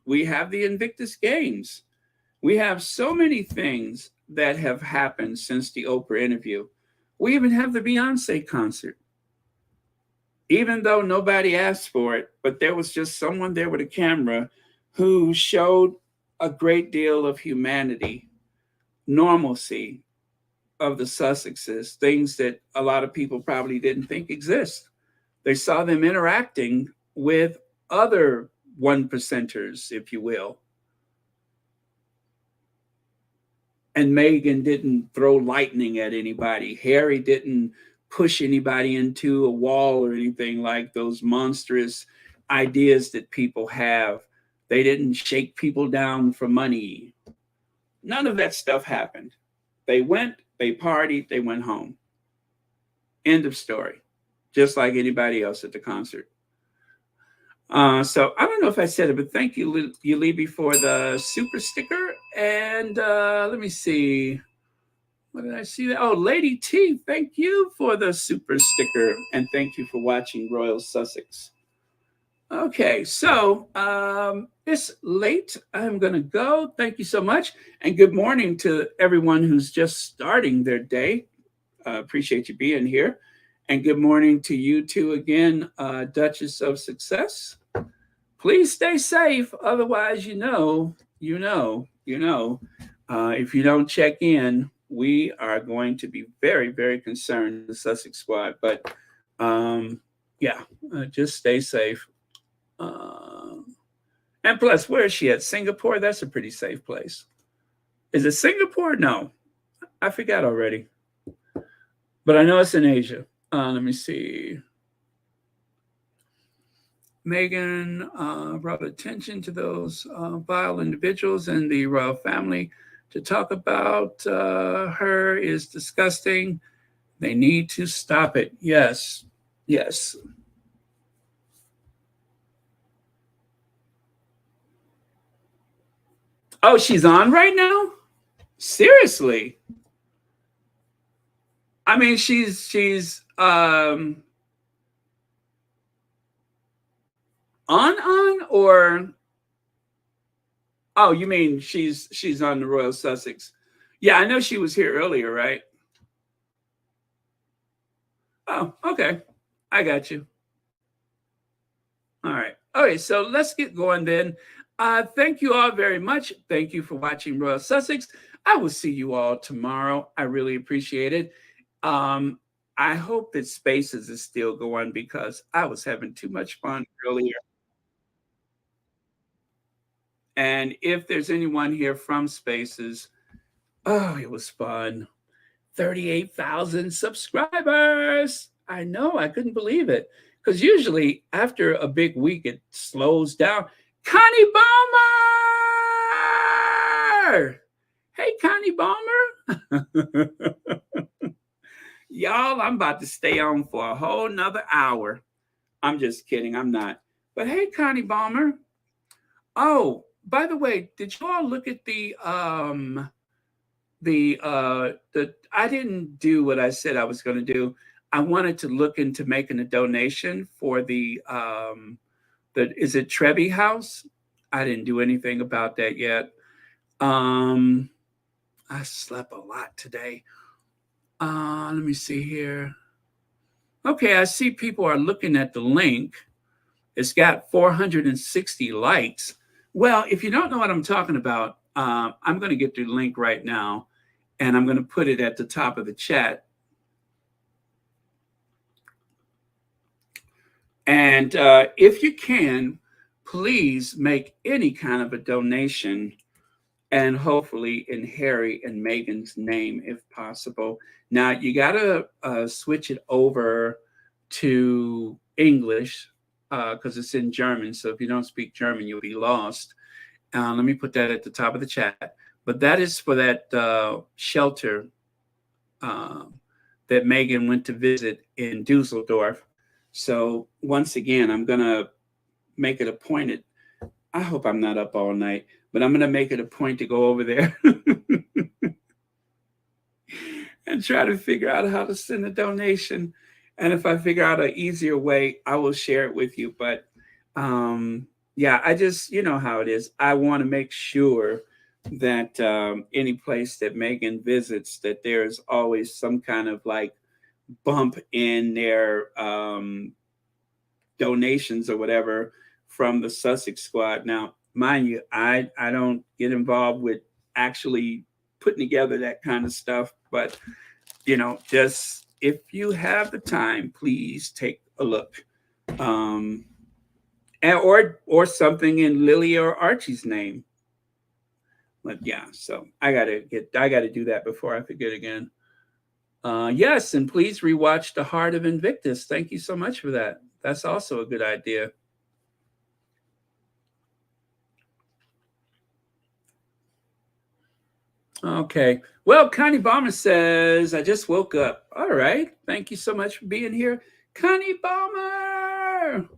We have the Invictus Games. We have so many things that have happened since the Oprah interview. We even have the Beyonce concert. Even though nobody asked for it, but there was just someone there with a camera who showed a great deal of humanity, normalcy of the Sussexes, things that a lot of people probably didn't think exist. They saw them interacting with other one percenters, if you will. And Meghan didn't throw lightning at anybody. Harry didn't push anybody into a wall or anything like those monstrous ideas that people have. They didn't shake people down for money. None of that stuff happened. They went, they partied, they went home. End of story. Just like anybody else at the concert. So I don't know if I said it, but thank you, Libby, for the super sticker. And let me see. What did I see? Oh, Lady T, thank you for the super sticker. And thank you for watching Royal Sussex. Okay, so it's late. I'm going to go. Thank you so much. And good morning to everyone who's just starting their day. Appreciate you being here. And good morning to you too again, Duchess of Success. Please stay safe. Otherwise, if you don't check in, we are going to be very, very concerned, the Sussex squad. But just stay safe. And plus, where is she at? Singapore? That's a pretty safe place. Is it Singapore? No, I forgot already. But I know it's in Asia. Let me see. Meghan brought attention to those vile individuals in the royal family. To talk about her is disgusting. They need to stop it. Yes, yes. Oh, she's on right now? Seriously? I mean, she's on or oh, you mean she's on the Royal Sussex? Yeah, I know she was here earlier, right? Oh, okay. I got you. All right. Okay, so let's get going then. Thank you all very much. Thank you for watching Royal Sussex. I will see you all tomorrow. I really appreciate it. I hope that Spaces is still going because I was having too much fun earlier. And if there's anyone here from Spaces, oh, it was fun. 38,000 subscribers. I know, I couldn't believe it. Because usually after a big week, it slows down. Connie Balmer! Hey, Connie Balmer. Y'all, I'm about to stay on for a whole nother hour. I'm just kidding. I'm not. But hey, Connie Balmer. Oh, by the way, did you all look at the I didn't do what I said I was going to do. I wanted to look into making a donation for the is it Trevi House? I didn't do anything about that yet. I slept a lot today. Let me see here. Okay, I see people are looking at the link. It's got 460 likes. Well, if you don't know what I'm talking about, I'm going to get the link right now, and I'm going to put it at the top of the chat. And if you can, please make any kind of a donation, and hopefully in Harry and Meghan's name, if possible. Now, you got to switch it over to English because it's in German. So if you don't speak German, you'll be lost. Let me put that at the top of the chat. But that is for that shelter that Meghan went to visit in Düsseldorf. So once again, I'm going to make it a point. I hope I'm not up all night, but I'm going to make it a point to go over there and try to figure out how to send a donation. And if I figure out an easier way, I will share it with you. But yeah, I just, you know how it is. I want to make sure that any place that Meghan visits, that there's always some kind of like bump in their donations or whatever from the Sussex squad. Now, mind you, I don't get involved with actually putting together that kind of stuff, but you know, just if you have the time, please take a look. Um, or something in Lily or Archie's name. But yeah, so I gotta do that before I forget again. Yes, and please rewatch The Heart of Invictus. Thank you so much for that. That's also a good idea. Okay. Well, Connie Balmer says, I just woke up. All right. Thank you so much for being here, Connie Balmer.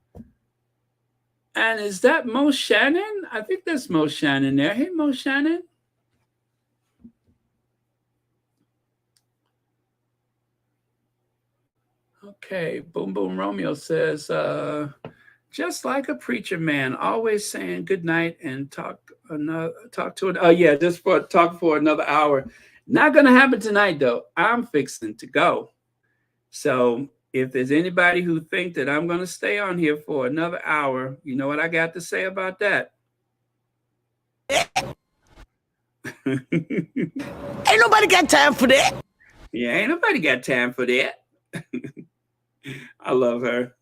And is that Mo Shannon? I think that's Mo Shannon there. Hey, Mo Shannon. Okay. Boom Boom Romeo says, just like a preacher man, always saying good night and talk to it. Oh yeah, just for talk for another hour. Not gonna happen tonight though. I'm fixing to go. So if there's anybody who think that I'm gonna stay on here for another hour, you know what I got to say about that. Ain't nobody got time for that. Yeah, ain't nobody got time for that. I love her.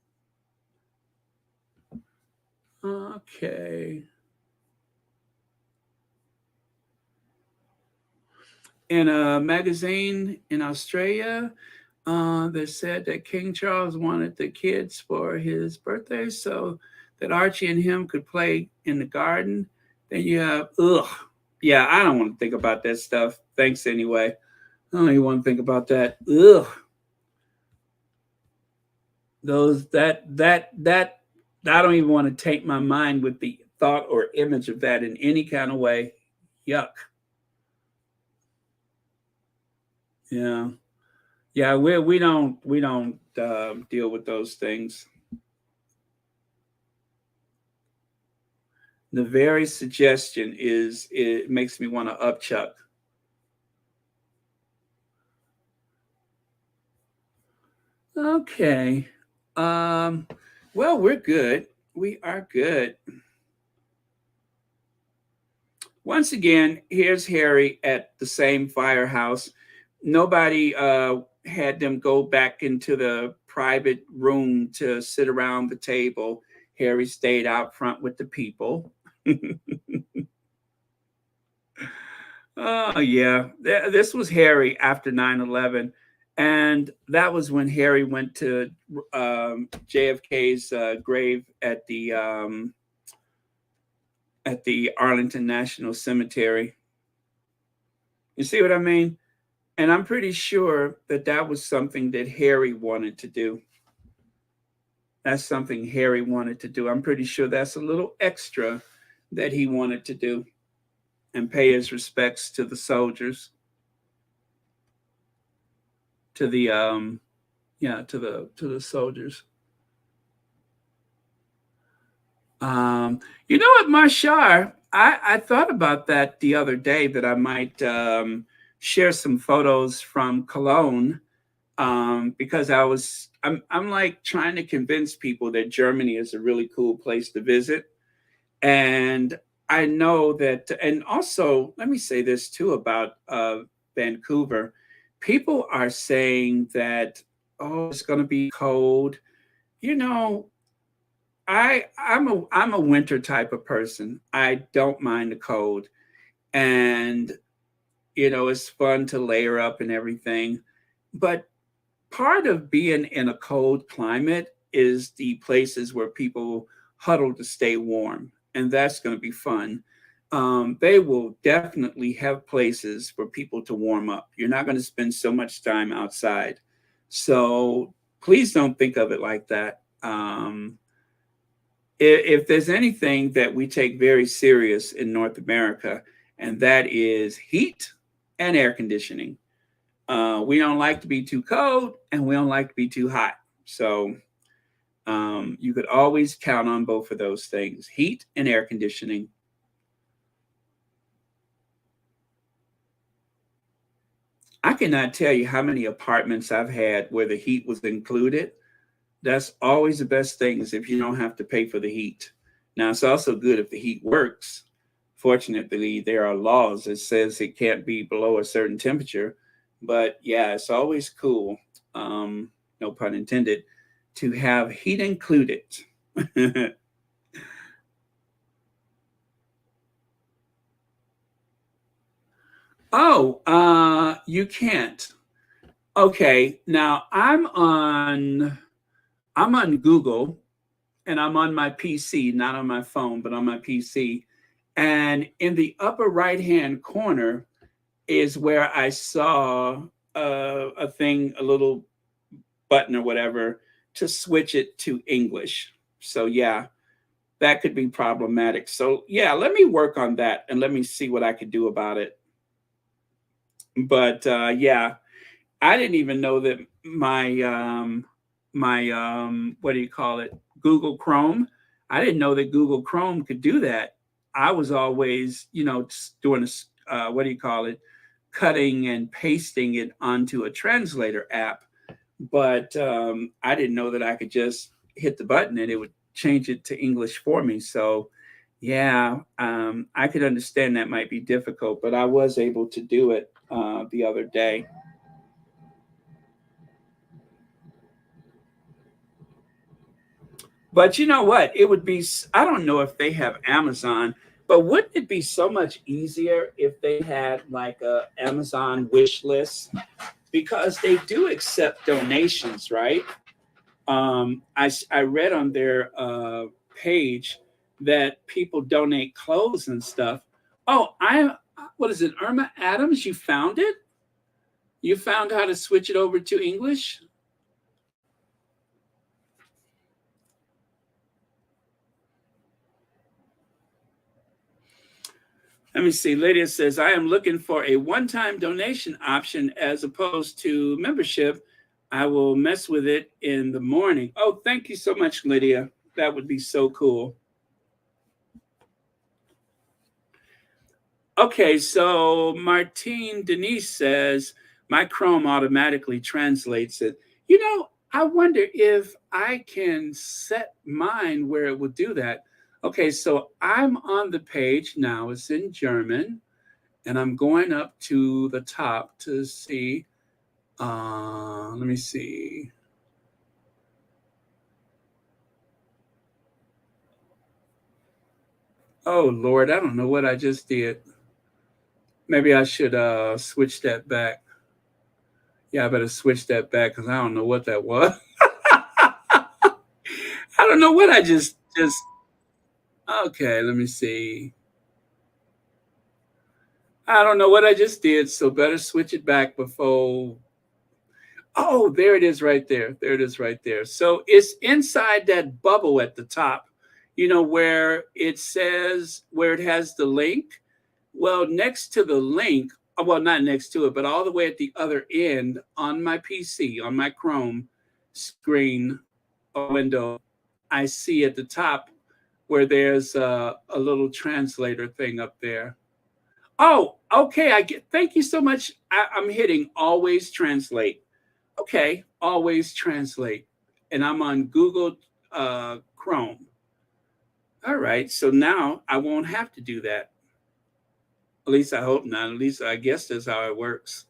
Okay. In a magazine in Australia, they said that King Charles wanted the kids for his birthday so that Archie and him could play in the garden. Then you have, yeah, I don't want to think about that stuff. Thanks anyway. I don't even want to think about that. That I don't even want to take my mind with the thought or image of that in any kind of way. Yuck. Yeah. Yeah, we don't deal with those things. The very suggestion it makes me want to upchuck. Okay. Well, we're good. We are good. Once again, here's Harry at the same firehouse. Nobody had them go back into the private room to sit around the table. Harry stayed out front with the people. Oh, yeah. This was Harry after 9/11. And that was when Harry went to JFK's grave at the Arlington National Cemetery. You see what I mean? And I'm pretty sure that that was something that Harry wanted to do. That's something Harry wanted to do. I'm pretty sure that's a little extra that he wanted to do and pay his respects to the soldiers, to the soldiers. You know what, Marshar? I thought about that the other day, that I might share some photos from Cologne, because I'm like trying to convince people that Germany is a really cool place to visit. And I know that, and also let me say this too about Vancouver. People are saying that, oh, it's going to be cold. You know, I'm a winter type of person. I don't mind the cold, and you know, it's fun to layer up and everything. But part of being in a cold climate is the places where people huddle to stay warm, and that's going to be fun. They will definitely have places for people to warm up. You're not going to spend so much time outside. So please don't think of it like that. If there's anything that we take very serious in North America, and that is heat and air conditioning. We don't like to be too cold, and we don't like to be too hot. So You could always count on both of those things, heat and air conditioning. I cannot tell you how many apartments I've had where the heat was included. That's always the best thing, is if you don't have to pay for the heat. Now, it's also good if the heat works. Fortunately, there are laws that says it can't be below a certain temperature. But yeah, it's always cool, no pun intended, to have heat included. Oh, you can't. Okay, now I'm on Google, and I'm on my PC, not on my phone, but on my PC. And in the upper right hand corner is where I saw a thing, a little button or whatever, to switch it to English. So yeah, that could be problematic. So yeah, let me work on that and let me see what I could do about it. But yeah, I didn't even know that my what do you call it? Google Chrome. I didn't know that Google Chrome could do that. I was always, doing what do you call it? Cutting and pasting it onto a translator app. But I didn't know that I could just hit the button and it would change it to English for me. So yeah, I could understand that might be difficult, but I was able to do it the other day. But you know what? It would be, I don't know if they have Amazon, but wouldn't it be so much easier if they had like a Amazon wish list? Because they do accept donations, right? I read on their page that people donate clothes and stuff. Oh, what is it? Irma Adams, you found it? You found how to switch it over to English? Let me see. Lydia says, I am looking for a one-time donation option as opposed to membership. I will mess with it in the morning. Oh, thank you so much, Lydia. That would be so cool. Okay, so Martine Denise says, my Chrome automatically translates it. I wonder if I can set mine where it will do that. Okay, so I'm on the page now. It's in German, and I'm going up to the top to see. Let me see. Oh, Lord, I don't know what I just did. Maybe I should switch that back. Yeah, I better switch that back because I don't know what that was. I don't know what I just. Okay, let me see. I don't know what I just did, so better switch it back before. Oh, there it is right there. There it is right there. So it's inside that bubble at the top, where it says, where it has the link. Well, next to the link, well, not next to it, but all the way at the other end on my PC, on my Chrome screen or window, I see at the top where there's a little translator thing up there. Oh, okay. Thank you so much. I'm hitting always translate. Okay, always translate. And I'm on Google Chrome. All right, so now I won't have to do that. At least I hope not. At least I guess that's how it works.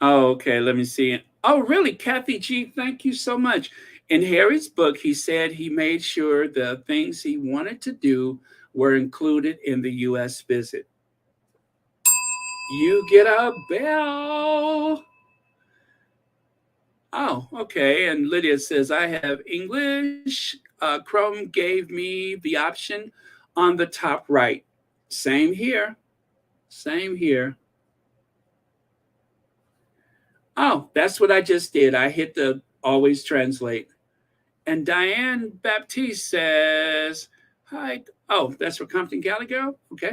Oh, okay, let me see. Oh, really, Kathy G, thank you so much. In Harry's book, he said he made sure the things he wanted to do were included in the U.S. visit. You get a bell. Oh, okay. And Lydia says, I have English. Chrome gave me the option on the top right. Same here. Same here. Oh, that's what I just did. I hit the always translate. And Diane Baptiste says, hi. Oh, that's for Compton Gallagher? Okay.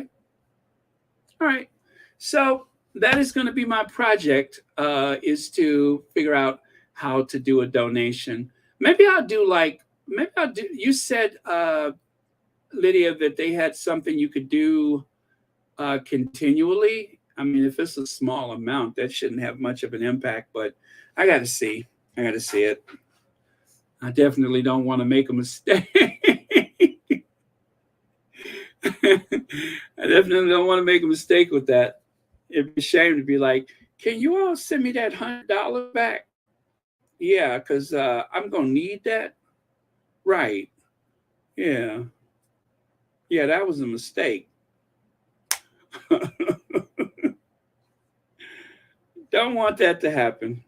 All right. So that is going to be my project, is to figure out how to do a donation. Maybe I'll do like, maybe I'll do, you said, Lydia, that they had something you could do continually. I mean, if it's a small amount, that shouldn't have much of an impact, but I got to see. I got to see it. I definitely don't want to make a mistake. I definitely don't want to make a mistake with that. It'd be a shame to be like, can you all send me that $100 back? Yeah, because I'm going to need that. Right. Yeah. Yeah, that was a mistake. Don't want that to happen.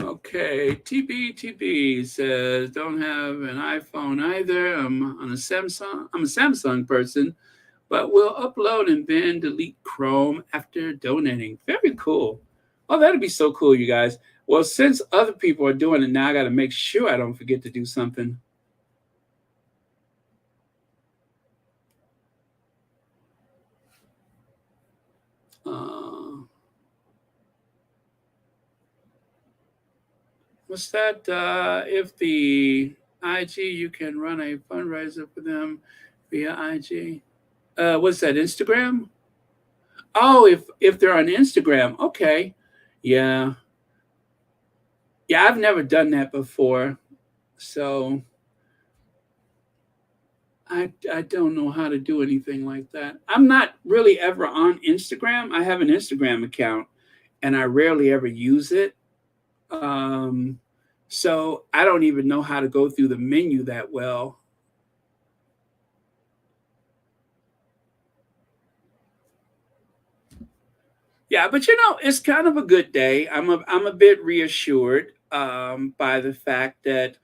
Okay, TB says don't have an iPhone either. I'm on a Samsung. I'm a Samsung person, but will upload and then delete Chrome after donating. Very cool. Oh, that'd be so cool, you guys. Well, since other people are doing it now, I got to make sure I don't forget to do something. What's that? If the IG, you can run a fundraiser for them via IG. What's that? Instagram? Oh, if they're on Instagram, okay. Yeah. Yeah, I've never done that before. So I don't know how to do anything like that. I'm not really ever on Instagram. I have an Instagram account and I rarely ever use it. So I don't even know how to go through the menu that well. Yeah, but it's kind of a good day. I'm a bit reassured by the fact that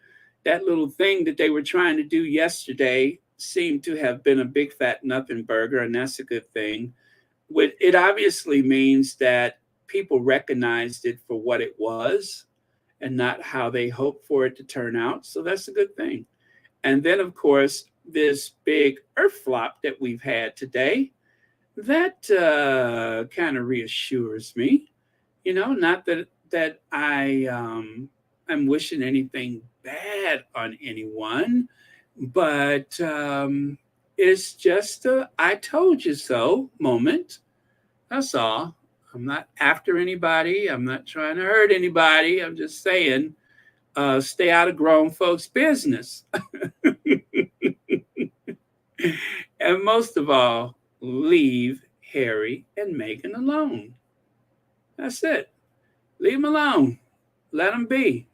that little thing that they were trying to do yesterday seemed to have been a big fat nothing burger, and that's a good thing. It obviously means that people recognized it for what it was and not how they hoped for it to turn out. So that's a good thing. And then, of course, this big earth flop that we've had today, that kind of reassures me. Not that I'm wishing anything bad on anyone, but it's just a "I told you so" moment. That's all. I'm not after anybody. I'm not trying to hurt anybody. I'm just saying, stay out of grown folks' business. And most of all, leave Harry and Meghan alone. That's it. Leave them alone. Let them be.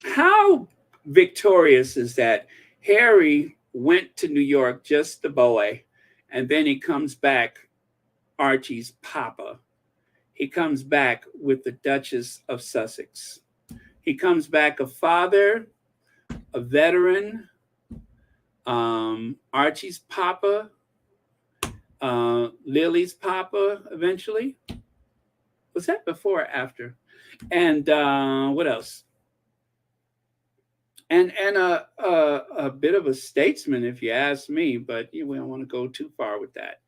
How victorious is that? Harry went to New York, just the boy, and then he comes back, Archie's papa. He comes back with the Duchess of Sussex. He comes back a father, a veteran, Archie's papa, Lily's papa eventually. Was that before or after? And what else? And a bit of a statesman, if you ask me, but we don't want to go too far with that.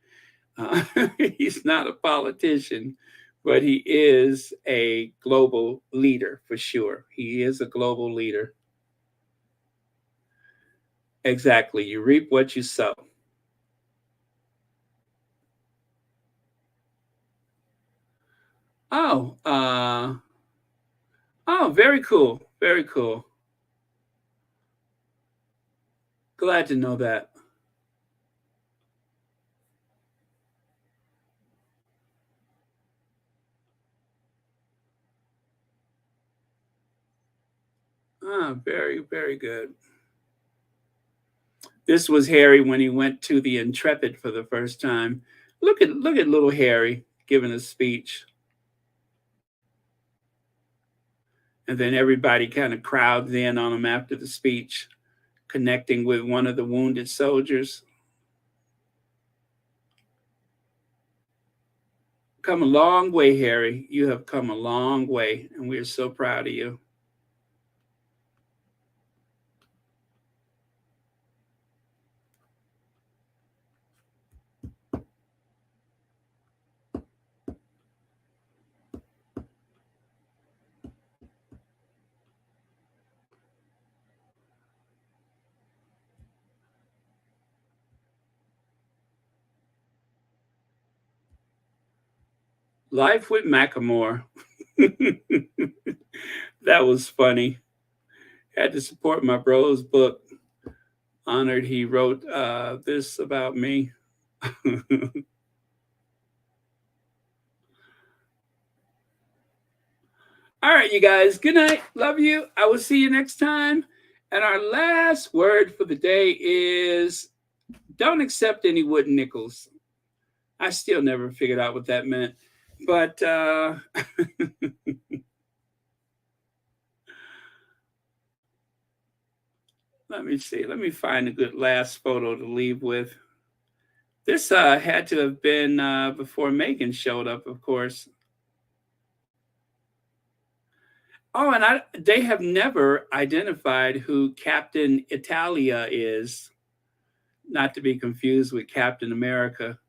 He's not a politician, but he is a global leader for sure. He is a global leader. Exactly. You reap what you sow. Oh, oh, very cool. Very cool. Glad to know that. Ah, very, very good. This was Harry when he went to the Intrepid for the first time. Look at little Harry giving a speech. And then everybody kind of crowds in on him after the speech, connecting with one of the wounded soldiers. come a long way, Harry. You have come a long way, and we are so proud of you. Life with Macklemore. That was funny. Had to support my bro's book. Honored he wrote this about me. All right, you guys. Good night. Love you. I will see you next time. And our last word for the day is don't accept any wooden nickels. I still never figured out what that meant. But let me see. Let me find a good last photo to leave with. This had to have been before Meghan showed up, of course. Oh, and they have never identified who Captain Italia is, not to be confused with Captain America.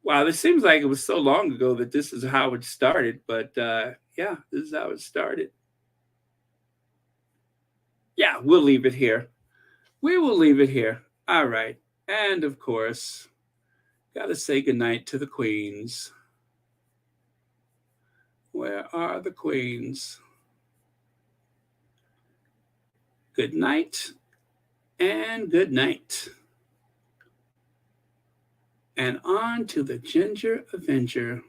Wow, this seems like it was so long ago that this is how it started, but yeah, this is how it started. Yeah, we'll leave it here. We will leave it here. All right. And of course, got to say goodnight to the queens. Where are the queens? Good night and good night. And on to the Ginger Avenger.